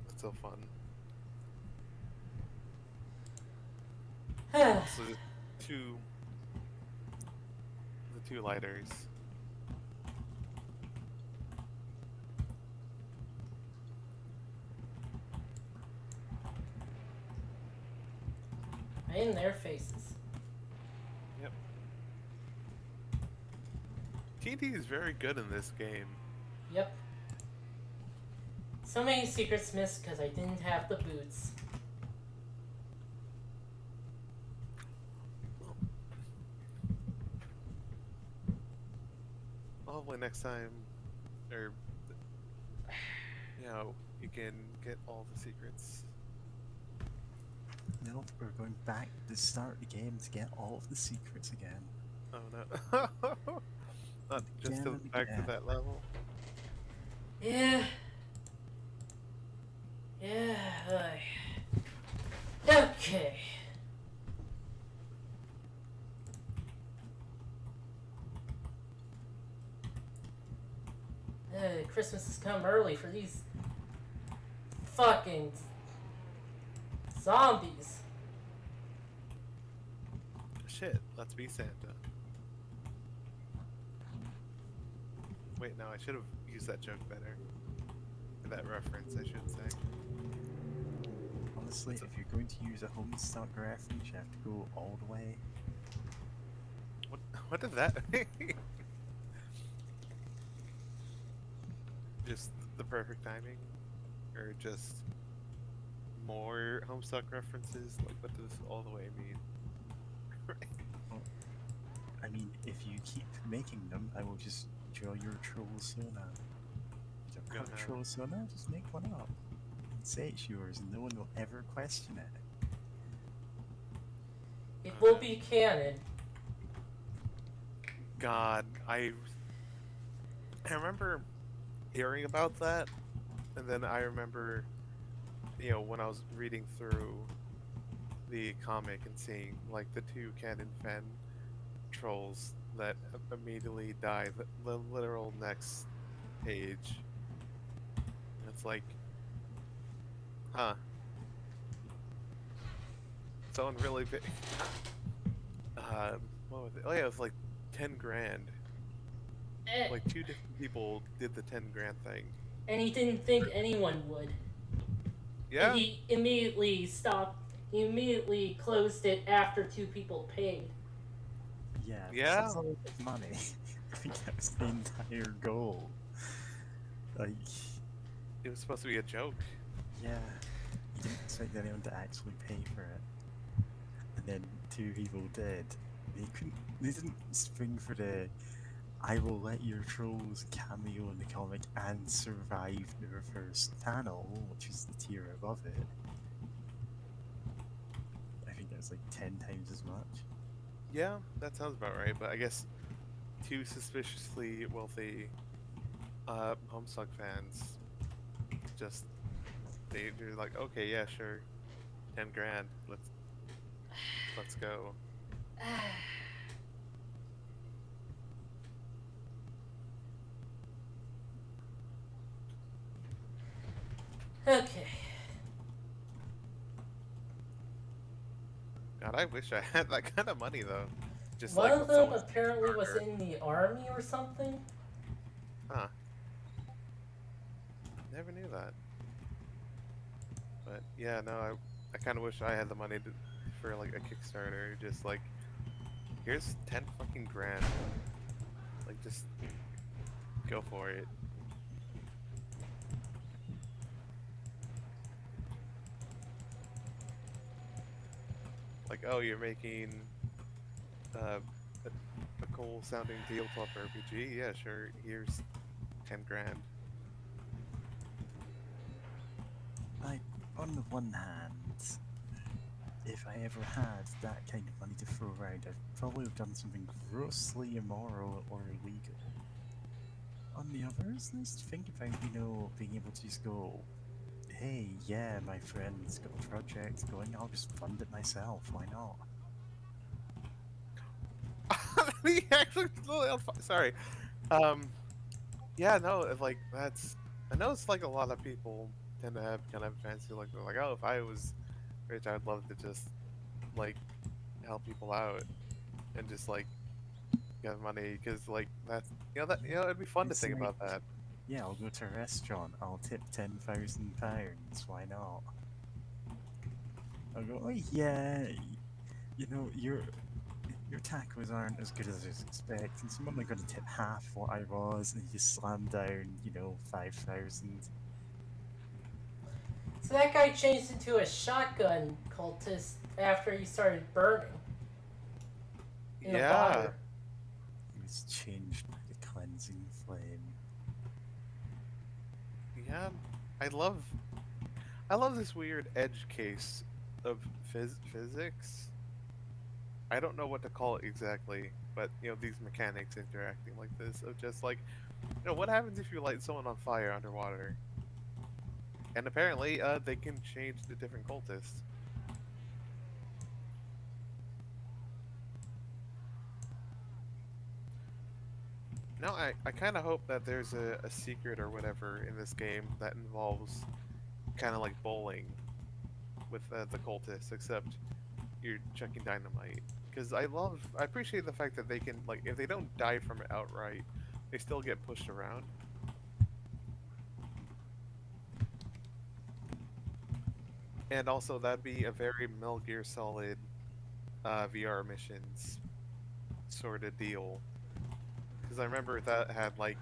That's so fun. So the two lighters. In their faces. Yep. TNT is very good in this game. Yep. So many secrets missed because I didn't have the boots. Hopefully next time, or you know, you can get all the secrets. No, we're going back to the start of the game to get all of the secrets again. Oh no. Not just to Again, back yeah. to that level. Yeah. Yeah. Okay. Okay. Christmas has come early for these fucking zombies. Shit, let's be Santa. Wait, no, I should have used that joke better. Or that reference, I should say. Honestly, if you're going to use a Homestuck reference, you have to go all the way. What does that mean? Just the perfect timing? Or just more Homestuck references? Like, what does all the way mean? I mean, if you keep making them, I will just draw your troll sona. You don't have a troll sona, just make one up. Say it's yours and no one will ever question it. It will be canon. God, I remember hearing about that, and then I remember, you know, when I was reading through the comic and seeing like the two canon fan trolls that immediately die the literal next page. And it's like, huh? Someone really big. What was it? Oh yeah, it was like 10 grand. Like 2 different people did the 10 grand thing. And he didn't think anyone would. Yeah. And he immediately stopped. He immediately closed it after 2 people paid. Yeah. Yeah. That's a lot of money. I think that was the entire goal. Like. It was supposed to be a joke. Yeah. You didn't expect anyone to actually pay for it. And then 2 people did. They didn't spring for the I will let your trolls cameo in the comic and survive the reverse panel, which is the tier above it. I think that was like 10 times as much. Yeah, that sounds about right, but I guess 2 suspiciously wealthy Homestuck fans just they're like, okay, yeah, sure, 10 grand, let's go. Okay. God, I wish I had that kind of money though. Just One like of them someone's apparently was partner. in the army or something. Huh. Never knew that. But yeah, no, I kind of wish I had the money for like a Kickstarter. Just like, here's 10 fucking grand. Like, just go for it. Like, oh, you're making a cool sounding tabletop RPG? Yeah, sure. Here's 10 grand. Like, on the one hand, if I ever had that kind of money to throw around, I'd probably have done something grossly immoral or illegal. On the other, it's nice to think about, you know, being able to just go, hey, yeah, my friend's got a project going, I'll just fund it myself, why not? He actually, sorry. Yeah, no, like that's. I know it's like a lot of people tend to have kind of fancy like they're like, oh, if I was rich, I'd love to just like help people out and just like get money because like that's it'd be fun to It's think like, about that. yeah, I'll go to a restaurant, I'll tip £10,000, why not? I'll go, oh yeah, you know, your tacos aren't as good as I was expecting, so I'm only going to tip half what I was, and you slam down, you know, 5,000. So that guy changed into a shotgun cultist after he started burning. In a fire. He was changed by the cleansing flame. Yeah, I love this weird edge case of physics. I don't know what to call it exactly, but you know, these mechanics interacting like this of just like, you know, what happens if you light someone on fire underwater? And apparently, they can change to different cultists. No, I kind of hope that there's a secret or whatever in this game that involves kind of like bowling with the cultists, except you're chucking dynamite. Because I appreciate the fact that they can, like, if they don't die from it outright, they still get pushed around. And also, that'd be a very Metal Gear Solid VR missions sort of deal. Because I remember that had, like,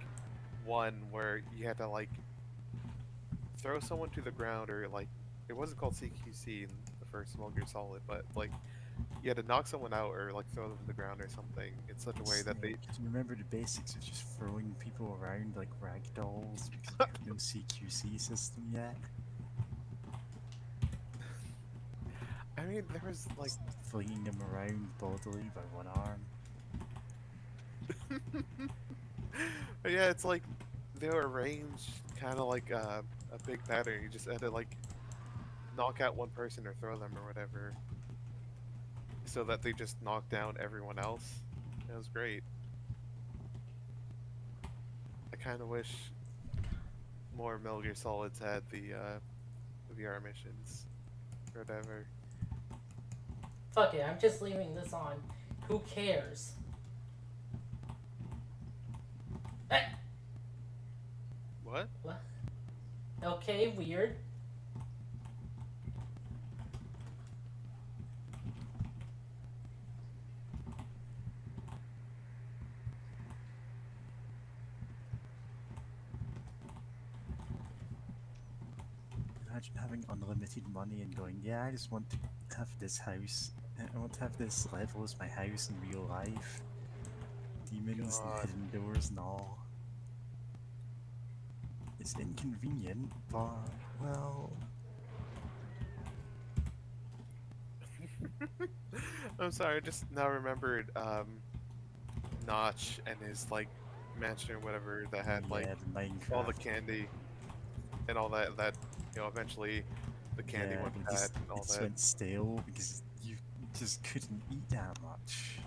one where you had to, like, throw someone to the ground, or, like, it wasn't called CQC in the first Metal Gear Solid, but, like, you had to knock someone out or, like, throw them to the ground or something in such a way that they... Can you remember the basics of just throwing people around like rag dolls because we have no CQC system yet? I mean, there was, like... Just flinging them around bodily by one arm. But yeah, it's like they were arranged kind of like a big pattern. You just had to, like, knock out one person or throw them or whatever, so that they just knock down everyone else. It was great. I kind of wish more Metal Gear Solids had the VR missions or whatever. Fuck it, I'm just leaving this on. Who cares? Eh, What? what? Okay, weird. Imagine having unlimited money and going, yeah, I just want to have this house. I want to have this level as my house in real life. Demons and God. hidden doors and all. It's inconvenient, but, well... I'm sorry, I just now remembered Notch and his, like, mansion or whatever that had, like, yeah, the Minecraft. all the candy and all that eventually the candy went it bad just, and all it just that. went stale because you just couldn't eat that much.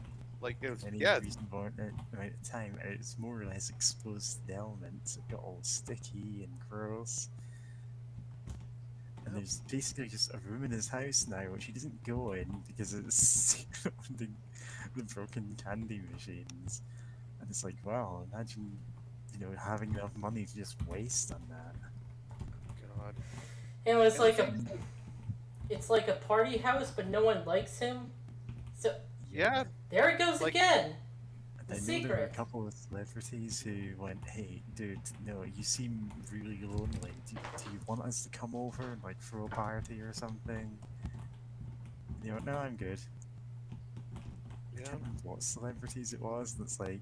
Like, it was, Any yeah, reasonable amount of time, and it's more or less exposed to the elements. It got all sticky and gross. And there's basically just a room in his house now which he doesn't go in because it's the broken candy machines. And it's like, wow, imagine, having enough money to just waste on that. God. You know, it's And like the it's like a party house, but no one likes him. So Yeah, there it goes like- again. And The I know there were a secret. couple of celebrities who went, hey, dude, no, you seem really lonely. Do you want us to come over and, like, throw a party or something? No, I'm good. I yeah. can't remember what celebrities it was, and it's like...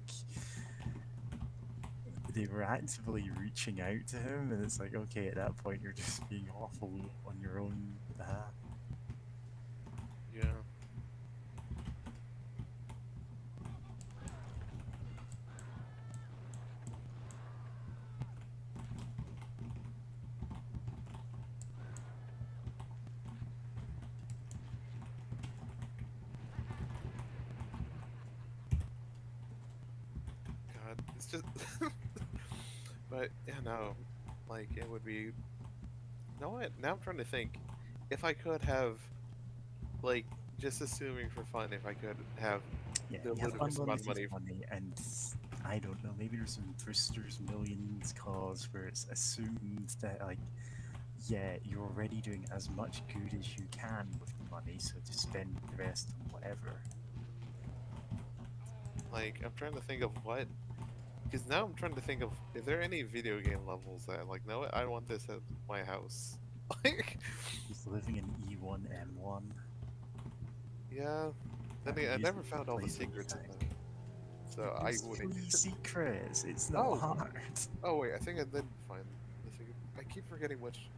They were actively reaching out to him, and it's like, okay, at that point you're just being awful on your own behalf. Yeah. God, it's just but yeah, no. Like, it would be, you know what? Now I'm trying to think. If I could have, like, just assuming for fun, if I could have Yeah, the you have ludicrous amount of unlimited money. money, and I don't know, maybe there's some Brewster's Millions clause where it's assumed that, like, yeah, you're already doing as much good as you can with the money, so just spend the rest on whatever. Like, I'm trying to think of what. Because now I'm trying to think of, if there are any video game levels that, like, no, I want this at my house. Like, Just living in E1M1. yeah. Then I never found all the secrets in them. So I There's wouldn't. 3 secrets, it's not Oh. hard. Oh, wait, I think I did find the secret. I keep forgetting which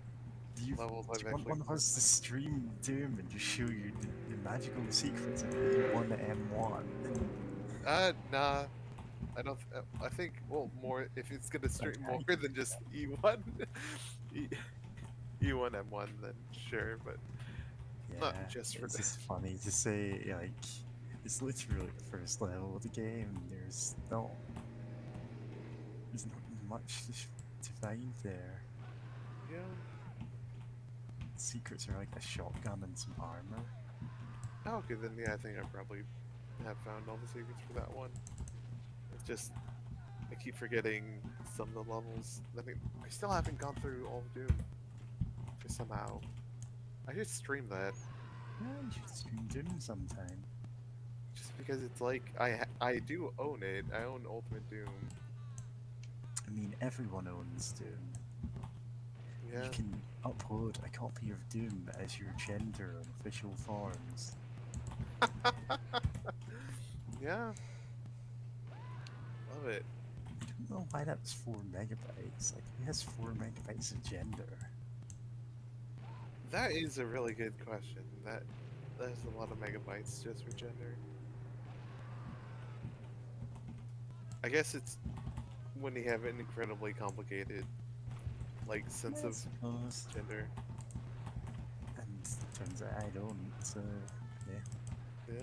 levels Do I've you want actually. one of us to stream Doom and just show you the magical secrets of E1M1? Nah. I don't. I think, well, more if it's gonna stream more than just E1, E1M1, then sure, but not just for it's that. just funny to say, like, it's literally the first level of the game. There's no... There's not much to find there. Yeah. Secrets are like a shotgun and some armor. Oh, okay, then yeah, I think I probably have found all the secrets for that one. It's just I keep forgetting some of the levels. I still haven't gone through all of Doom. Just somehow. I should stream that. Yeah, you should stream Doom sometime. Just because it's like I do own it. I own Ultimate Doom. I mean, everyone owns Doom. Yeah. You can upload a copy of Doom as your gender on official forums. Yeah. Love it. I don't know why that was 4 megabytes. Like, who has 4 megabytes of gender? That is a really good question. That's a lot of megabytes just for gender. I guess it's when you have an incredibly complicated like sense I of suppose. gender. And turns out I don't, so yeah. Yeah.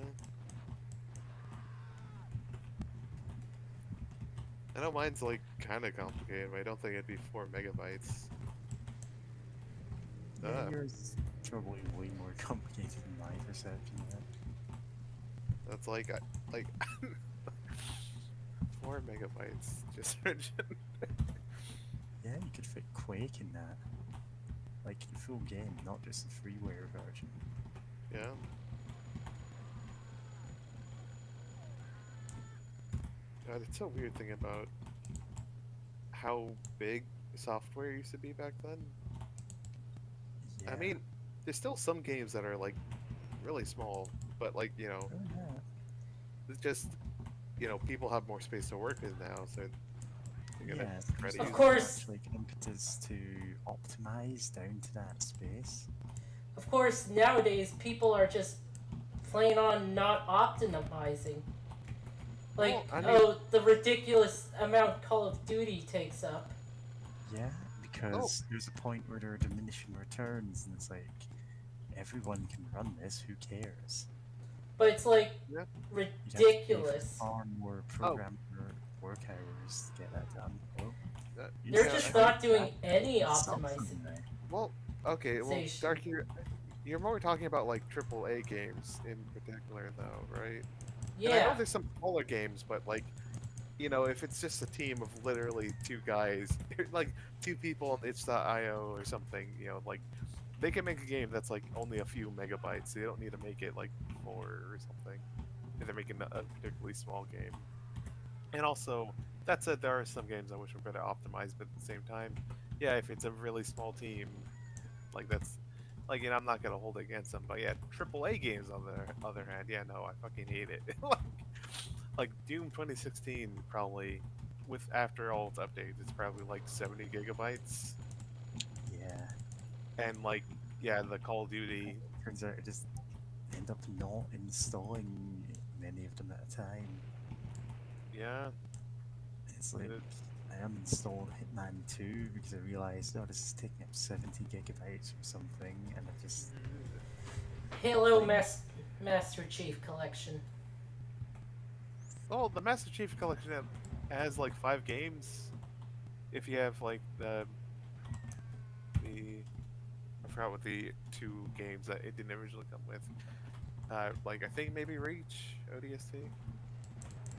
I know mine's like kind of complicated, but I don't think it'd be 4 megabytes. Yeah, yours is probably way more complicated than my perception of it. That's like 4 megabytes just for gender. Yeah, you could fit Quake in that. Like, the full game, not just the freeware version. Yeah. God, it's a weird thing about how big software used to be back then. Yeah. I mean, there's still some games that are like really small, but like, you know, Oh, yeah. it's just, you know, people have more space to work with now, so they're gonna Yeah, try to Of use course. much, like, impetus to optimize down to that space. Of course, nowadays people are just plain on not optimizing. Like, Well, I mean- the ridiculous amount Call of Duty takes up. Yeah, because there's a point where there are diminishing returns, and it's like, everyone can run this, who cares? But it's like Yeah. You'd have to pay for ridiculous. far more programmer work hours to get that done. Oh, They're Yeah, just I not doing any Stop optimizing. something there. Well, okay, well, Station. Dark, you're more talking about like AAA games in particular, though, right? And I know Yeah, there's some smaller games, but like, you know, if it's just a team of literally 2 guys, like 2 people on itch.io or something, you know, like they can make a game that's like only a few megabytes. They don't need to make it like 4 or something if they're making a particularly small game. And also, that said, there are some games I wish were better optimized, but at the same time, yeah, if it's a really small team, like that's, like, you know, I'm not gonna hold it against them, but yeah, AAA games on the other hand, yeah, no, I fucking hate it. like Doom 2016 probably, with after all its updates, it's probably like 70 gigabytes, Yeah, and like, yeah, the Call of Duty, turns out I just end up not installing many of them at a time. yeah, It's like, it- I uninstalled Hitman 2 because I realized, oh, this is taking up 70 gigabytes or something, and I just, Halo Master Chief Collection. oh, the Master Chief Collection has like 5 games. If you have like the I forgot what the 2 games that it didn't originally come with. Like I think maybe Reach, ODST,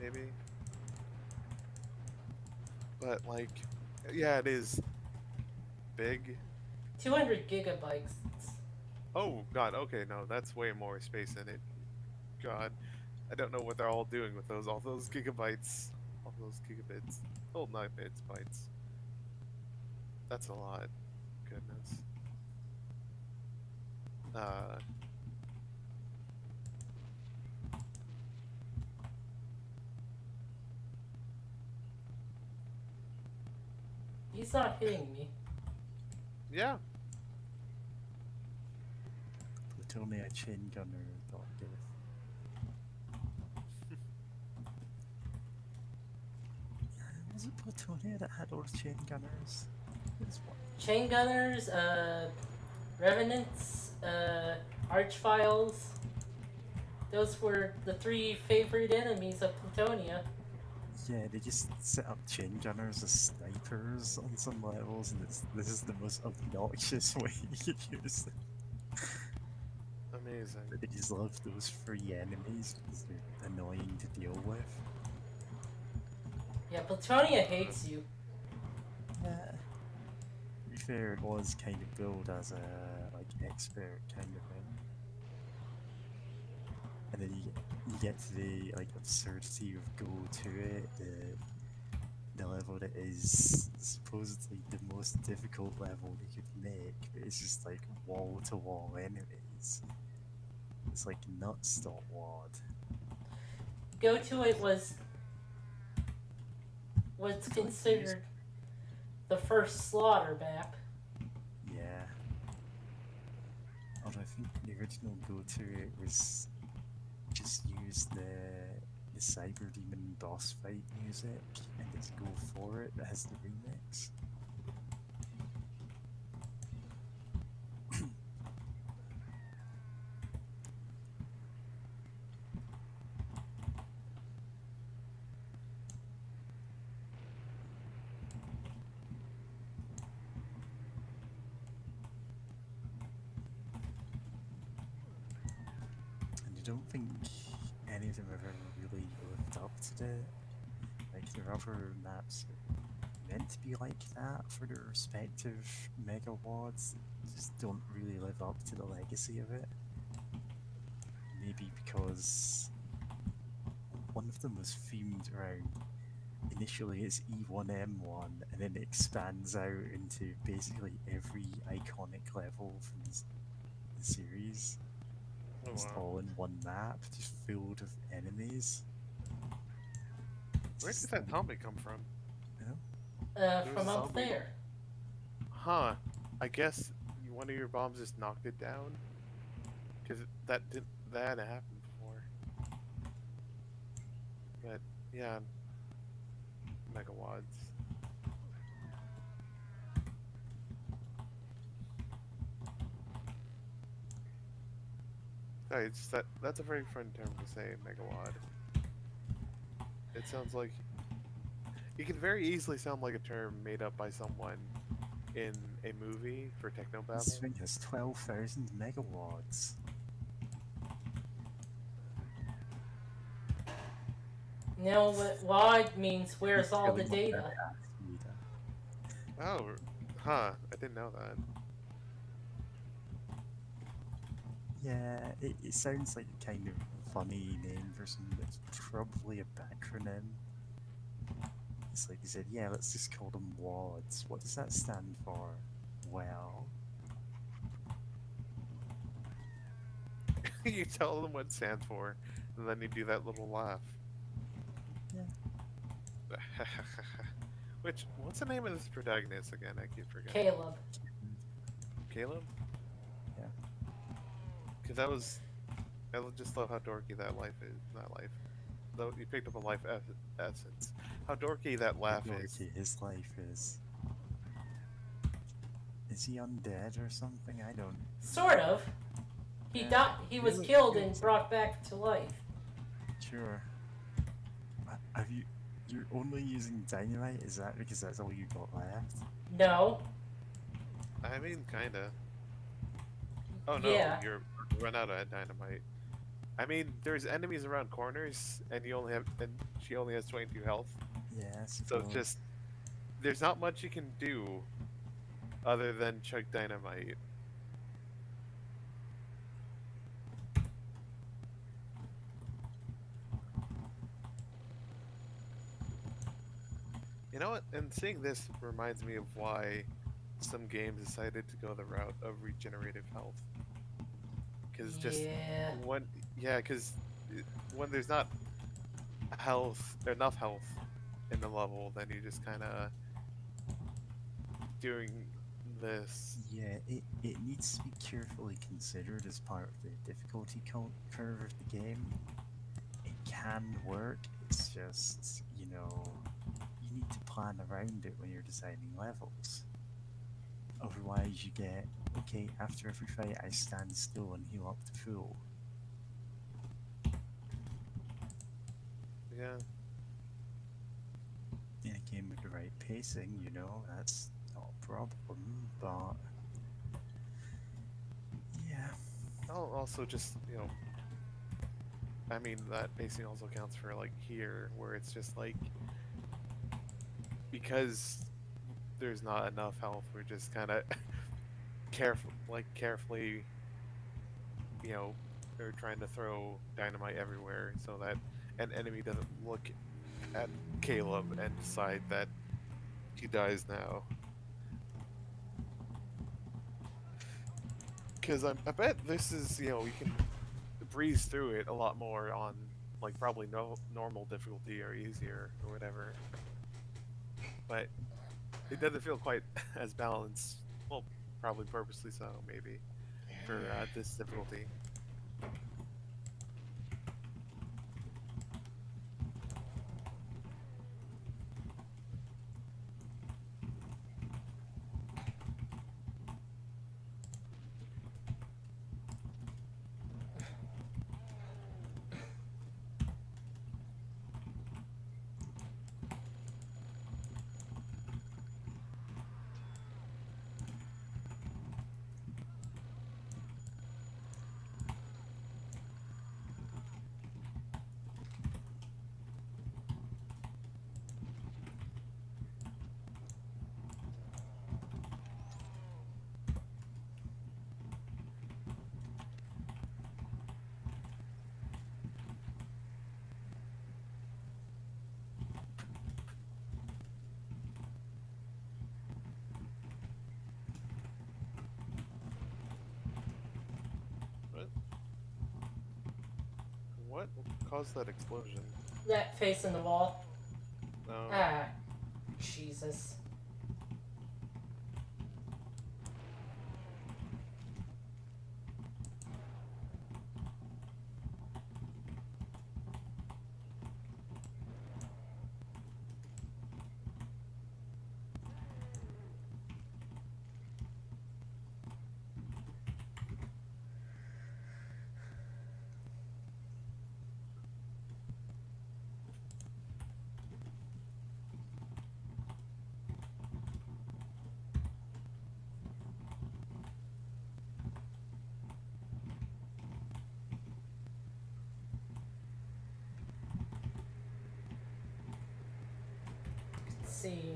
maybe. But like, yeah, it is big. 200 gigabytes. Oh God, okay, no, that's way more space in it. God, I don't know what they're all doing with all those gigabytes, all those gigabits. Oh, not bits, bytes. That's a lot. Goodness. He's not hitting me. Yeah. Plutonian chain gunner, don't give Was it Plutonia that had all the chain gunners? This one. Chain Gunners, Revenants, Archviles. Those were the 3 favorite enemies of Plutonia. Yeah, they just set up chain gunners as snipers on some levels, and this is the most obnoxious way you could use them. Amazing. But they just love those free enemies because they're annoying to deal with. Yeah, Platonia hates you. Yeah. To be fair, it was kind of billed as a like expert kind of thing. And then you get to the like absurdity of go to it, the level that is supposedly the most difficult level they could make, but it's just like wall to wall enemies. It's like nuts stop wad. Go to it was what's So considered the first slaughter map. yeah. Although I think the original go to it was just use the Cyber Demon boss fight music and it's Go For It that has the remix. And I don't think any of them have ever really lived up to the like their other maps are meant to be like that for their respective megawads, just don't really live up to the legacy of it. Maybe because one of them was themed around initially it's E1M1 and then it expands out into basically every iconic level from the series. Oh, Just wow. all in one map, just filled with enemies. Where did that zombie come from? You know? There's From a up zombie. there. Huh. I guess one of your bombs just knocked it down? Because that hadn't happened before. But, yeah. Megawads. Sorry, it's that's a very fun term to say, megawad. It sounds like it could very easily sound like a term made up by someone in a movie for This technobabble. thing has 12,000 megawatts. Now, what wide means where's all the Really not data? that fast either. Oh, huh. I didn't know that. Yeah, it sounds like a kind of funny name for something that's probably a backronym. It's like you said, yeah, let's just call them WADs. What does that stand for? Well, You tell them what it stands for, and then you do that little laugh. yeah. What's the name of this protagonist again? I keep forgetting. Caleb. Caleb? Yeah. Because I just love how dorky that life is. Not life. Though you picked up a life essence. How dorky that laugh is. Dorky his life is. Is he undead or something? I don't. Sort of. He Yeah. died. He was Really? killed and brought back to life. Sure. Have you? You're only using dynamite? Is that because that's all you got left? No. I mean, kinda. Oh no, Yeah. you're run out of dynamite. I mean, there's enemies around corners, and she only has 22 health. Yeah. So it's just there's not much you can do other than chug dynamite. You know what? And seeing this reminds me of why some games decided to go the route of regenerative health. Because just Yeah. because when there's not enough health in the level, then you're just kind of doing this. Yeah, it needs to be carefully considered as part of the difficulty curve of the game. It can work, it's just, you need to plan around it when you're designing levels. Otherwise you get, okay, after every fight I stand still and heal up to full. Yeah. in a game with the right pacing, you know, that's not a problem, but yeah. Also, just I mean that pacing also counts for like here, where it's just like because there's not enough health, we're just kind of carefully, they're trying to throw dynamite everywhere so that an enemy doesn't look at Caleb and decide that he dies now. Because I bet this is, we can breeze through it a lot more on, like, probably no normal difficulty or easier or whatever. But it doesn't feel quite as balanced. Well, probably purposely so, maybe, for this difficulty. What caused that explosion? That face in the wall. No. Ah, Jesus. Let's see.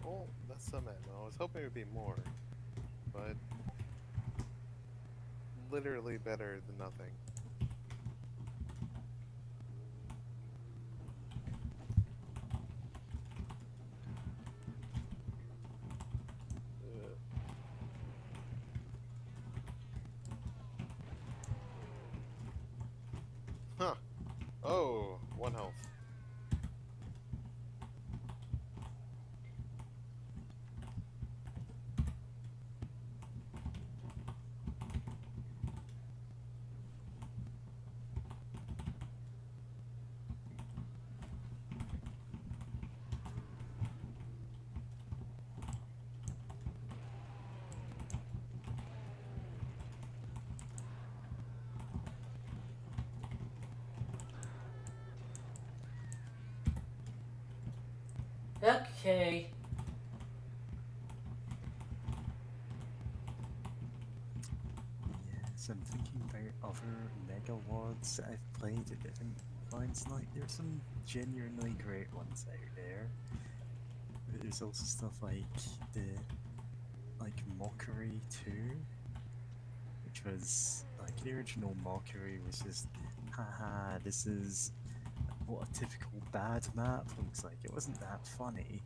Well, that's some ammo. I was hoping it would be more, but literally better than nothing. Huh. Oh, 1 health. Okay. Yes, I'm thinking about other megalogs that I've played at different points. Like, there's some genuinely great ones out there. But there's also stuff like Mockery 2, which was, like, the original Mockery was just, haha, this is what a typical bad map looks like. It wasn't that funny.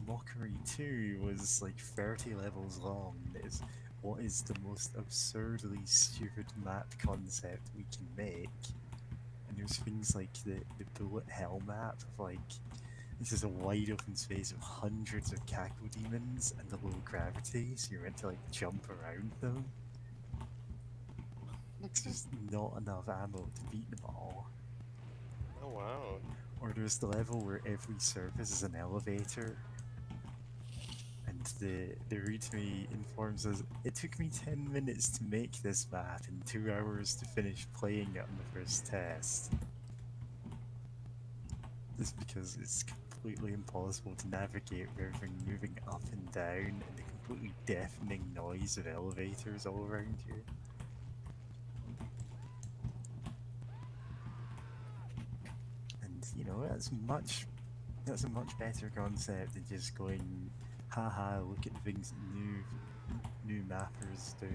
Mockery 2 was like 30 levels long. It's what is the most absurdly stupid map concept we can make. And there's things like the bullet hell map of like, this is a wide open space of hundreds of cackle demons and the low gravity, so you're meant to like jump around them. It's just not enough ammo to beat them all. Oh wow. Or there's the level where every surface is an elevator. And the README informs us, it took me 10 minutes to make this map and 2 hours to finish playing it on the first test. Just because it's completely impossible to navigate with everything moving up and down and the completely deafening noise of elevators all around you. And you know, that's a much better concept than just going, haha, look at the things that new mappers do.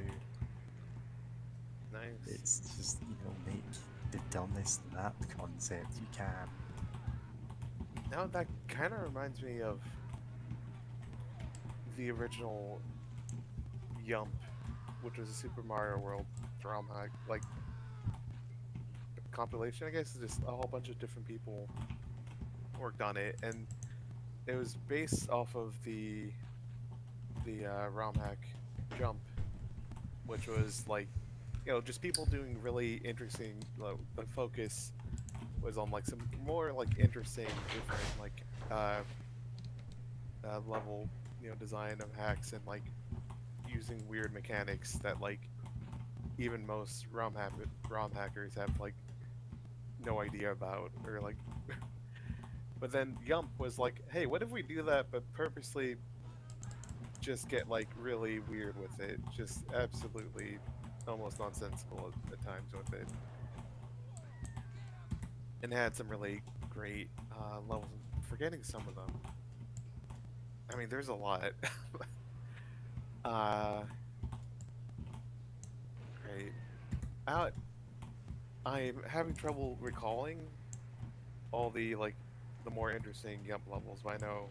Nice. It's just, you know, make the dumbest map concept you can. Now that kind of reminds me of the original Yump, which was a Super Mario World ROM hack, like compilation. I guess it's just a whole bunch of different people worked on it, and it was based off of the ROM hack Jump, which was like, you know, just people doing really interesting. The focus was on like some more like interesting, different like level, you know, design of hacks and like using weird mechanics that like even most ROM hackers have like no idea about, or like. But then Yump was like, hey, what if we do that but purposely just get like really weird with it, just absolutely almost nonsensical at times with it, and had some really great levels. I'm forgetting some of them. I mean, there's a lot. Great. I'm having trouble recalling all the like the more interesting Yump levels, but I know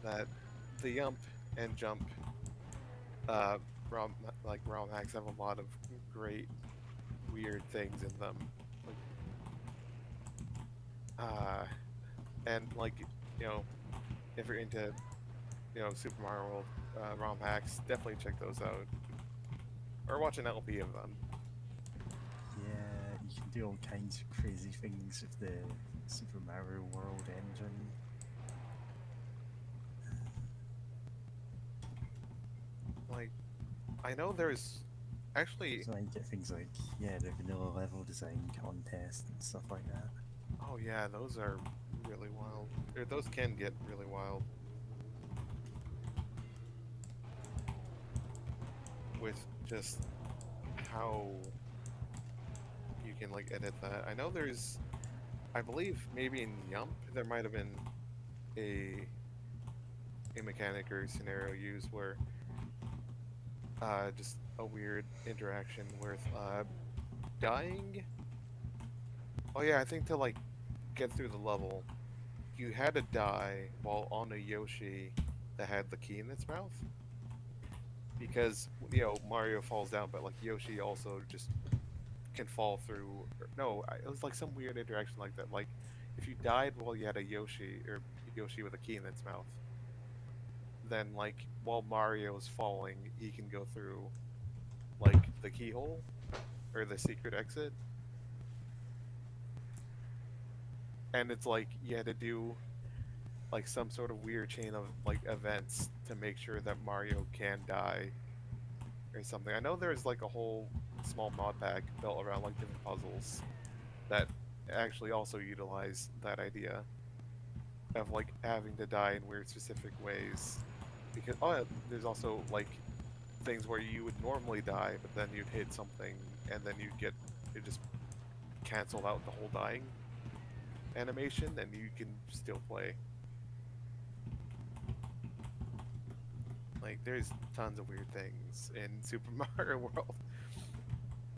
that the Yump and Jump ROM hacks have a lot of great weird things in them. And like, you know, if you're into, you know, Super Mario World ROM hacks, definitely check those out. Or watch an LP of them. Yeah, you can do all kinds of crazy things with the Super Mario World engine. Like, I know there's actually. So I get things like, yeah, the vanilla level design contest and stuff like that. Oh yeah, those are really wild. Or those can get really wild. With just how you can like edit that. I know there's, I believe maybe in Yump there might have been a mechanic or scenario used where just a weird interaction with dying. Oh yeah, I think to like get through the level, you had to die while on a Yoshi that had the key in its mouth. Because, you know, Mario falls down, but like Yoshi also just can fall through. No, it was like some weird interaction like that. Like, if you died while you had a Yoshi, or Yoshi with a key in its mouth, then like while Mario's falling, he can go through like the keyhole or the secret exit. And it's like you had to do like some sort of weird chain of like events to make sure that Mario can die or something. I know there's like a whole small mod pack built around like different puzzles that actually also utilize that idea of like having to die in weird specific ways. Because there's also like things where you would normally die, but then you'd hit something and then you'd get it just canceled out the whole dying animation, and you can still play. Like, there's tons of weird things in Super Mario World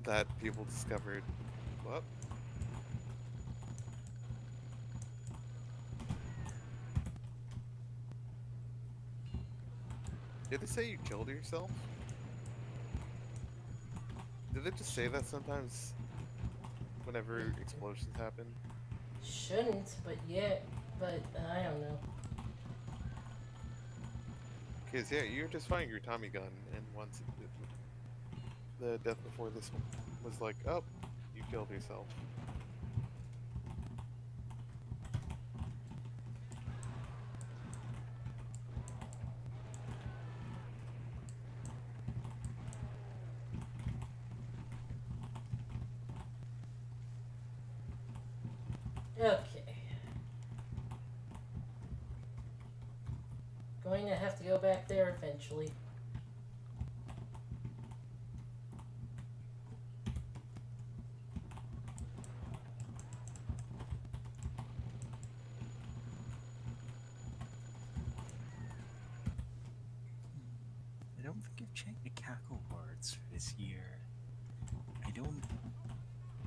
that people discovered. What? Did it say you killed yourself? Did it just say that sometimes whenever explosions happen? Shouldn't, but yeah, but I don't know. Because, yeah, you're just firing your Tommy gun, and once the death before this one was like, oh, you killed yourself. Okay. Going to have to go back there eventually. I don't think I've checked the cackle words for this year. I don't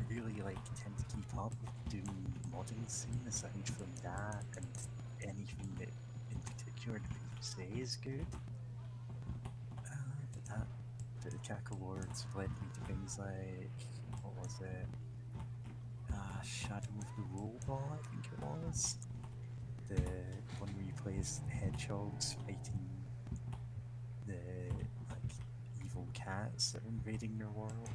really tend to keep up with the Doom modding scene aside from that and anything that in particular that people say is good. But the cackle words led me to things like, what was it? Shadow of the Robot, I think it was. The one where you play as hedgehogs fighting the evil cats that are invading their world.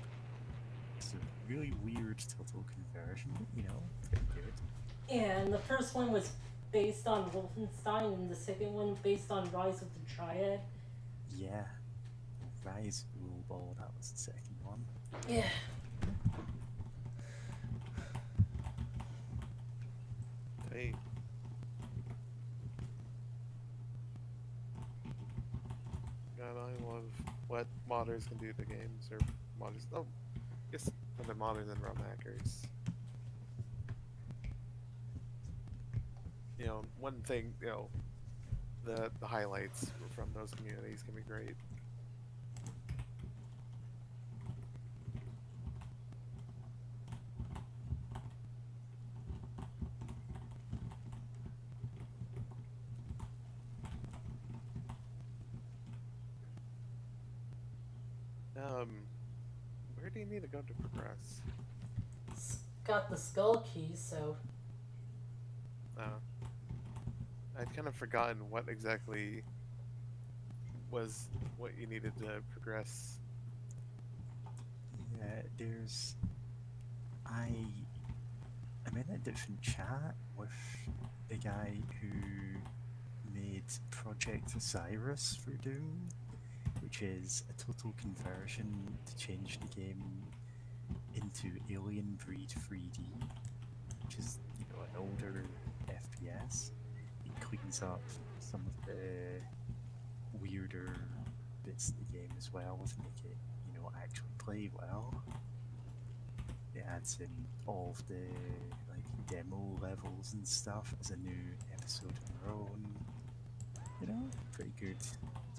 It's a really weird total conversion, but pretty good. Yeah, and the first one was based on Wolfenstein, and the second one based on Rise of the Triad. Yeah. Rise Rule Ball, that was the second one. Yeah. Hey. God, I love what modders can do to games, or modders. Oh, I guess they're modern than ROM hackers. One thing, the highlights from those communities can be great. Where do you need to go to progress? It's got the skull keys, so. I'd kind of forgotten what exactly was what you needed to progress. Yeah, I'm in a different chat with the guy who made Project Osiris for Doom, which is a total conversion to change the game into Alien Breed 3D, which is an older FPS. It cleans up some of the weirder bits of the game as well to make it actually play well. It adds in all of the demo levels and stuff as a new episode of their own. Pretty good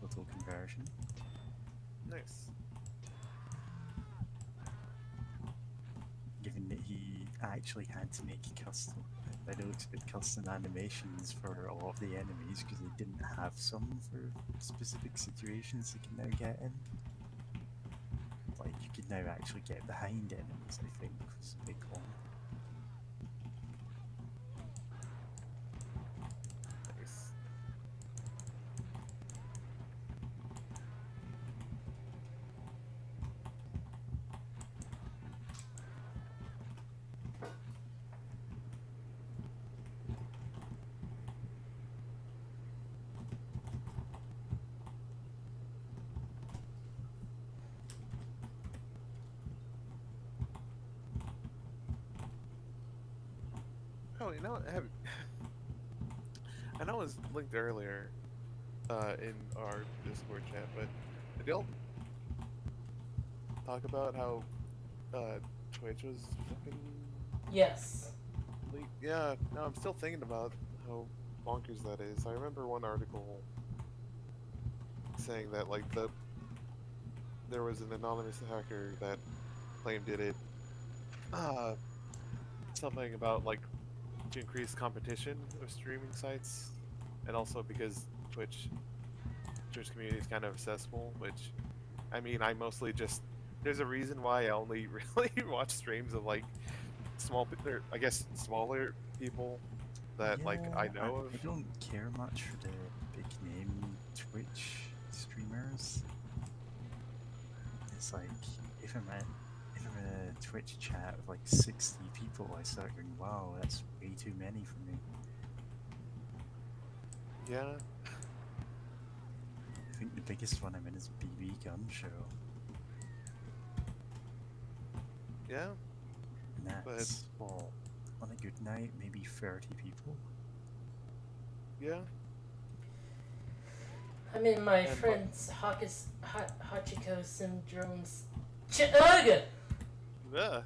total conversion. Nice. Given that he actually had to make by the looks of it, custom animations for a lot of the enemies because they didn't have some for specific situations you can now get in. You can now actually get behind enemies, I think, was a big one. Nice. Oh, I know it was linked earlier in our Discord chat, but did y'all talk about how Twitch was fucking... Yes. Yeah, no, I'm still thinking about how bonkers that is. I remember one article saying that there was an anonymous hacker that claimed it something about to increase competition of streaming sites, and also because Twitch community is kind of accessible, which I mostly just, there's a reason why I only really watch streams of smaller people that I know of. I don't care much for the big name Twitch streamers. It's if I'm in a Twitch chat with like 60 people, I start going, wow, that's way too many for me. Yeah. I think the biggest one I'm in is BB Gun Show. Yeah. And that's, well, on a good night, maybe 30 people. Yeah. I'm in my And friend's Hachiko syndrome's. Ugh! Yeah.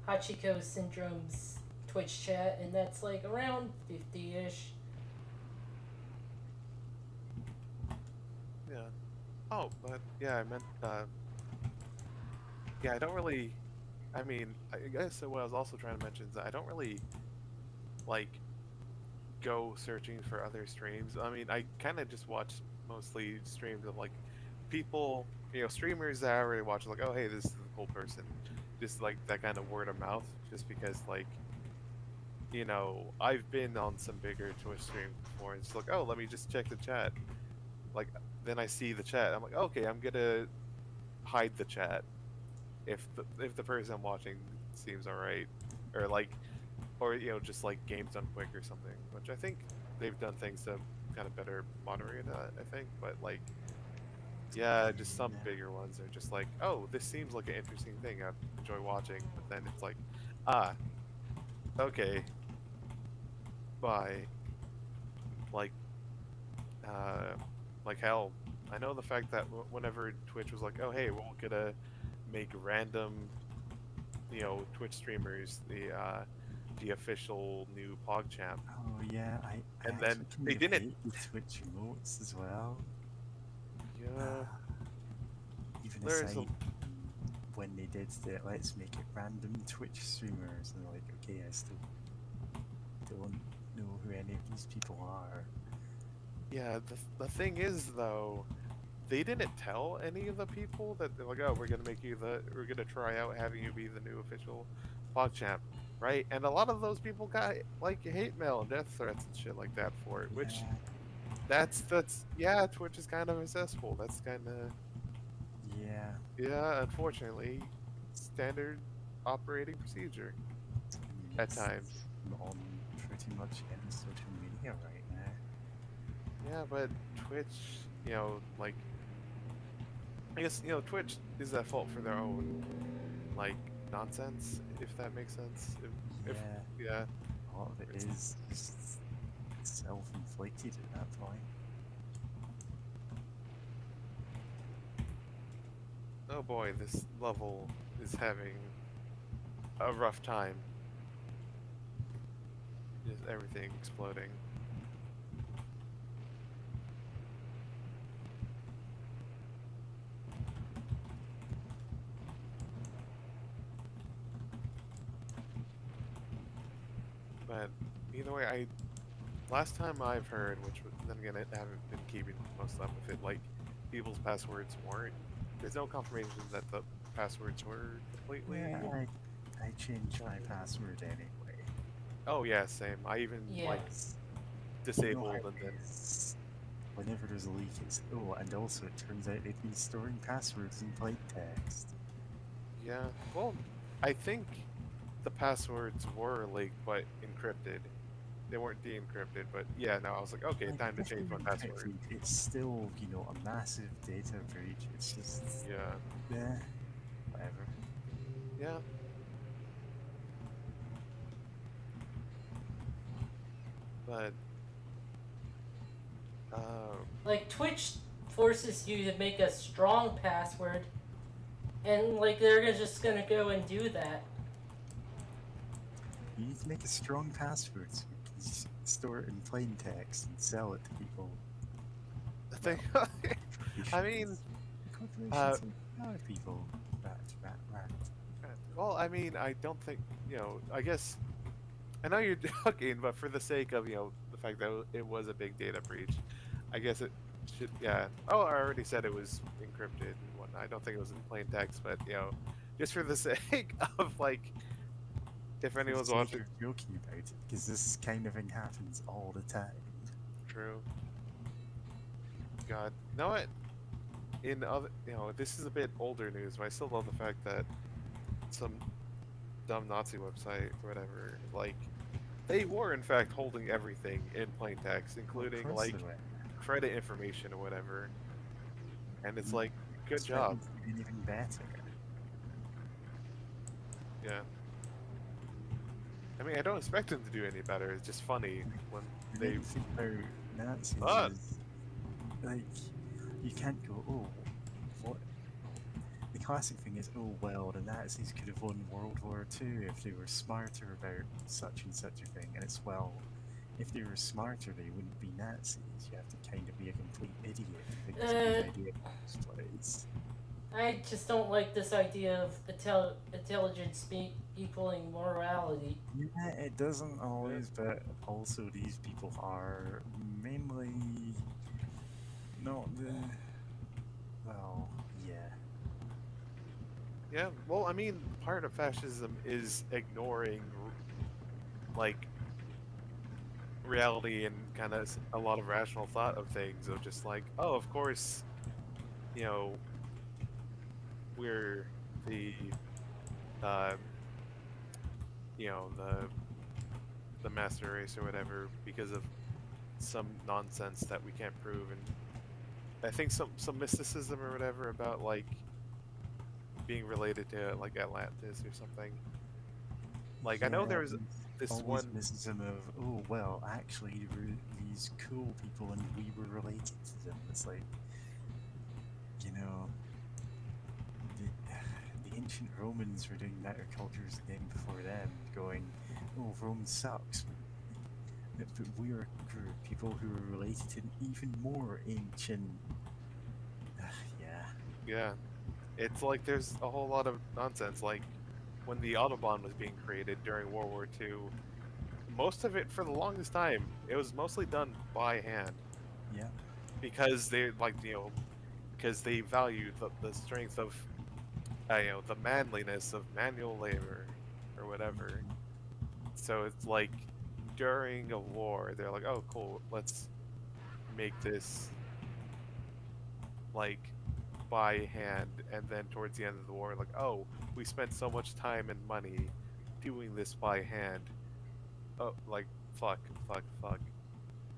Hachiko syndrome's Twitch chat, and that's like around 50-ish. Yeah. Oh, but yeah, I meant. Yeah, I don't really. I mean, I guess what I was also trying to mention is that I don't really like go searching for other streams. I mean, I kind of just watch mostly streams of like people, streamers that I already watch. Like, oh, hey, this is a cool person. Just like that kind of word of mouth. Just because, like, I've been on some bigger Twitch streams before, and it's like, oh, let me just check the chat. Like, then I see the chat. I'm like, okay, I'm gonna hide the chat if the person I'm watching seems alright, or like, or just like games done quick or something. Which I think they've done things to kind of better moderate that. I think, but like, yeah, just some bigger ones are just like, oh, this seems like an interesting thing. I enjoy watching, but then it's like, okay, bye. Like hell. I know the fact that whenever Twitch was like, oh hey, we're gonna make random, Twitch streamers the official new PogChamp. Oh yeah, I And then actually they kind of didn't. hate the Twitch emotes as well. Yeah, Even there's aside when they did the let's make it random Twitch streamers, and they're like, okay, I still don't know who any of these people are. yeah. The thing is though, they didn't tell any of the people that they're like, oh, we're gonna try out having you be the new official PogChamp, right? And a lot of those people got like hate mail and death threats and shit like that for it, which that's yeah, Twitch is kind of a cesspool. That's kind of yeah, unfortunately, standard operating procedure at times. On pretty much any social media right now. Yeah, but Twitch, like, I guess, Twitch is at fault for their own, like, nonsense, if that makes sense. Yeah. A lot of it is just self-inflicted at that point. Oh boy, this level is having a rough time. Just everything exploding. But either way, last time I've heard, which then again I haven't been keeping most up with it, like people's passwords weren't. There's no confirmation that the passwords were completely. Yeah, I changed my password anyway. Oh yeah, same. I even like disabled and then. Whenever there's a leak, it's and also it turns out they've been storing passwords in plain text. Yeah, well, I think the passwords were leaked but encrypted. They weren't de-encrypted, but yeah, no, I was like, okay, time to change my password. It's still, a massive data breach. It's just whatever. Yeah. But like Twitch forces you to make a strong password, and like they're just gonna go and do that. You need to make a strong password so you can store it in plain text and sell it to people. the thing, I mean, corporations are people. Right. well, I mean, I don't think, I guess, I know you're joking, but for the sake of, the fact that it was a big data breach, I guess it should, yeah. Oh, I already said it was encrypted and whatnot. I don't think it was in plain text, but, just for the sake of, like, if anyone's watching. You're joking about it, because this kind of thing happens all the time. True. God. You know what? In other, this is a bit older news, but I still love the fact that some dumb Nazi website or whatever, like, they were in fact holding everything in plain text, Well, of including course like they were. credit information or whatever. And it's You like, good expect job. them to do anything better. Yeah. I mean, I don't expect them to do any better. It's just funny when The they. main thing about Nazis Ah, is, like, you can't go, oh, what? The classic thing is, oh, well, the Nazis could have won World War II if they were smarter about such and such a thing. And it's, well, if they were smarter, they wouldn't be Nazis. You have to kind of be a complete idiot to think it's a good idea in the first place. I just don't like this idea of intelligence equaling morality. Yeah, it doesn't always, but also these people are mainly not the. Well, yeah. yeah. Well, I mean, part of fascism is ignoring, like, reality and kind of a lot of rational thought of things. Of just like, oh, of course, you know, we're the, uh, the master race or whatever because of some nonsense that we can't prove, and I think some mysticism or whatever about like being related to like Atlantis or something. Like I know Yeah, there's this always one. mysticism of, oh, well, actually, there were these cool people and we were related to them. It's like, you know, the ancient Romans were doing better cultures again before them, going, oh, Rome sucks. But we're a group of people who are related to an even more ancient. Yeah. Yeah, it's like there's a whole lot of nonsense. Like when the Autobahn was being created during World War II, most of it for the longest time it was mostly done by hand Yeah. because they like because they valued the strength of the manliness of manual labor or whatever. So it's like during a war, they're like, oh, cool, let's make this like by hand. And then towards the end of the war, like, oh, we spent so much time and money doing this by hand. Oh, like, fuck, fuck, fuck.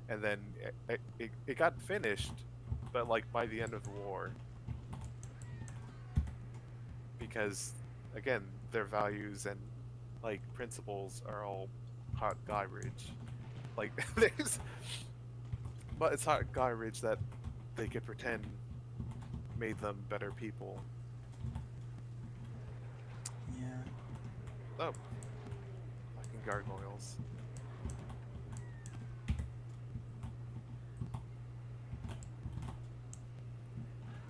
And then it got finished, but like by the end of the war. Because, again, their values and like principles are all hot garbage. Like there's, but it's hot garbage that they could pretend made them better people. Yeah. Oh, fucking gargoyles.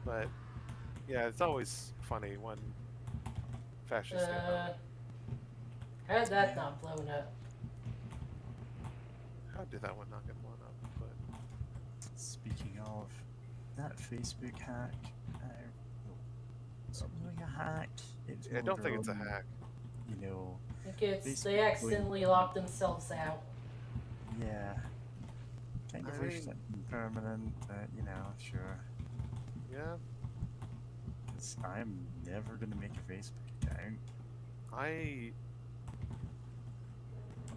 But yeah, it's always funny when fascists get them. How did that not blown up? How did that one not get blown up? But Speaking of that Facebook hack, it's not really a hack. It's I don't more think it's a on, hack. You know, I think it's Facebook they accidentally locked themselves out. yeah, kind of I wish mean- that permanent, but you know, sure. Yeah, Because I'm never gonna make a Facebook account. I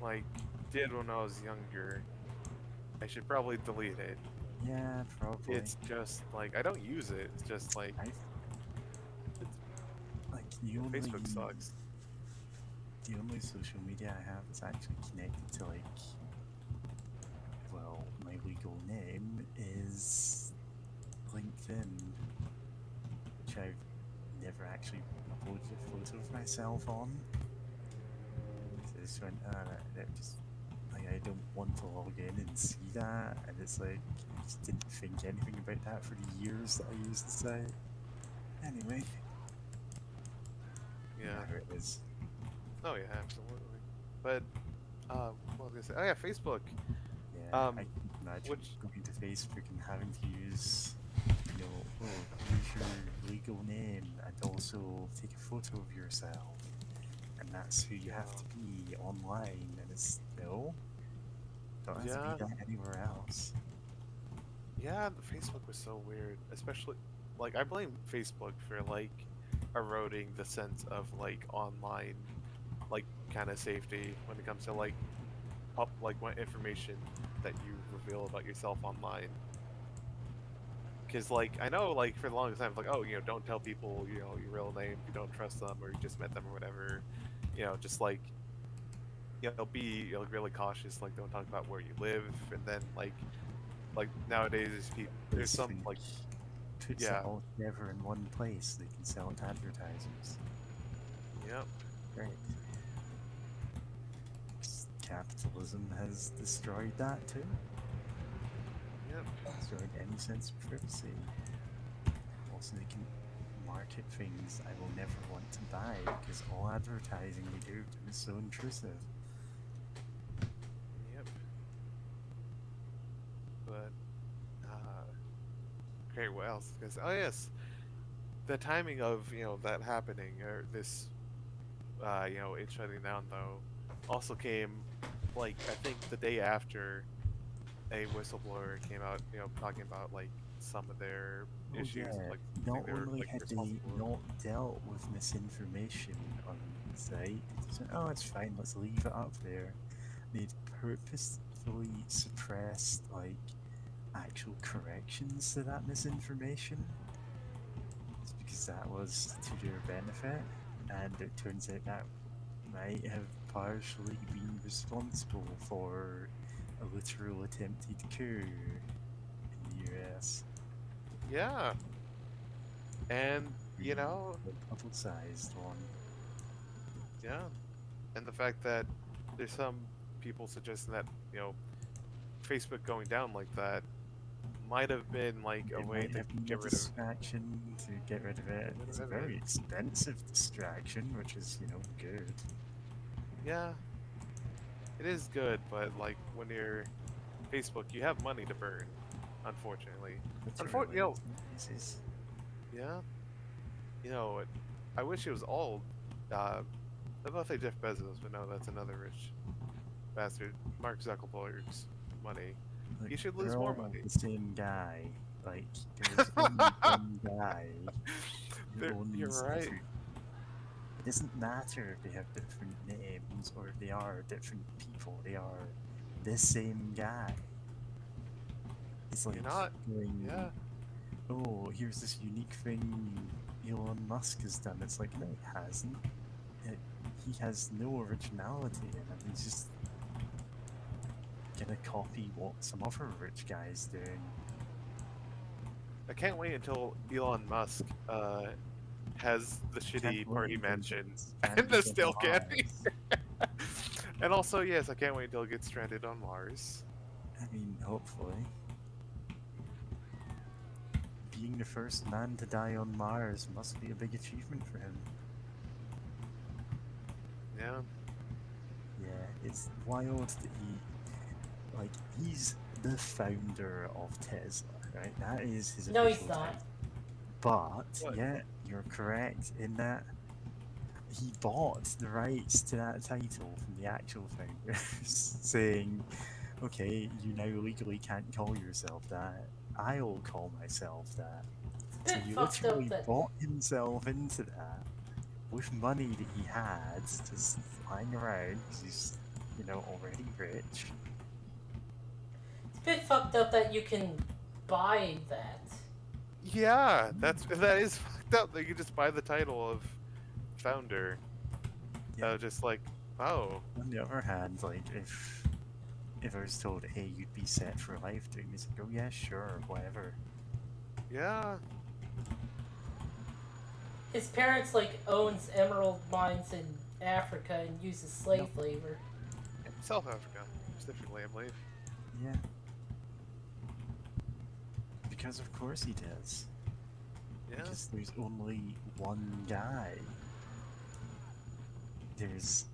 like did when I was younger. I should probably delete it. Yeah, probably. It's just like I don't use it. It's just like I like the only Facebook sucks. The only social media I have is actually connected to like, well, my legal name is LinkedIn, which I've never actually uploaded a photo of myself on. I just went, that just like I don't want to log in and see that, and it's like I just didn't think anything about that for the years that I used the site. Anyway, Yeah. there it is. Oh yeah, absolutely. But what was I gonna say? Oh yeah, Facebook. Yeah, I can imagine which- going to Facebook and having to use, you know, oh, use your legal name and also take a photo of yourself. And that's who you have to be online. And it's, no, don't have Yeah. to be that anywhere else. Yeah, Facebook was so weird. Especially, like, I blame Facebook for like eroding the sense of like online, like kind of safety when it comes to like like what information that you reveal about yourself online. Because like I know like for the longest time, it's like, oh, don't tell people your real name if you don't trust them or you just met them or whatever. Just like be really cautious. Like don't talk about where you live, and then like nowadays there's some Facebook like puts it yeah. all together in one place. They can sell it to advertisers. Yep. Great. Capitalism has destroyed that too. Yep. Destroyed any sense of privacy. Also, they can market things I will never want to buy because all advertising they do is so intrusive. Yep. But great. What else? Because oh yes, the timing of that happening or this it shutting down though also came like I think the day after a whistleblower came out talking about like some of their Oh issues yeah, like not thing they were only like had they responsible. not dealt with misinformation on the site, they said, oh, it's fine, let's leave it up there. They'd purposefully suppressed, like, actual corrections to that misinformation. It's because that was to their benefit, and it turns out that might have partially been responsible for a literal attempted coup in the US. Yeah, and Really publicized one. yeah, and the fact that there's some people suggesting that Facebook going down like that might have been like a It way might to have been a get rid of distraction to get rid of it. get It's a rid of it. very expensive distraction, which is, good. Yeah, it is good, but like when you're Facebook, you have money to burn, unfortunately. Literally, You know, Jesus. yeah, I wish it was old. I was about to say Jeff Bezos, but no, that's another rich bastard. Mark Zuckerberg's money. Like, You should lose they're more all money. the same guy. Like, there's only one guy who You're owns right. every. It doesn't matter if they have different names or if they are different people. They are the same guy. It's like You're not. going, Yeah. oh, here's this unique thing Elon Musk has done. It's like, no, he hasn't. He has no originality in him. He's just gonna copy what some other rich guy's doing. I can't wait until Elon Musk has the Can't shitty wait party until he mansion gets and stranded the on still candy. Mars. And also, yes, I can't wait until he gets stranded on Mars. I mean, hopefully. Being the first man to die on Mars must be a big achievement for him. Yeah. Yeah, it's wild that he's the founder of Tesla, right? That is his No, official he's not. title. But, What? yeah, you're correct in that he bought the rights to that title from the actual founders, saying, okay, you now legally can't call yourself that. I'll call myself that. It's a So bit he fucked up literally that bought himself into that with money that he had just lying around because he's, already rich. it's a bit fucked up that you can buy that. Yeah, that is fucked up. That you just buy the title of founder. Yeah. Just like, oh, On the other hand, like if I was told, hey, you'd be set for life doing this, I'd go, yeah, sure, whatever. yeah, His parents owns emerald mines in Africa and uses slave labor. South Africa specifically, I believe. Yeah. Because of course he does. Yeah, Because there's only one guy. There's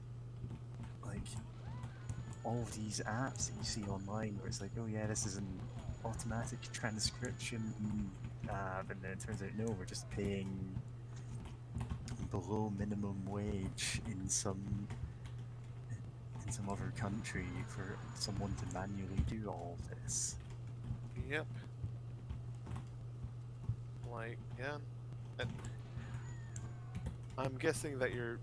all of these apps that you see online where it's like, oh yeah, this is an automatic transcription app, and then it turns out no, we're just paying below minimum wage in some other country for someone to manually do all of this. yep. Like, yeah. And I'm guessing that you're.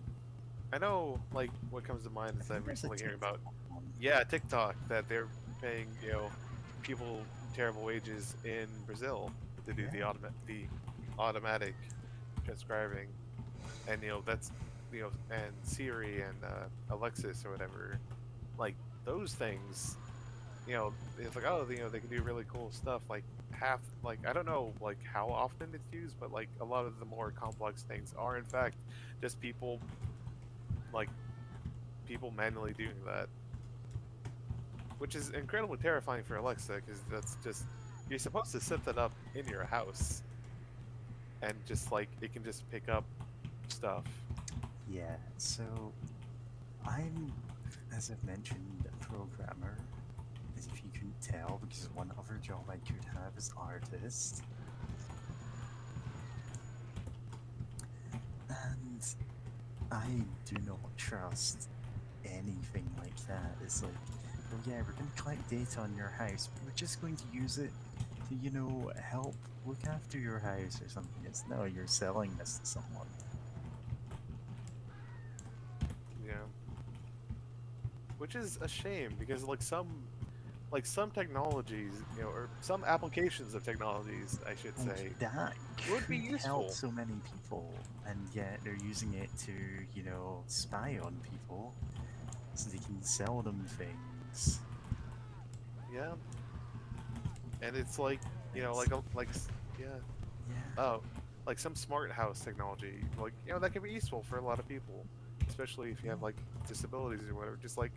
I know, like, what comes to mind I is think I'm there's a recently hearing about. TikTok one. Yeah, TikTok, that they're paying, people terrible wages in Brazil to do Yeah. the automatic transcribing, and that's and Siri and Alexis or whatever, like those things, it's like, oh, they can do really cool stuff, like I don't know like how often it's used, but like a lot of the more complex things are in fact just like people manually doing that, which is incredibly terrifying for Alexa because that's just you're supposed to set that up in your house and just like it can just pick up stuff. Yeah. So I'm, as I've mentioned, a programmer. As if you couldn't tell, because one other job I could have is artist. And I do not trust anything like that. It's like, oh yeah, we're going to collect data on your house, but we're just going to use it to, help look after your house or something. It's no, you're selling this to someone. Yeah, which is a shame because like some technologies, or some applications of technologies, I should Like say, that would be could help useful. so many people, and yet they're using it to, spy on people so they can sell them things. Yeah, and it's like It's, yeah, yeah, oh, like some smart house technology, like that can be useful for a lot of people, especially if you yeah. have like disabilities or whatever. Just like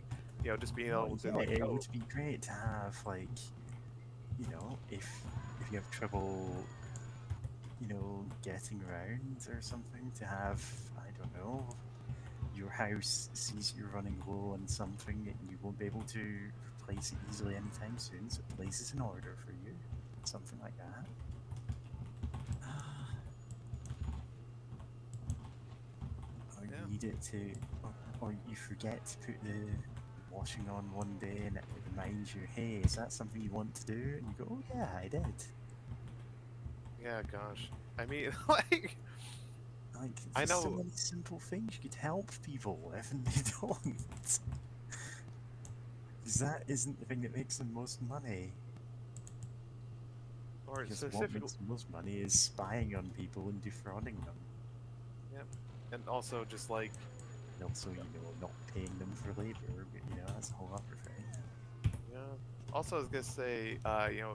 just being Well, able to yeah, like, it oh, would be great to have like, if you have trouble, getting around or something, to have, I don't know, your house sees you're running low on something and you won't be able to replace it easily anytime soon, so it places an order for you, something like that. Or you yeah, need it to, or you forget to put the washing on one day and it reminds you, hey, is that something you want to do? And you go, oh yeah, I did. yeah, gosh, I mean, like, Like, I there's so know, many simple things you could help people with and they don't. Because that isn't the thing that makes the most money. or Because what specifically, makes the most money is spying on people and defrauding them. yeah, and also just like, And also, not paying them for labor, but that's a whole other thing. yeah. Also, I was gonna say,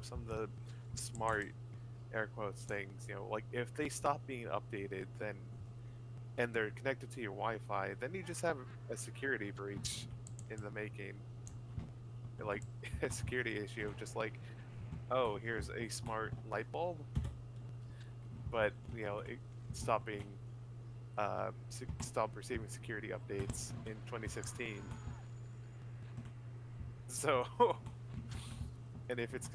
some of the smart air quotes things, like if they stop being updated, then and they're connected to your Wi-Fi, then you just have a security breach in the making, like a security issue of just like, oh, here's a smart light bulb, but it stopped being, stopped receiving security updates in 2016. So, and if it's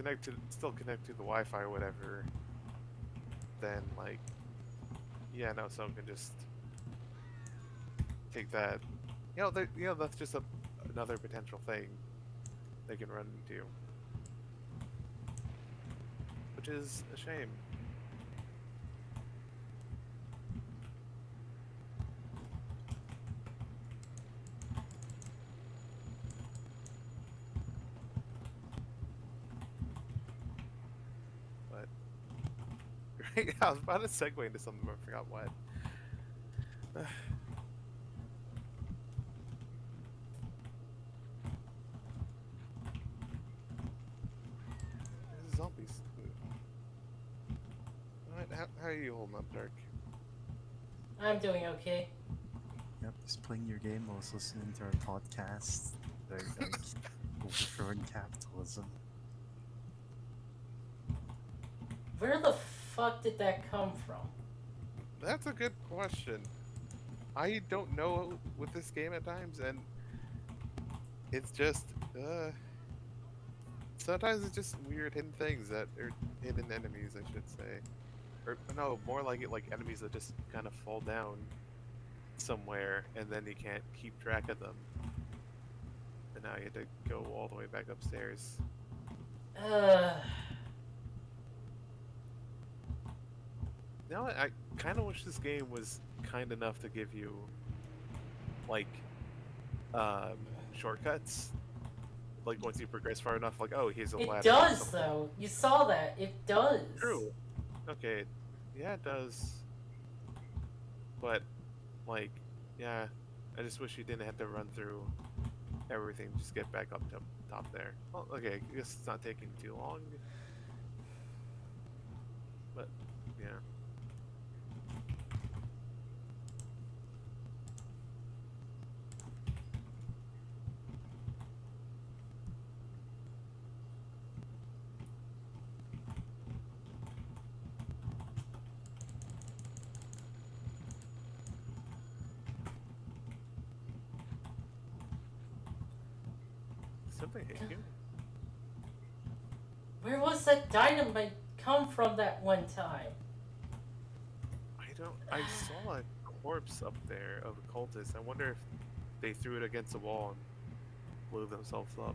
still connected to the Wi-Fi or whatever, then like, yeah, no, someone can just take that. That's just another potential thing they can run into, which is a shame. But I was about to segue into something, but I forgot what. This is zombies. Alright, how are you holding up, Dark? I'm doing okay. Yep, just playing your game whilst listening to our podcast about, like, overthrowing capitalism. Where the fuck did that come from? That's a good question. I don't know with this game at times, and it's just, sometimes it's just weird hidden things that are hidden enemies, I should say. Or, no, more like it, like enemies that just kind of fall down somewhere, and then you can't keep track of them. And now you have to go all the way back upstairs. Uh, know what? I kind of wish this game was kind enough to give you, like, shortcuts. Like, once you progress far enough, like, oh, here's a ladder. It does, though. You saw that. It does. True. Okay. Yeah, it does. But, like, yeah, I just wish you didn't have to run through everything. Just get back up to top there. Well, okay, I guess it's not taking too long. But, yeah. Something hit you? Where was that dynamite come from that one time? I saw a corpse up there of a cultist. I wonder if they threw it against the wall and blew themselves up.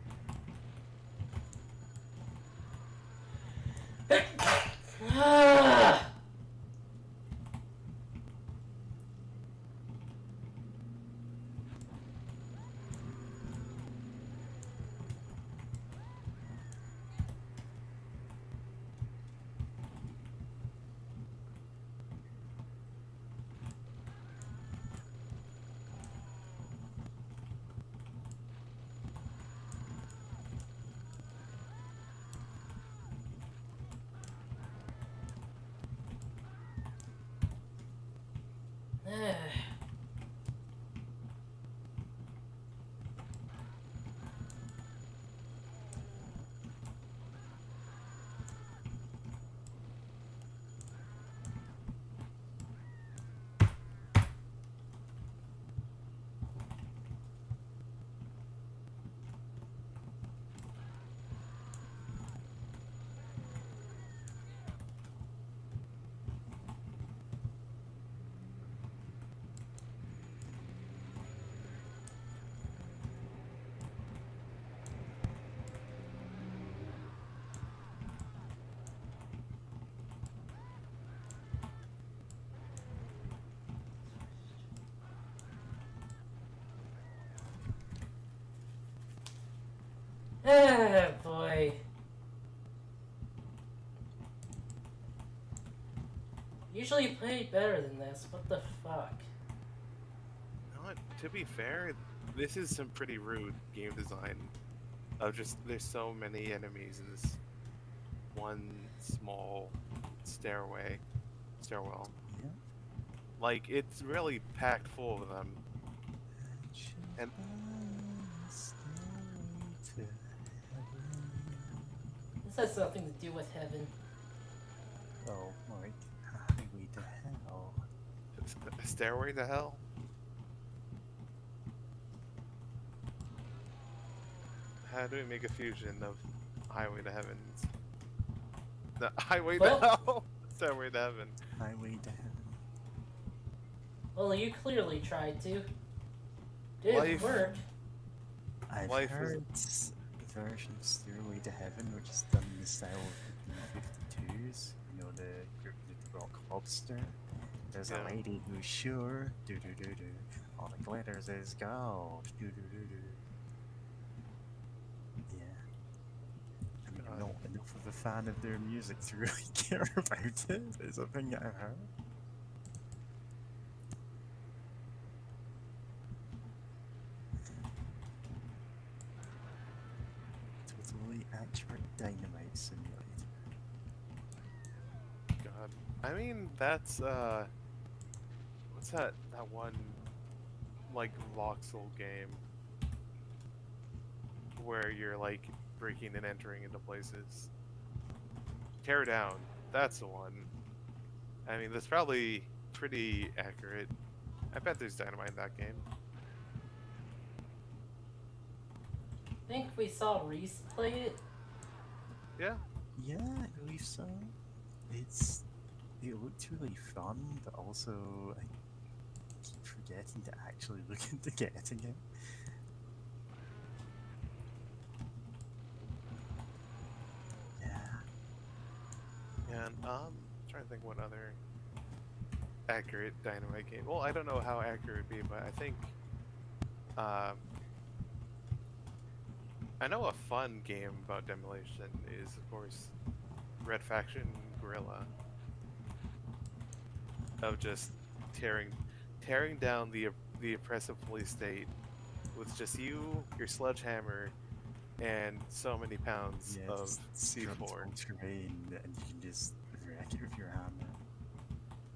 Oh boy. Usually you play better than this. What the fuck? You know what? To be fair, this is some pretty rude game design. Of just, there's so many enemies in this one small stairwell. Yeah. Like, it's really packed full of them. And This has something to do with heaven. Oh, like highway to hell. a stairway to hell? How do we make a fusion of highway to heaven? The highway Well- to hell? Stairway to heaven. Highway to heaven. Well, you clearly tried to. Didn't Life- work. I've Life heard the version of Stairway to Heaven, which is done in the style of the B-52s. You know, the group with the rock lobster. There's Yeah. a lady who's sure, do do do do. All the glitters is gold, do do do do. Yeah. I mean, I'm not enough of a fan of their music to really care about it. It's a thing that I've heard. Totally accurate dynamite simulator. God. I mean, that's, what's that one, like, voxel game? Where you're, like, breaking and entering into places. Tear Down. That's the one. I mean, that's probably pretty accurate. I bet there's dynamite in that game. I think we saw Reese play it. Yeah. Yeah, I believe so. It looked really fun, but also I keep forgetting to actually look into getting it. Yeah. And, trying to think what other accurate dynamite game. Well, I don't know how accurate it would be, but I think I know a fun game about demolition is, of course, Red Faction Guerrilla, of just tearing down the oppressive police state with just you, your sledgehammer, and so many pounds Yeah, of just C4. structural terrain, and you can just wreck it with your hammer.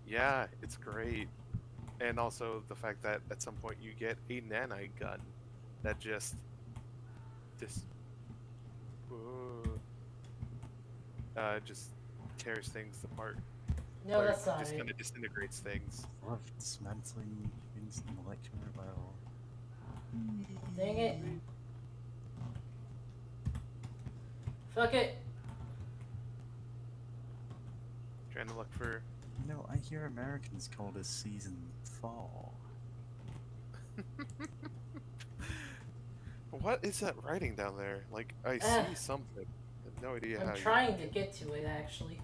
Yeah, it's great. And also the fact that at some point you get a nanite gun that just just tears things apart. No, Or that's not just it. kind of disintegrates things. Love dismantling things in molecular level. Dang it. Fuck it. Trying to look for. You know, I hear Americans call this season fall. What is that writing down there? Like, I see something. I have no idea how I'm trying to get to it, actually.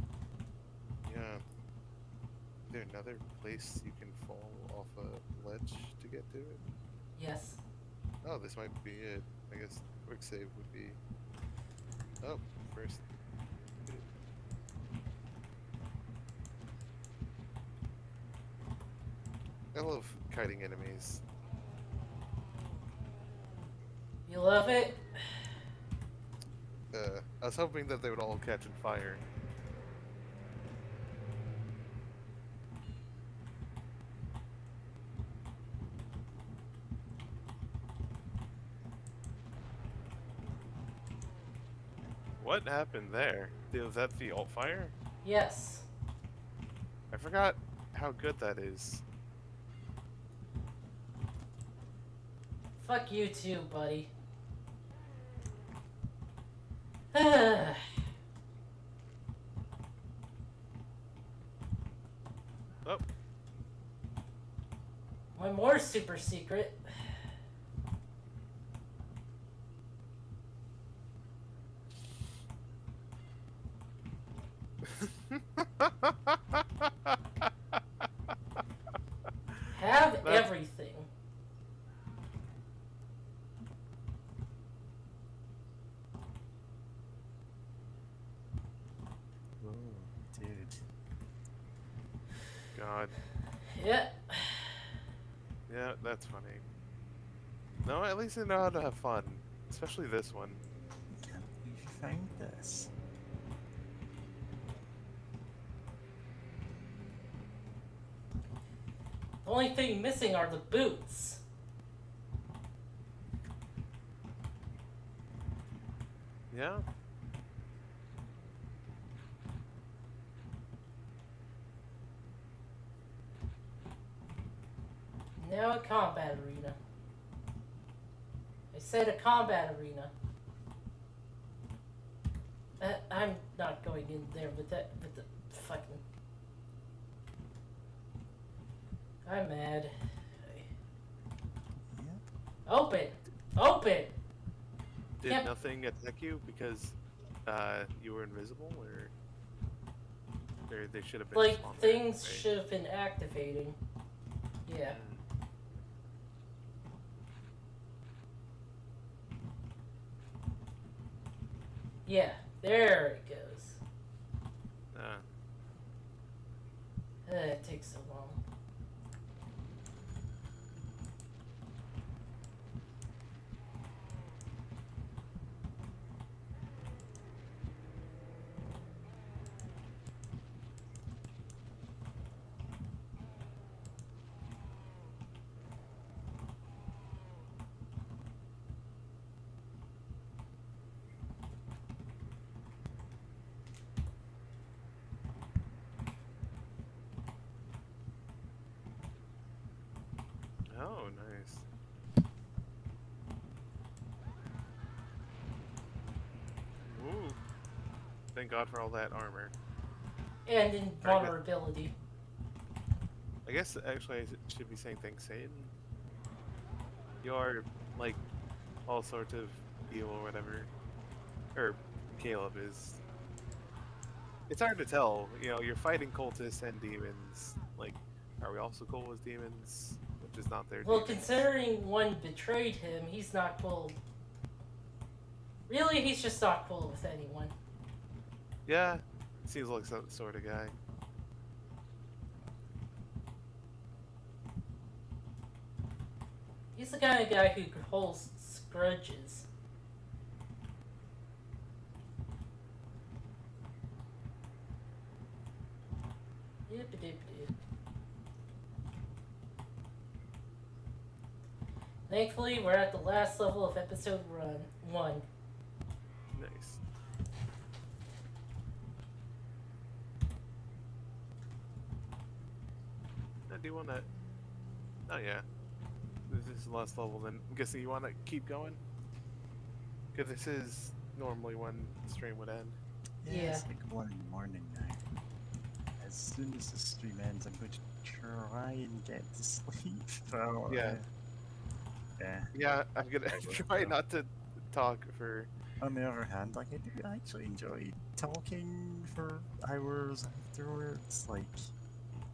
Yeah. Is there another place you can fall off a ledge to get to it? Yes. Oh, this might be it. I guess quick save would be. Oh, first. I love kiting enemies. You love it? I was hoping that they would all catch on fire. What happened there? Was that the alt fire? Yes. I forgot how good that is. Fuck you too, buddy. Oh, One more super secret. Have everything. Whoa, dude. God. Yeah. Yeah, that's funny. No, at least I know how to have fun. Especially this one. Can't believe you found this. The only thing missing are the boots. Yeah? Now a combat arena. I said a combat arena. I'm not going in there with the fucking. I'm mad. Yep. Open! Open! Did Yep. nothing attack you because you were invisible, or they should have been Like, spawned things there, right? should have been activating. Yeah. Yeah, there it goes. It takes so long. Oh, nice. Ooh. Thank God for all that armor. And invulnerability. I guess actually I should be saying thanks, Satan. You are like all sorts of evil or whatever. Or Caleb is. It's hard to tell. You know, you're fighting cultists and demons. Like, Are we also cool with demons? Which is not their Well, demons? considering one betrayed him, he's not cool. Really, he's just not cool with anyone. Yeah, seems like that sort of guy. He's the kind of guy who holds grudges. Yip-a-dip-dip. Thankfully, we're at the last level of episode 1. Nice. Now, do you want to? Oh yeah. This is the last level. Then I'm guessing you want to keep going. Because this is normally when the stream would end. Yeah, Yeah. it's like 1 in the morning now. As soon as the stream ends, I'm going to try and get to sleep. So, Yeah. yeah. Yeah, I'm gonna I will try go. not to talk for. On the other hand, like I do actually enjoy talking for hours afterwards. Like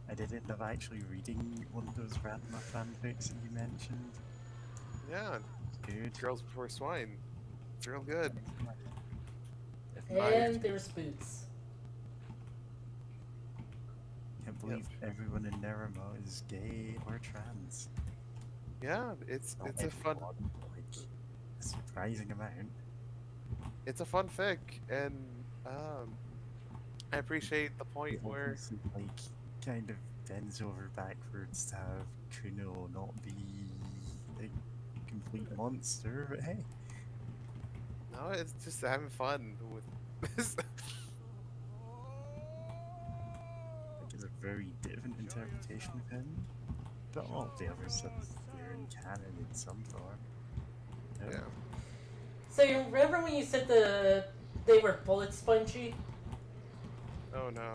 I did end up actually reading one of those Ratma fanfics that you mentioned. Yeah, Good. Girls Before Swine. It's real good. If not, And there's Boots. can't believe everyone in Nerima is gay or trans. Yeah, it's Not a fun everyone, but, like a surprising amount. it's a fun fic, and I appreciate the point It where obviously, like kind of bends over backwards to have Kuno not be a complete monster, but hey. no, it's just having fun with this. Like it's a very different interpretation of him, but all of the other stuff they're in canon in some form. Yeah. So you remember when you said they were bullet spongy? Oh no.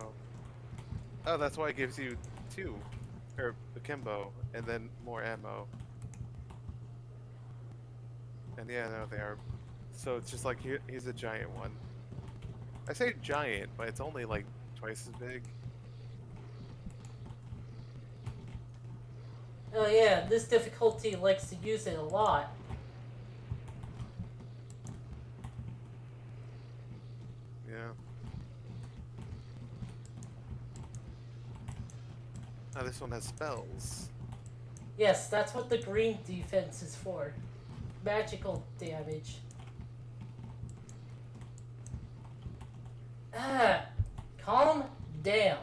Oh, that's why it gives you 2, or akimbo, and then more ammo. And yeah, no, they are. So it's just like here's a giant one. I say giant, but it's only like twice as big. Oh yeah, this difficulty likes to use it a lot. Yeah. Now this one has spells. Yes, that's what the green defense is for. Magical damage. Ah, calm down.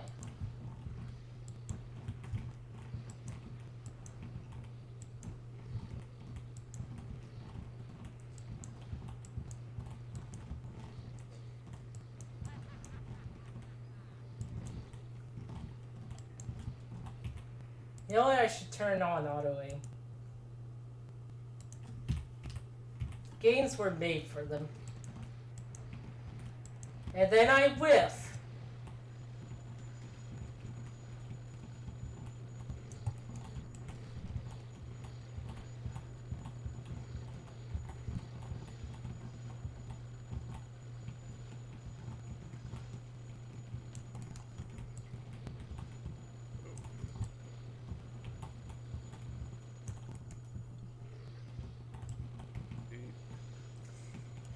You know what? I should turn on auto aim. Games were made for them. And then I whiff.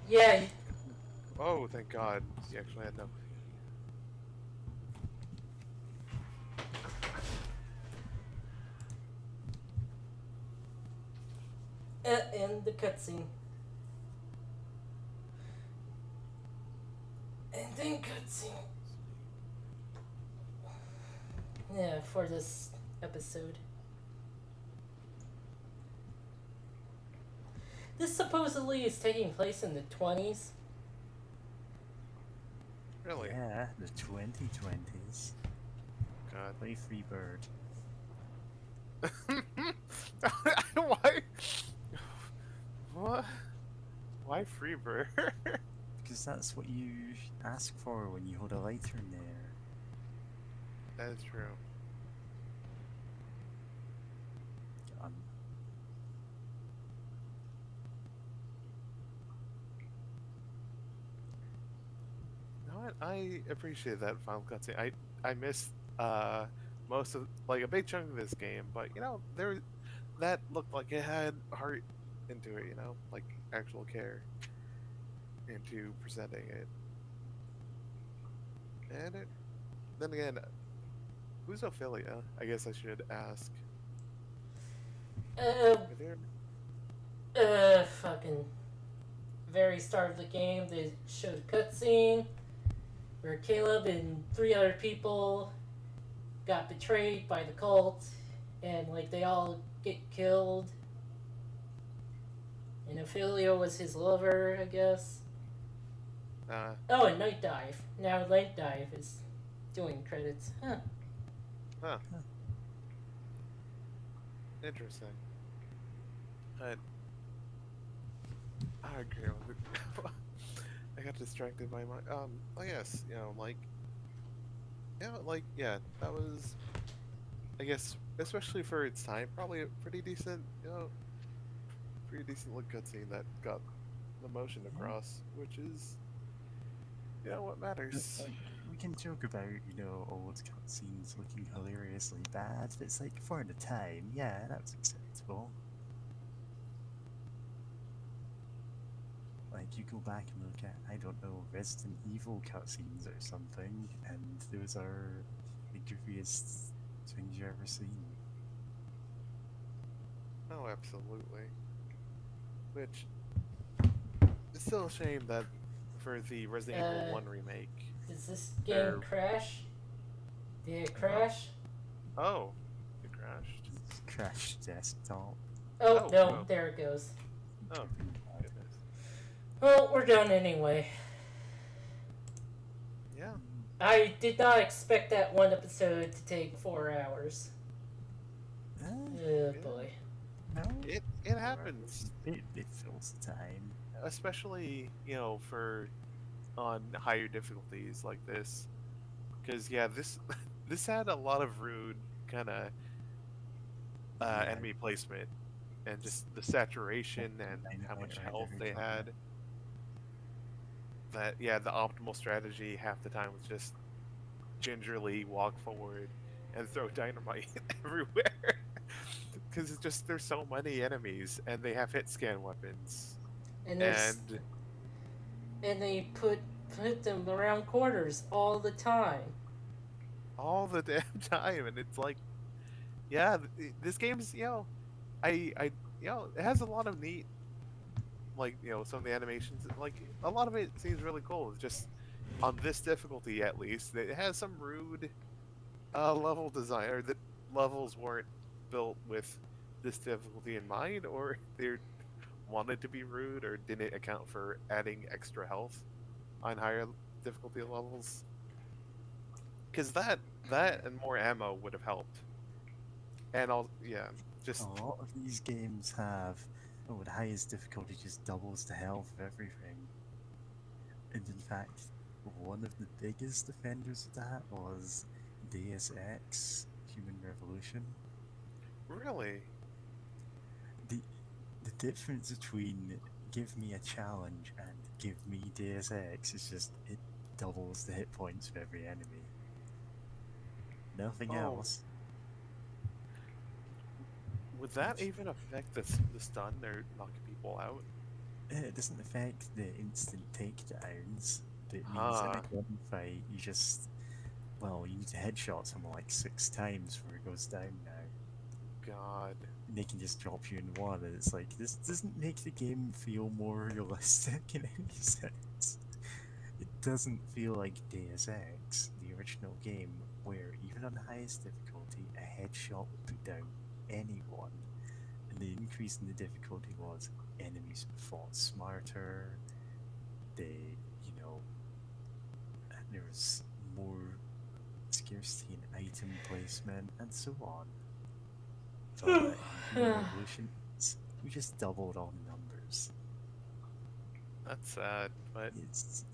Yeah, Oh, thank God. You actually had no. and the cutscene. And then cutscene. Yeah, for this episode. This supposedly is taking place in the 20s. Really? Yeah, the 2020s. God. Play Free Bird. Why? What? Why Freebird? Because that's what you ask for when you hold a lighter in there. That is true. Um, You know what? I appreciate that final cutscene. I missed most of like a big chunk of this game, but there that looked like it had heart into it, like actual care into presenting it. And then again, who's Ophelia? I guess I should ask. Uh, Are there? fucking very start of the game, they showed a cutscene where Caleb and 3 other people got betrayed by the cult, and like they all get killed. And Ophelia was his lover, I guess. Oh, and Night Dive. Now Night Dive is doing credits. Huh. Huh. Interesting. But I agree with it. I got distracted by my oh yes, that was, I guess, especially for its time, probably a pretty decent look cutscene that got the motion across, which is what matters. Like, we can joke about, old cutscenes looking hilariously bad, but it's like, for the time, yeah, that was acceptable. Like, you go back and look at, I don't know, Resident Evil cutscenes or something, and those are the goofiest things you've ever seen. Oh, absolutely. Which, it's still a shame that for the Resident Evil 1 remake. Does this game crash? Did it crash? Oh, it crashed. Crash desktop. Oh, no, no. there it goes. Oh, goodness. Well, we're done anyway. Yeah. I did not expect that one episode to take 4 hours. Oh boy. No? It happens. It fills the time. Especially, for on higher difficulties like this. Because, yeah, this had a lot of rude kind of enemy placement. And just the saturation and how much health they had. That, yeah, the optimal strategy half the time was just gingerly walk forward and throw dynamite everywhere. Because it's just, there's so many enemies and they have hit scan weapons. And they put them around corners all the time. All the damn time, and it's like, yeah, this game's, it has a lot of neat, like, some of the animations, like, a lot of it seems really cool. It's just, on this difficulty at least, it has some rude level design, or the levels weren't built with this difficulty in mind, or they're wanted to be rude, or didn't account for adding extra health on higher difficulty levels. Because that and more ammo would have helped. And just a lot of these games have, the highest difficulty just doubles the health of everything. And in fact, one of the biggest offenders of that was Deus Ex: Human Revolution. Really? The difference between give me a challenge and give me Deus Ex is just, it doubles the hit points of every enemy. Nothing else. Would that even affect the stun or knocking people out? It doesn't affect the instant takedowns, but it means in a gunfight you just, you need to headshot someone like 6 times before it goes down now. God. And they can just drop you in one, and it's like, this doesn't make the game feel more realistic in any sense. It doesn't feel like Deus Ex, the original game, where even on the highest difficulty, a headshot would put down anyone. And the increase in the difficulty was enemies fought smarter, there was more scarcity in item placement, and so on. But in Revolution, we just doubled all the numbers. That's sad, but it's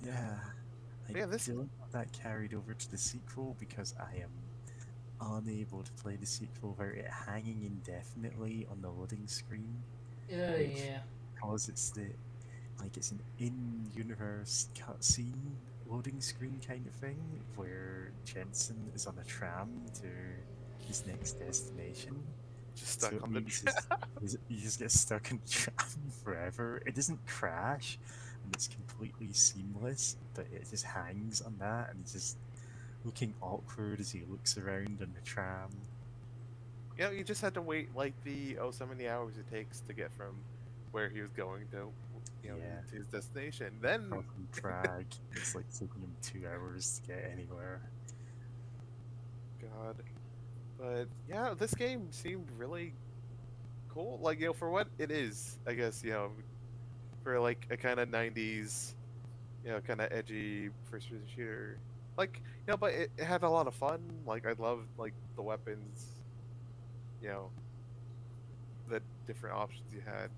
I don't want that carried over to the sequel, because I am unable to play the sequel without it hanging indefinitely on the loading screen. Yeah. Because it's it's an in-universe cutscene loading screen kind of thing, where Jensen is on a tram to his next destination. Just So stuck it on the means trap. you just get stuck in the tram forever. It doesn't crash, and it's completely seamless, but it just hangs on that, and he's just looking awkward as he looks around in the tram. You know, you just had to wait like the so many hours it takes to get from where he was going to, Yeah. to his destination. Then, Crossing Prague, it's like taking him 2 hours to get anywhere. God, but yeah, this game seemed really cool. Like, for what it is, I guess, for like a kind of 90s, kind of edgy first-person shooter. Like, but it had a lot of fun. Like, I loved like the weapons, you know, the different options you had.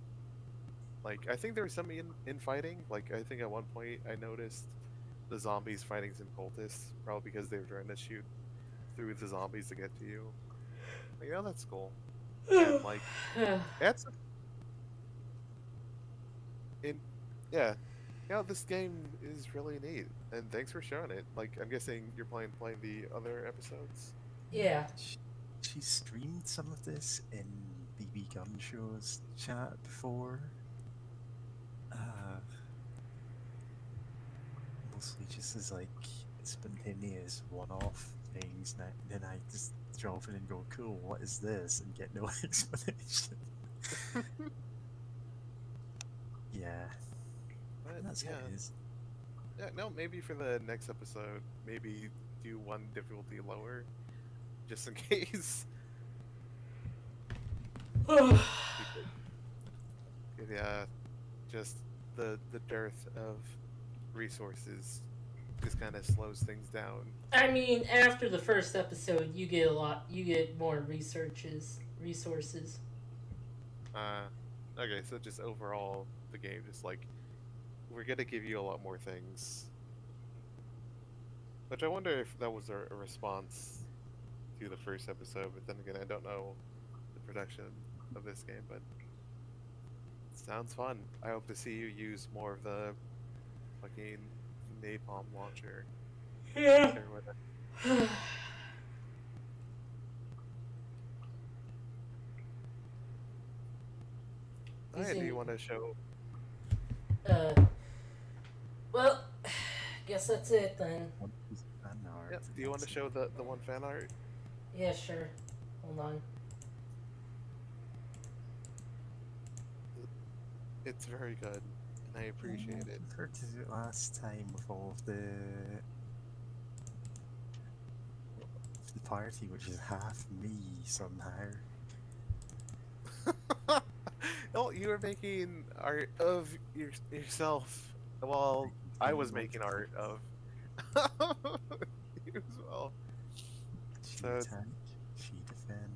Like, I think there was some in-fighting. Like, I think at one point I noticed the zombies fighting some cultists, probably because they were trying to shoot through the zombies to get to you. Like, that's cool. And like, that's in, yeah, this game is really neat. And thanks for showing it. Like, I'm guessing you're playing the other episodes. Yeah. She streamed some of this in BB Gun Show's chat before. Mostly just as like spontaneous one-off things, and then I just drop in and go, "Cool, what is this?" and get no explanation. Yeah, But that's how yeah, it is. yeah. No, maybe for the next episode, maybe do one difficulty lower, just in case. Yeah, just the dearth of resources just kind of slows things down. I mean, after the first episode, you get more resources. Okay, so just overall, the game just like we're gonna give you a lot more things. Which I wonder if that was a response to the first episode, but then again, I don't know the production of this game, but it sounds fun. I hope to see you use more of the fucking napalm launcher. Yeah. Or whatever. Alright, do you want to show? Well, guess that's it then. One piece of fan art, Yeah, do you want to that's show it. the one fan art? Yeah, sure. Hold on. It's very good, and I appreciate it. I referred to it last time with all of the party, which is half me somehow. Oh, you were making art of yourself while I was making art of you as well. She So attack, she defend.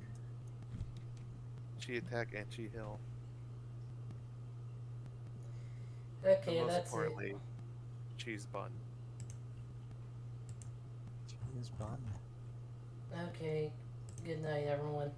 she attack and she heal. Okay, And most that's it. importantly, cheese bun. She is bun. Okay. Good night, everyone.